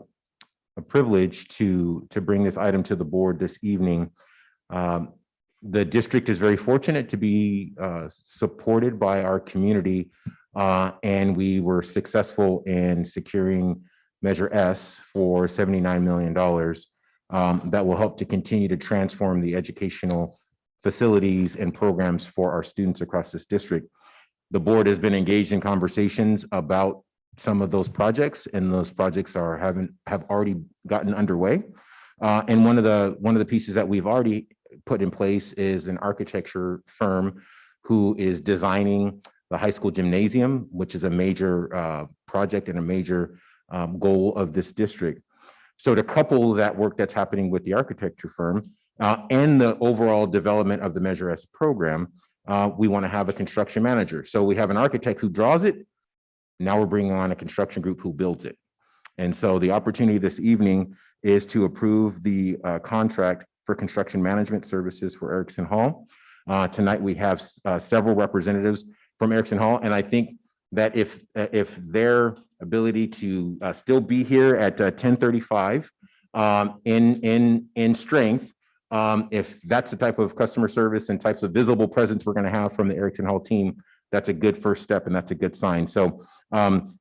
privilege to bring this item to the board this evening. The district is very fortunate to be supported by our community, and we were successful in securing Measure S for $79 million that will help to continue to transform the educational facilities and programs for our students across this district. The board has been engaged in conversations about some of those projects, and those projects have already gotten underway. And one of the pieces that we've already put in place is an architecture firm who is designing the high school gymnasium, which is a major project and a major goal of this district. So to couple that work that's happening with the architecture firm and the overall development of the Measure S program, we want to have a construction manager. So we have an architect who draws it. Now we're bringing on a construction group who builds it. And so the opportunity this evening is to approve the contract for construction management services for Erickson Hall. Tonight we have several representatives from Erickson Hall, and I think that if their ability to still be here at 10:35 in strength, if that's the type of customer service and types of visible presence we're going to have from the Erickson Hall team, that's a good first step and that's a good sign. So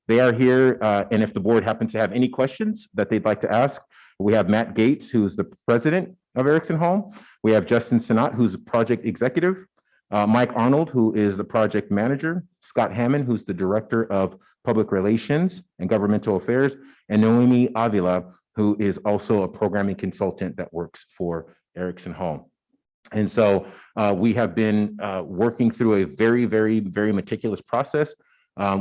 they are here, and if the board happens to have any questions that they'd like to ask, we have Matt Gates, who's the president of Erickson Hall. We have Justin Sinat, who's the project executive. Mike Arnold, who is the project manager. Scott Hammond, who's the director of public relations and governmental affairs. And Noemi Avila, who is also a programming consultant that works for Erickson Hall. And so we have been working through a very, very, very meticulous process.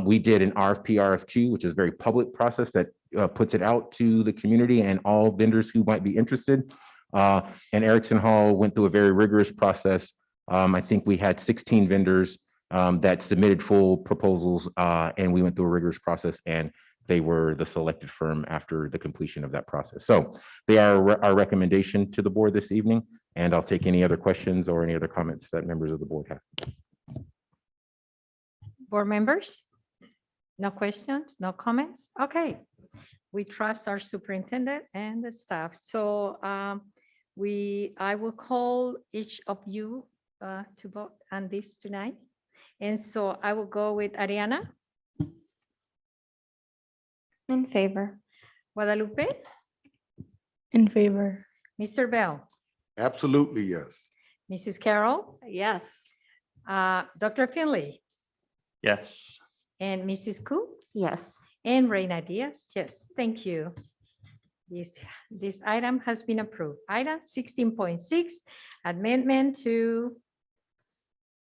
We did an RFP, RFQ, which is a very public process that puts it out to the community and all vendors who might be interested. And Erickson Hall went through a very rigorous process. I think we had 16 vendors that submitted full proposals, and we went through a rigorous process and they were the selected firm after the completion of that process. So they are our recommendation to the board this evening, and I'll take any other questions or any other comments that members of the board have. Board members? No questions, no comments? Okay. We trust our superintendent and the staff. So I will call each of you to vote on this tonight. And so I will go with Ariana, In favor. Guadalupe, In favor. Mr. Bell, Absolutely, yes. Mrs. Carroll, Yes. Dr. Finley, Yes. and Mrs. Koo, Yes. and Reina Diaz. Yes, thank you. This item has been approved. Item 16.6, amendment to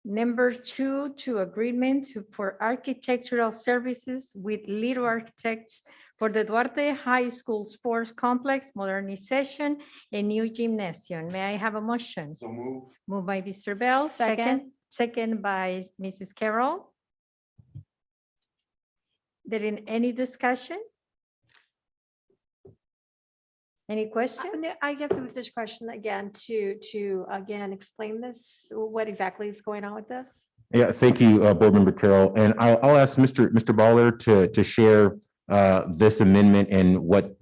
number 2 to agreement for architectural services with Little Architects for the Duarte High School Sports Complex modernization and new gymnasium. May I have a motion? So move. Moved by Mr. Bell, second by Mrs. Carroll. There in any discussion? Any question? I guess it was this question again to again explain this, what exactly is going on with this? Yeah, thank you, Board Member Carroll. And I'll ask Mr. Baller to share this amendment and what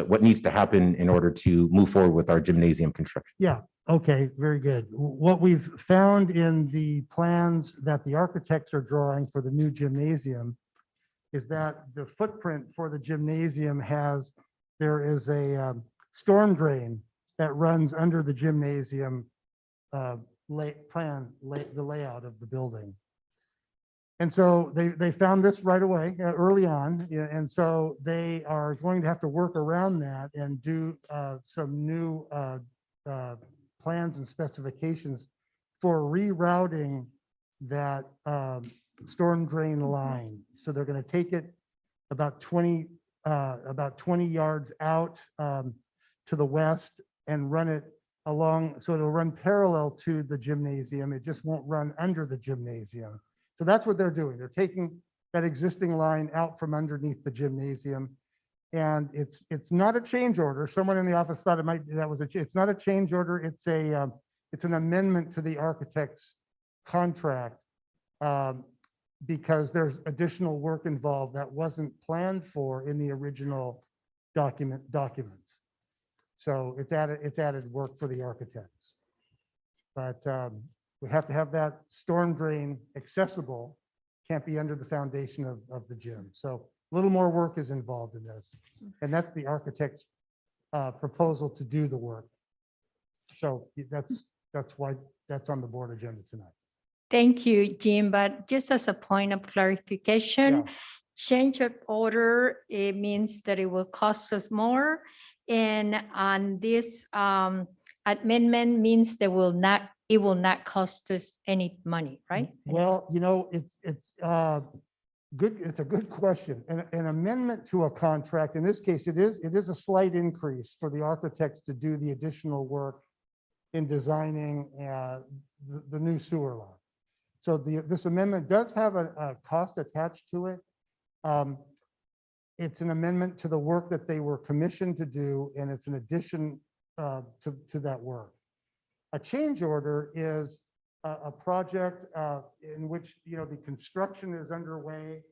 what needs to happen in order to move forward with our gymnasium construction. Yeah, okay, very good. What we've found in the plans that the architects are drawing for the new gymnasium is that the footprint for the gymnasium there is a storm drain that runs under the gymnasium the layout of the building. And so they found this right away, early on. And so they are going to have to work around that and do some new plans and specifications for rerouting that storm drain line. So they're going to take it about 20 yards out to the west and run it along. So it'll run parallel to the gymnasium. It just won't run under the gymnasium. So that's what they're doing. They're taking that existing line out from underneath the gymnasium. And it's not a change order. Someone in the office thought it's not a change order. It's an amendment to the architect's contract because there's additional work involved that wasn't planned for in the original documents. So it's added work for the architects. But we have to have that storm drain accessible, can't be under the foundation of the gym. So a little more work is involved in this. And that's the architect's proposal to do the work. So that's why that's on the board agenda tonight. Thank you, Jim. But just as a point of clarification, change of order, it means that it will cost us more. And on this amendment means that it will not cost us any money, right? Well, it's good. It's a good question. An amendment to a contract, in this case, it is a slight increase for the architects to do the additional work in designing the new sewer line. So this amendment does have a cost attached to it. It's an amendment to the work that they were commissioned to do, and it's an addition to that work. A change order is a project in which the construction is underway,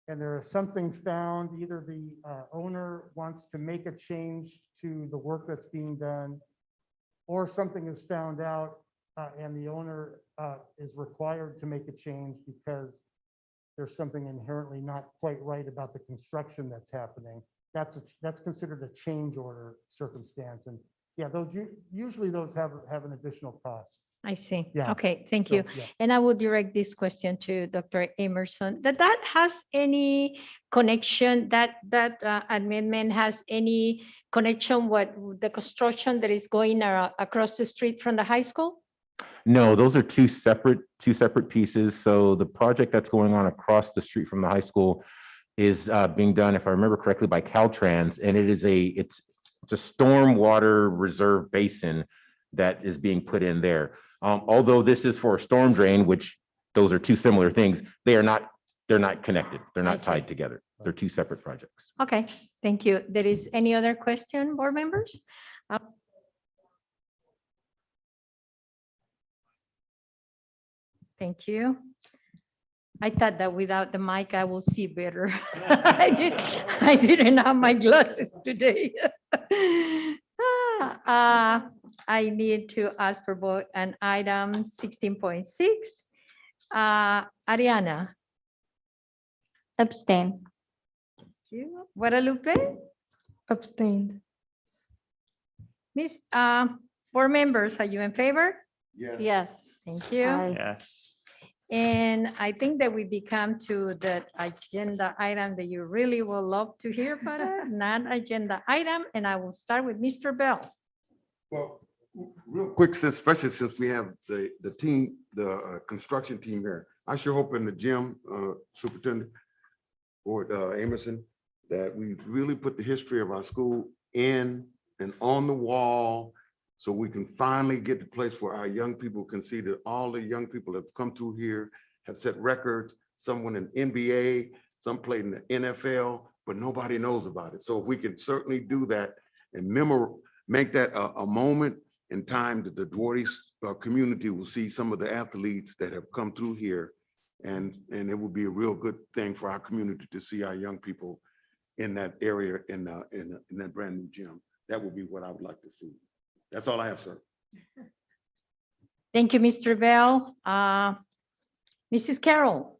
and there is something found. Either the owner wants to make a change to the work that's being done, or something is found out and the owner is required to make a change because there's something inherently not quite right about the construction that's happening. That's considered a change order circumstance. And yeah, usually those have an additional cost. I see. Yeah. Okay, thank you. Yeah. And I will direct this question to Dr. Emerson. That has any connection, that amendment has any connection with the construction that is going across the street from the high school? No, those are two separate pieces. So the project that's going on across the street from the high school is being done, if I remember correctly, by Caltrans, and it's a stormwater reserve basin that is being put in there. Although this is for a storm drain, which those are two similar things, they're not connected. They're not tied together. They're two separate projects. Okay, thank you. There is any other question, board members? Thank you. I thought that without the mic, I will see better. I didn't have my glasses today. I need to ask for vote on item 16.6. Ariana. Abstain. Thank you. Guadalupe? Abstained. Miss, board members, are you in favor? Yes. Yes. Thank you. Yes. And I think that we become to the agenda item that you really will love to hear about it, non-agenda item, and I will start with Mr. Bell. Well, real quick, especially since we have the team, the construction team here, I sure hope in the gym, Superintendent or Amerson, that we really put the history of our school in and on the wall, so we can finally get to the place where our young people can see that all the young people that have come through here have set records. Some won an NBA, some played in the NFL, but nobody knows about it. So if we can certainly do that and make that a moment in time that the Duarte community will see some of the athletes that have come through here. And it will be a real good thing for our community to see our young people in that area, in that brand new gym. That would be what I would like to see. That's all I have, sir. Thank you, Mr. Bell. Mrs. Carroll.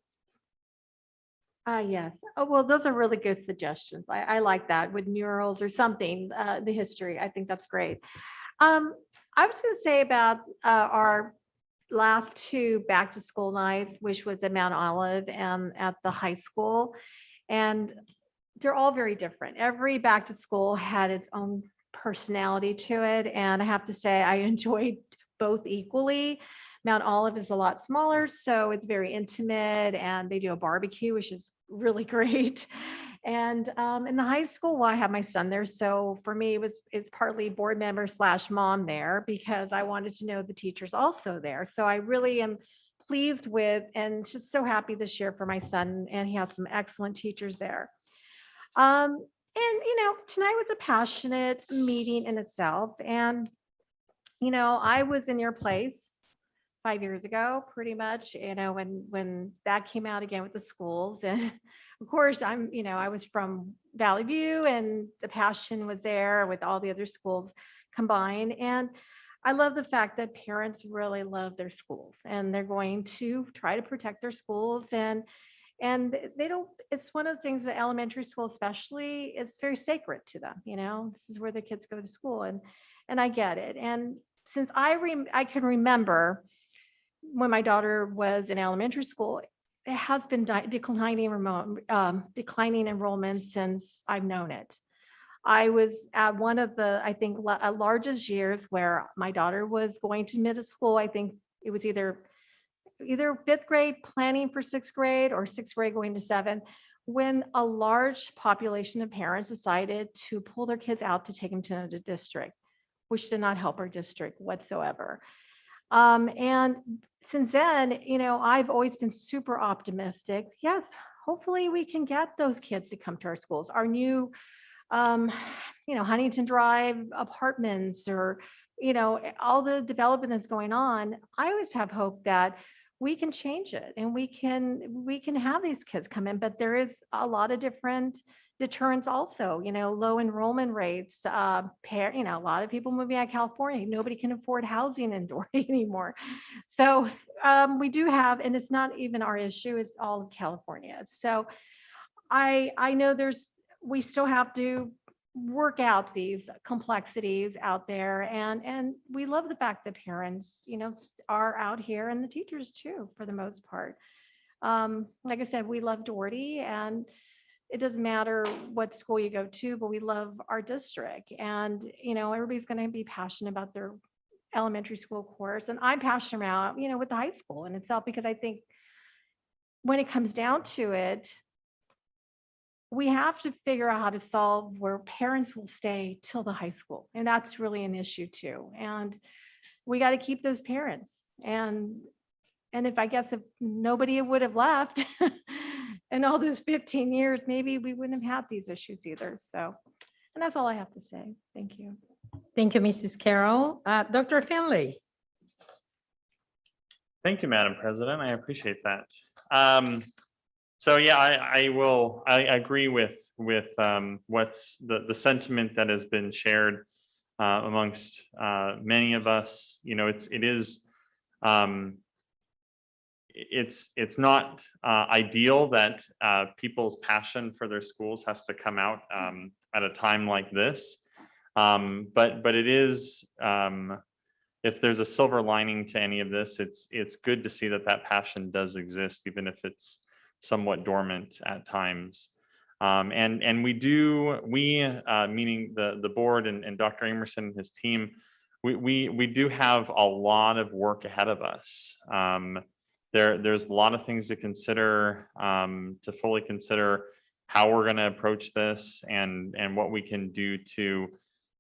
Yes. Oh, well, those are really good suggestions. I like that with murals or something, the history. I think that's great. I was going to say about our last two back to school nights, which was at Mount Olive and at the high school. And they're all very different. Every back to school had its own personality to it. And I have to say, I enjoyed both equally. Mount Olive is a lot smaller, so it's very intimate, and they do a barbecue, which is really great. And in the high school, well, I have my son there. So for me, it's partly board member / mom there, because I wanted to know the teachers also there. So I really am pleased with, and just so happy this year for my son, and he has some excellent teachers there. And, tonight was a passionate meeting in itself. And, I was in your place 5 years ago, pretty much, when that came out again with the schools. And of course, I was from Valley View, and the passion was there with all the other schools combined. And I love the fact that parents really love their schools, and they're going to try to protect their schools. And they don't, it's one of the things that elementary school especially is very sacred to them. This is where the kids go to school, and I get it. And since I can remember when my daughter was in elementary school, it has been declining enrollment since I've known it. I was at one of the, I think, largest years where my daughter was going to middle school. I think it was either fifth grade planning for sixth grade or sixth grade going to seventh, when a large population of parents decided to pull their kids out to take them to another district, which did not help our district whatsoever. And since then, I've always been super optimistic. Yes, hopefully we can get those kids to come to our schools. Our new, Huntington Drive apartments, or, all the development that's going on. I always have hope that we can change it, and we can have these kids come in, but there is a lot of different deterrents also, low enrollment rates, a lot of people moving out of California. Nobody can afford housing in Duarte anymore. So we do have, and it's not even our issue, it's all of California. So I know we still have to work out these complexities out there, and we love the fact that parents, are out here, and the teachers too, for the most part. Like I said, we love Duarte, and it doesn't matter what school you go to, but we love our district. And, everybody's going to be passionate about their elementary school course. And I'm passionate about, with the high school in itself, because I think when it comes down to it, we have to figure out how to solve where parents will stay till the high school. And that's really an issue too. And we got to keep those parents. And if nobody would have left, in all those 15 years, maybe we wouldn't have had these issues either. So, and that's all I have to say. Thank you. Thank you, Mrs. Carroll. Dr. Finley. Thank you, Madam President. I appreciate that. So yeah, I agree with what's the sentiment that has been shared amongst many of us. You know, it's not ideal that people's passion for their schools has to come out at a time like this. But it is, if there's a silver lining to any of this, it's good to see that passion does exist, even if it's somewhat dormant at times. And we meaning the board and Dr. Amerson and his team, we do have a lot of work ahead of us. There's a lot of things to consider, to fully consider how we're going to approach this and what we can do to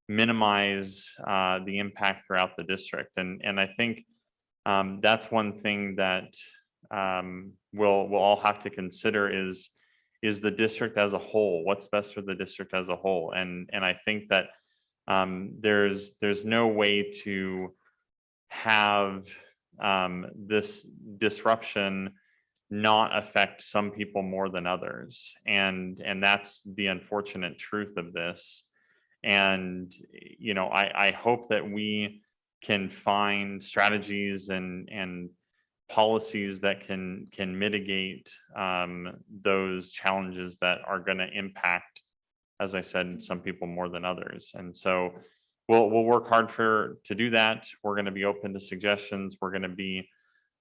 minimize the impact throughout the district. And I think that's one thing that we'll all have to consider is the district as a whole. What's best for the district as a whole? And I think that there's no way to have this disruption not affect some people more than others. And that's the unfortunate truth of this. And, you know, I hope that we can find strategies and policies that can mitigate those challenges that are going to impact, as I said, some people more than others. And so we'll work hard to do that. We're going to be open to suggestions. We're going to be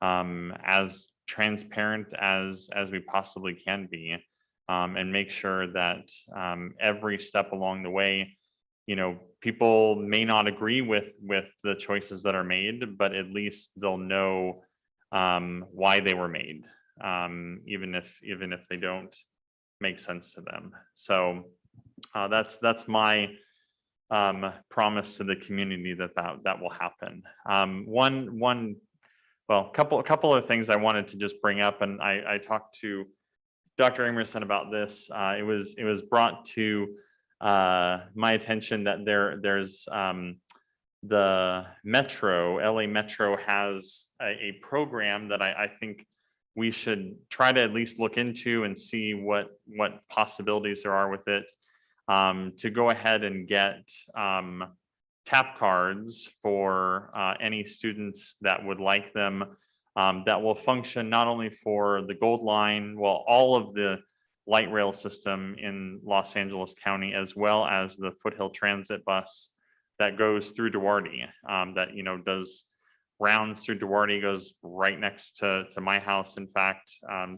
as transparent as we possibly can be, and make sure that every step along the way, you know, people may not agree with the choices that are made, but at least they'll know why they were made, even if they don't make sense to them. So that's my promise to the community that will happen. Well, a couple of things I wanted to just bring up, and I talked to Dr. Amerson about this. It was brought to my attention that there's the Metro, LA Metro has a program that I think we should try to at least look into and see what possibilities there are with it, to go ahead and get tap cards for any students that would like them, that will function not only for the Gold Line, well, all of the light rail system in Los Angeles County, as well as the Foothill Transit bus that goes through Duarte, that, you know, does rounds through Duarte, goes right next to my house, in fact. I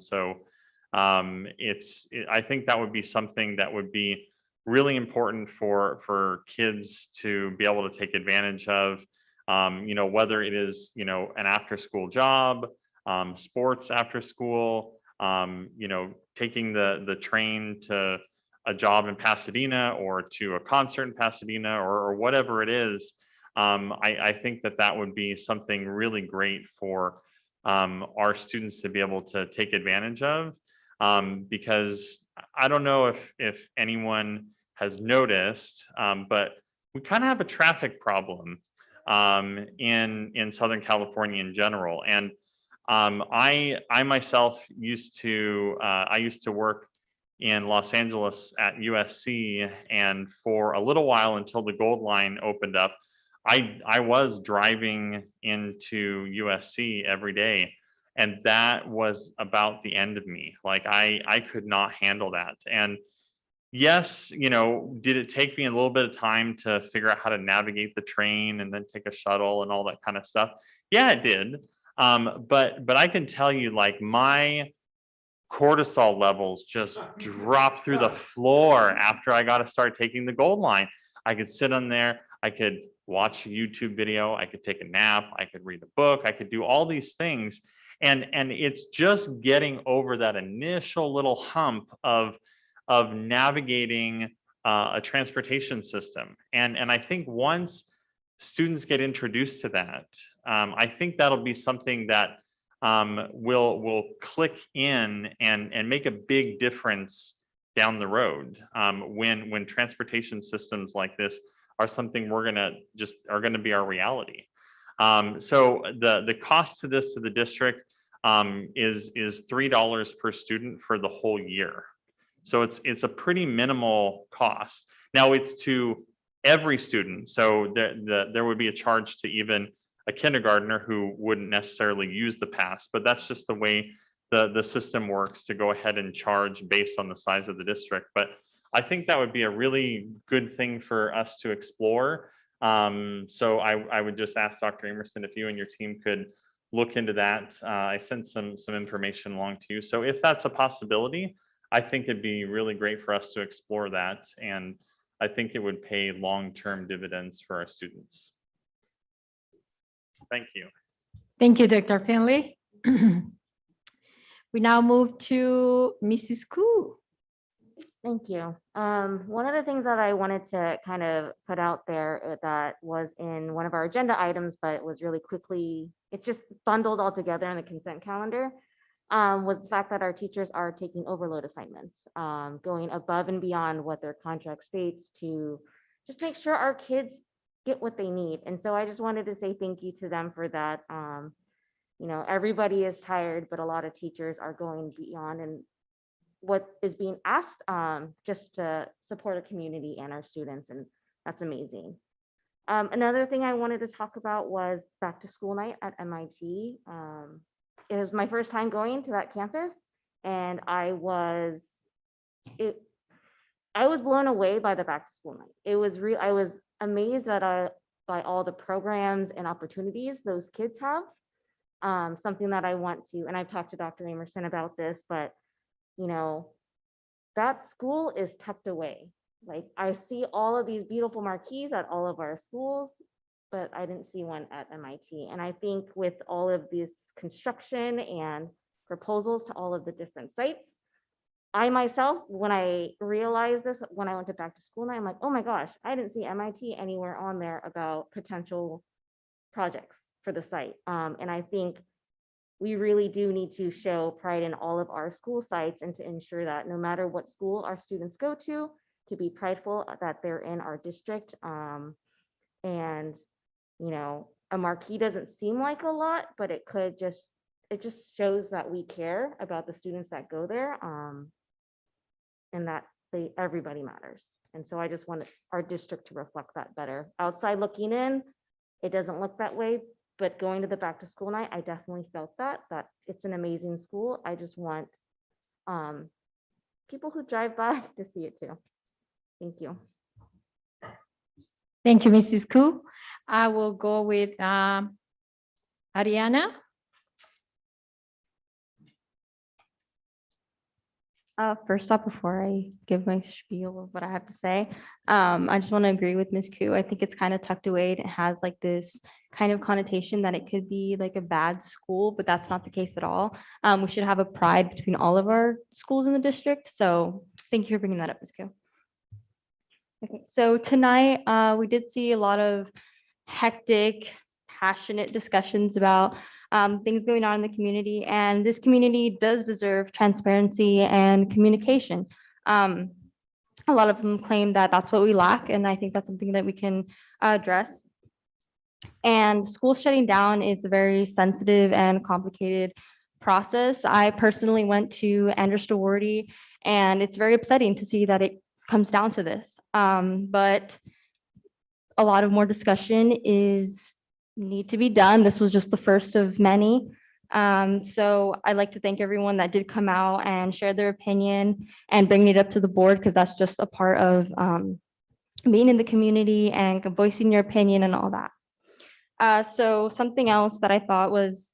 think that would be something that would be really important for kids to be able to take advantage of, you know, whether it is, you know, an after school job, sports after school, you know, taking the train to a job in Pasadena or to a concert in Pasadena or whatever it is. I think that would be something really great for our students to be able to take advantage of, because I don't know if anyone has noticed, but we kind of have a traffic problem in Southern California in general. And I myself used to work in Los Angeles at USC, and for a little while until the Gold Line opened up, I was driving into USC every day, and that was about the end of me. Like I could not handle that. And yes, you know, did it take me a little bit of time to figure out how to navigate the train and then take a shuttle and all that kind of stuff? Yeah, it did. But I can tell you, like, my cortisol levels just dropped through the floor after I got to start taking the Gold Line. I could sit on there, I could watch a YouTube video, I could take a nap, I could read a book, I could do all these things. And it's just getting over that initial little hump of navigating a transportation system. And I think once students get introduced to that, I think that'll be something that will click in and make a big difference down the road, when transportation systems like this are something are gonna be our reality. So the cost to this to the district is $3 per student for the whole year. So it's a pretty minimal cost. Now it's to every student. So there would be a charge to even a kindergartner who wouldn't necessarily use the pass, but that's just the way the system works, to go ahead and charge based on the size of the district. But I think that would be a really good thing for us to explore. So I would just ask Dr. Emerson if you and your team could look into that. I sent some information along to you. So if that's a possibility, I think it'd be really great for us to explore that. And I think it would pay long-term dividends for our students. Thank you. Thank you, Dr. Finley. We now move to Mrs. Koo. Thank you. One of the things that I wanted to kind of put out there that was in one of our agenda items, but was really quickly, it just bundled all together in the consent calendar, was the fact that our teachers are taking overload assignments, going above and beyond what their contract states to just make sure our kids get what they need. And so I just wanted to say thank you to them for that. You know, everybody is tired, but a lot of teachers are going beyond and what is being asked, just to support our community and our students, and that's amazing. Another thing I wanted to talk about was back to school night at MIT. It was my first time going to that campus, and I was blown away by the back to school night. It was real. I was amazed by all the programs and opportunities those kids have. Something that I want to, and I've talked to Dr. Emerson about this, but you know, that school is tucked away. Like, I see all of these beautiful marquees at all of our schools, but I didn't see one at MIT. And I think with all of this construction and proposals to all of the different sites, I myself, when I realized this, when I went to back to school night, I'm like, oh my gosh, I didn't see MIT anywhere on there about potential projects for the site. And I think we really do need to show pride in all of our school sites and to ensure that no matter what school our students go to be prideful that they're in our district. And, you know, a marquee doesn't seem like a lot, but it just shows that we care about the students that go there, and that everybody matters. And so I just want our district to reflect that better. Outside looking in, it doesn't look that way. But going to the back to school night, I definitely felt that it's an amazing school. I just want people who drive by to see it too. Thank you. Thank you, Mrs. Koo. I will go with Ariana. First off, before I give my spiel of what I have to say, I just want to agree with Ms. Koo. I think it's kind of tucked away. It has like this kind of connotation that it could be like a bad school, but that's not the case at all. We should have a pride between all of our schools in the district. So thank you for bringing that up, Ms. Koo. Okay, so tonight we did see a lot of hectic, passionate discussions about things going on in the community, and this community does deserve transparency and communication. A lot of them claim that that's what we lack, and I think that's something that we can address. And school shutting down is a very sensitive and complicated process. I personally went to Andrews Doherty, and it's very upsetting to see that it comes down to this. But a lot of more discussion need to be done. This was just the first of many. So I'd like to thank everyone that did come out and share their opinion and bring it up to the board, because that's just a part of being in the community and voicing your opinion and all that. So something else that I thought was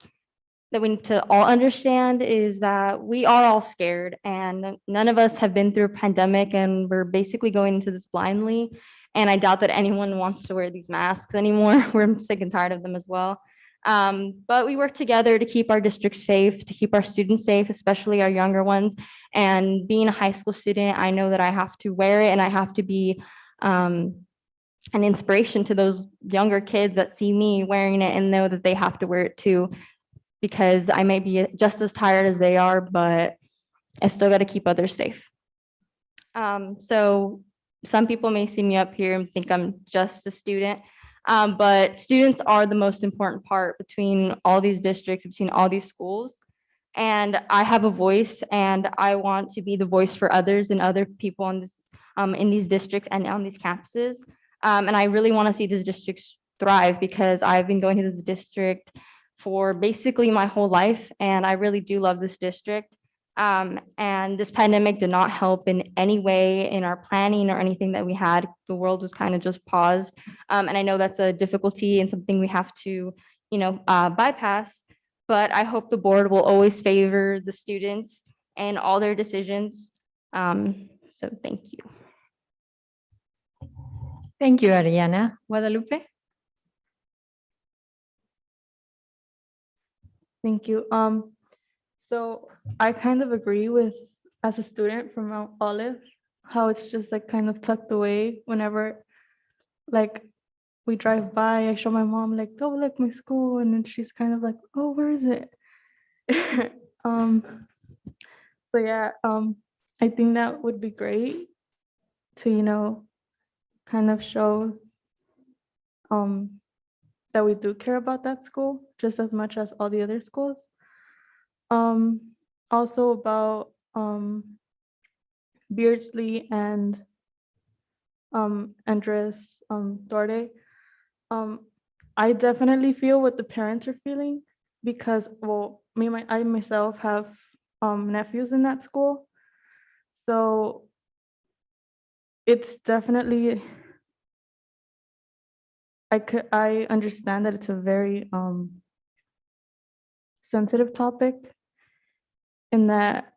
that we need to all understand is that we are all scared, and none of us have been through a pandemic, and we're basically going into this blindly. And I doubt that anyone wants to wear these masks anymore. We're sick and tired of them as well. But we work together to keep our district safe, to keep our students safe, especially our younger ones. And being a high school student, I know that I have to wear it, and I have to be an inspiration to those younger kids that see me wearing it and know that they have to wear it too. because I may be just as tired as they are, but I still got to keep others safe. So some people may see me up here and think I'm just a student, but students are the most important part between all these districts, between all these schools. And I have a voice, and I want to be the voice for others and other people on this, in these districts and on these campuses. And I really want to see these districts thrive, because I've been going to this district for basically my whole life, and I really do love this district. And this pandemic did not help in any way in our planning or anything that we had. The world was kind of just paused. And I know that's a difficulty and something we have to, bypass. But I hope the board will always favor the students and all their decisions. So thank you. Thank you, Ariana. Guadalupe? Thank you. So I kind of agree with, as a student from Mount Olive, how it's just like kind of tucked away. Whenever like we drive by, I show my mom like, oh, look, my school. And then she's kind of like, oh, where is it? So yeah, I think that would be great to, kind of show that we do care about that school just as much as all the other schools. Also about Beardsley and Andres Duarte. I definitely feel what the parents are feeling, because I myself have nephews in that school. So it's definitely, I understand that it's a very sensitive topic, in that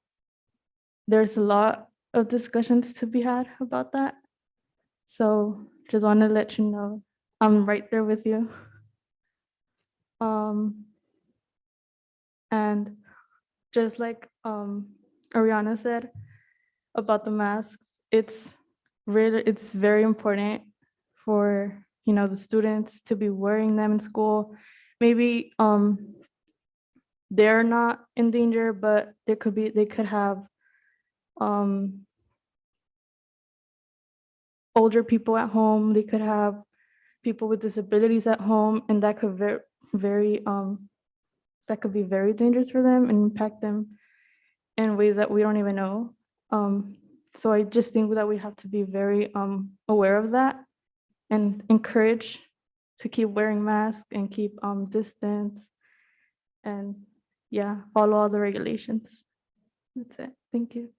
there's a lot of discussions to be had about that. So just want to let you know I'm right there with you. And just like Ariana said about the masks, it's very important for the students to be wearing them in school. Maybe they're not in danger, but they could have older people at home. They could have people with disabilities at home, and that could be very dangerous for them and impact them in ways that we don't even know. So I just think that we have to be very aware of that and encourage to keep wearing masks and keep distance, and yeah, follow all the regulations. That's it. Thank you.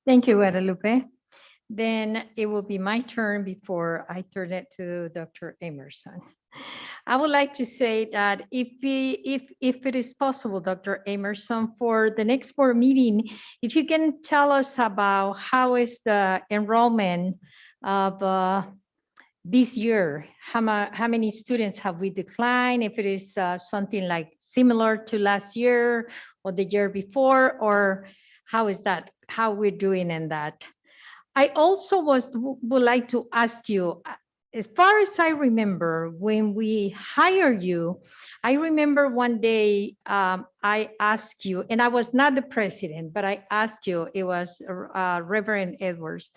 Thank you, Guadalupe. Then it will be my turn before I turn it to Dr. Emerson. I would like to say that if it is possible, Dr. Emerson, for the next board meeting, if you can tell us about how is the enrollment of this year, how many students have we declined, if it is something like similar to last year or the year before, or how is that, how we're doing in that. I also would like to ask you, as far as I remember, when we hired you, I remember one day I asked you, and I was not the president, but I asked you, it was Reverend Edwards.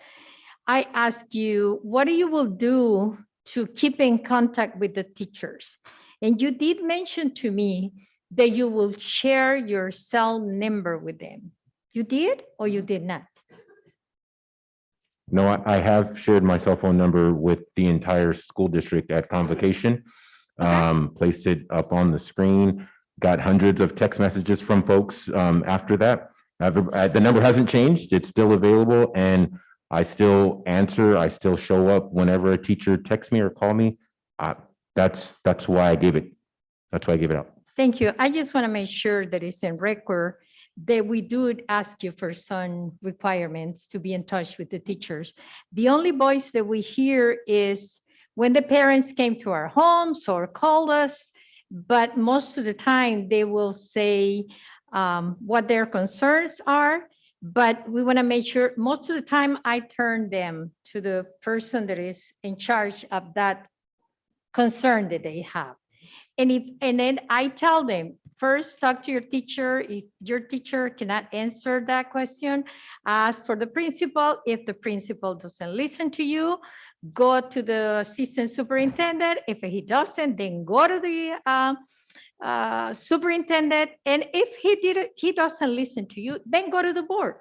I asked you, what you will do to keep in contact with the teachers? And you did mention to me that you will share your cell number with them. You did or you did not? No, I have shared my cell phone number with the entire school district at convocation. Placed it up on the screen, got hundreds of text messages from folks after that. The number hasn't changed. It's still available, and I still answer. I still show up whenever a teacher texts me or call me. That's why I gave it. That's why I gave it out. Thank you. I just want to make sure that it's in record that we do ask you for some requirements to be in touch with the teachers. The only voice that we hear is when the parents came to our homes or called us, but most of the time they will say what their concerns are, but we want to make sure most of the time I turn them to the person that is in charge of that concern that they have. And then I tell them, first talk to your teacher. If your teacher cannot answer that question, ask for the principal. If the principal doesn't listen to you, go to the assistant superintendent. If he doesn't, then go to the superintendent. And if he doesn't listen to you, then go to the board.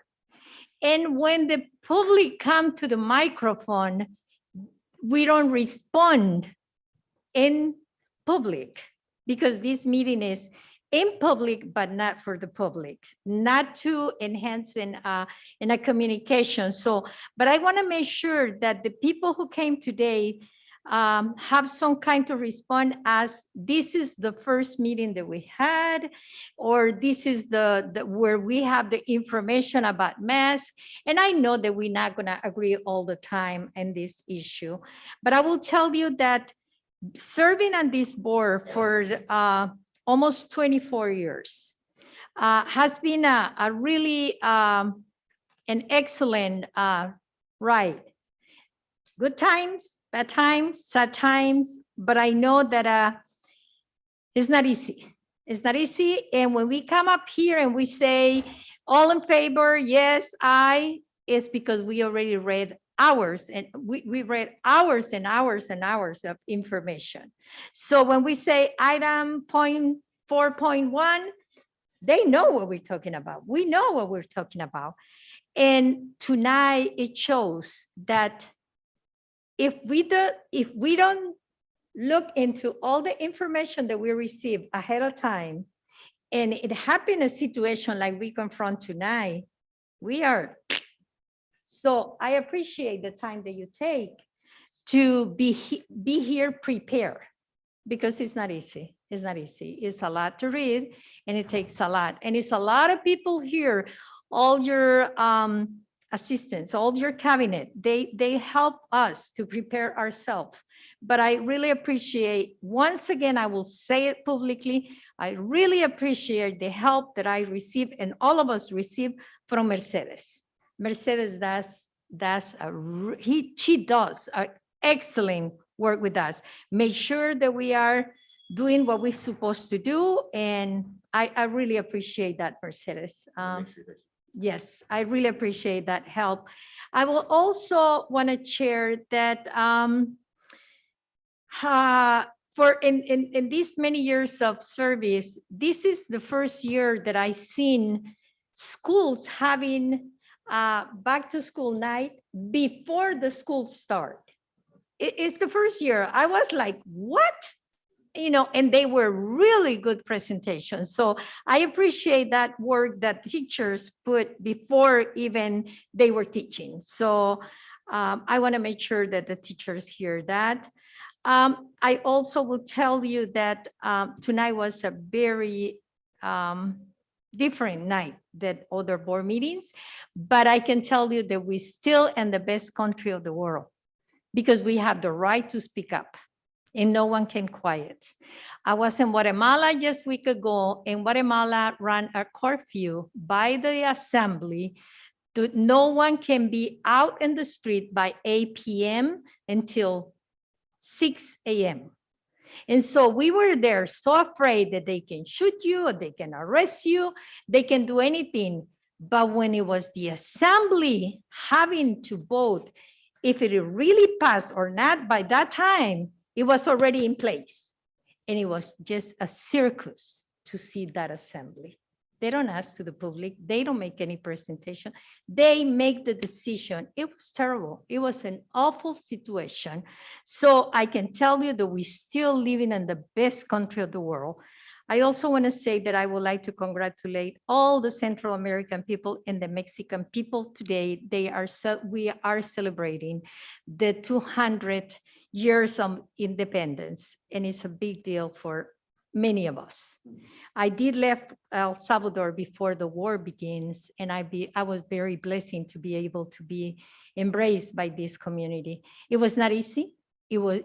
And when the public come to the microphone, we don't respond in public, because this meeting is in public, but not for the public, not to enhance in a communication. So, but I want to make sure that the people who came today have some kind of response as this is the first meeting that we had, or this is the where we have the information about masks. And I know that we're not going to agree all the time in this issue, but I will tell you that serving on this board for almost 24 years has been a really an excellent ride. Good times, bad times, sad times, but I know that it's not easy. It's not easy. And when we come up here and we say, all in favor, yes, aye, it's because we already read hours, and we read hours and hours and hours of information. So when we say item 4.1, they know what we're talking about. We know what we're talking about. And tonight it shows that if we don't look into all the information that we receive ahead of time, and it happened a situation like we confront tonight, we are. So I appreciate the time that you take to be here prepared, because it's not easy. It's not easy. It's a lot to read, and it takes a lot. And it's a lot of people here, all your assistants, all your cabinet, they help us to prepare ourselves. But I really appreciate, once again, I will say it publicly, I really appreciate the help that I receive and all of us receive from Mercedes. Mercedes she does excellent work with us. Make sure that we are doing what we're supposed to do. And I really appreciate that, Mercedes. Yes, I really appreciate that help. I will also want to share that for in these many years of service, this is the first year that I've seen schools having back to school night before the school start. It's the first year. I was like, what? You know, and they were really good presentations. So I appreciate that work that teachers put before even they were teaching. So I want to make sure that the teachers hear that. I also will tell you that tonight was a very different night than other board meetings, but I can tell you that we're still in the best country of the world, because we have the right to speak up and no one can quiet. I was in Guatemala just a week ago, and Guatemala ran a curfew by the assembly. No one can be out in the street by 8 p.m. until 6 a.m. And so we were there so afraid that they can shoot you or they can arrest you, they can do anything. But when it was the assembly having to vote if it really passed or not, by that time, it was already in place. And it was just a circus to see that assembly. They don't ask to the public. They don't make any presentation. They make the decision. It was terrible. It was an awful situation. So I can tell you that we're still living in the best country of the world. I also want to say that I would like to congratulate all the Central American people and the Mexican people today. We are celebrating the 200 years of independence, and it's a big deal for many of us. I did left El Salvador before the war begins, and I was very blessed to be able to be embraced by this community. It was not easy. It was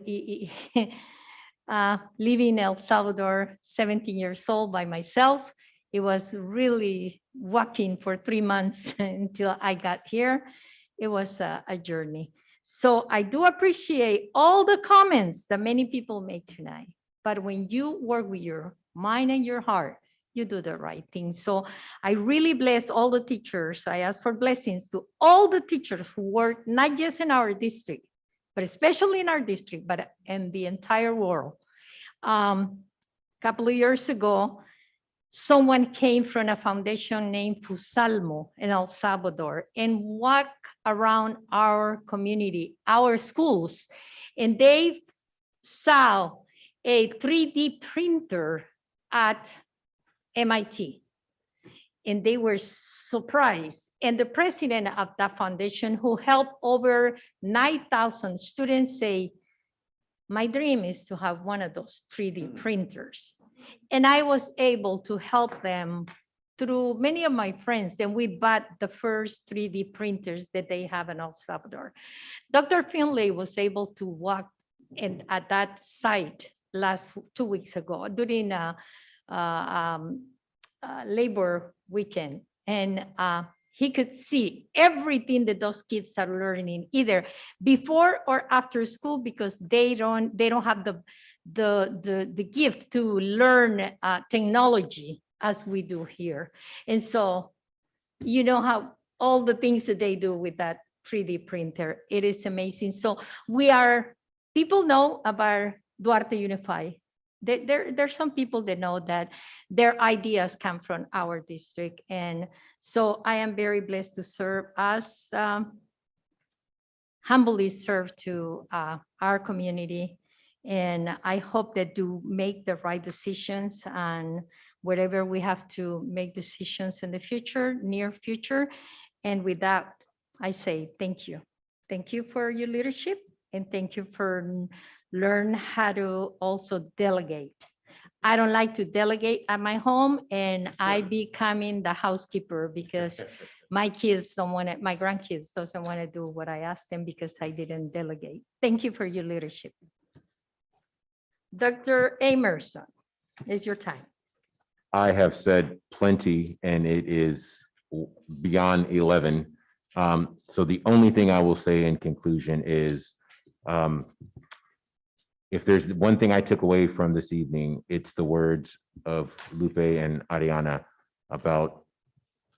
living in El Salvador, 17 years old by myself. It was really walking for 3 months until I got here. It was a journey. So I do appreciate all the comments that many people made tonight. But when you work with your mind and your heart, you do the right thing. So I really bless all the teachers. I ask for blessings to all the teachers who work, not just in our district, but especially in our district, but in the entire world. Couple of years ago, someone came from a foundation named Fusalmo in El Salvador and walked around our community, our schools, and they saw a 3D printer at MIT. And they were surprised. And the president of that foundation, who helped over 9,000 students, say, my dream is to have one of those 3D printers. And I was able to help them through many of my friends, and we bought the first 3D printers that they have in El Salvador. Dr. Finlay was able to walk at that site 2 weeks ago during a labor weekend, and he could see everything that those kids are learning, either before or after school, because they don't have the gift to learn technology as we do here. And so, you know, how all the things that they do with that 3D printer, it is amazing. So people know about Duarte Unified. There's some people that know that their ideas come from our district. And so I am very blessed to serve as humbly serve to our community. And I hope that you make the right decisions and whatever we have to make decisions in the future, near future. And with that, I say thank you. Thank you for your leadership, and thank you for learn how to also delegate. I don't like to delegate at my home, and I becoming the housekeeper because my grandkids doesn't want to do what I asked them because I didn't delegate. Thank you for your leadership. Dr. Emerson, it's your time. I have said plenty, and it is beyond 11. So the only thing I will say in conclusion is, if there's one thing I took away from this evening, it's the words of Lupe and Ariana about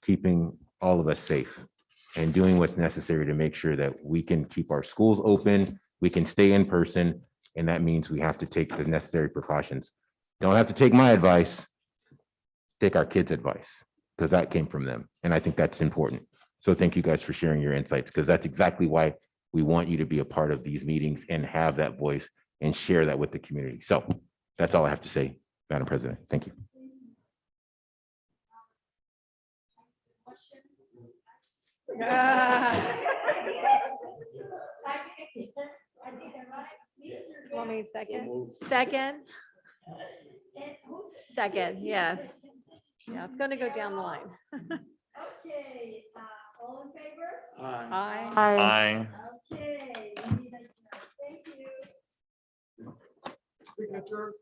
keeping all of us safe and doing what's necessary to make sure that we can keep our schools open, we can stay in person, and that means we have to take the necessary precautions. Don't have to take my advice, take our kids' advice, because that came from them. And I think that's important. So thank you guys for sharing your insights, because that's exactly why we want you to be a part of these meetings and have that voice and share that with the community. So that's all I have to say, Madam President. Thank you. Want me second? Second? Second, yes. Yeah, it's going to go down the line. Okay, all in favor? Aye. Aye. Okay. Thank you. Signature.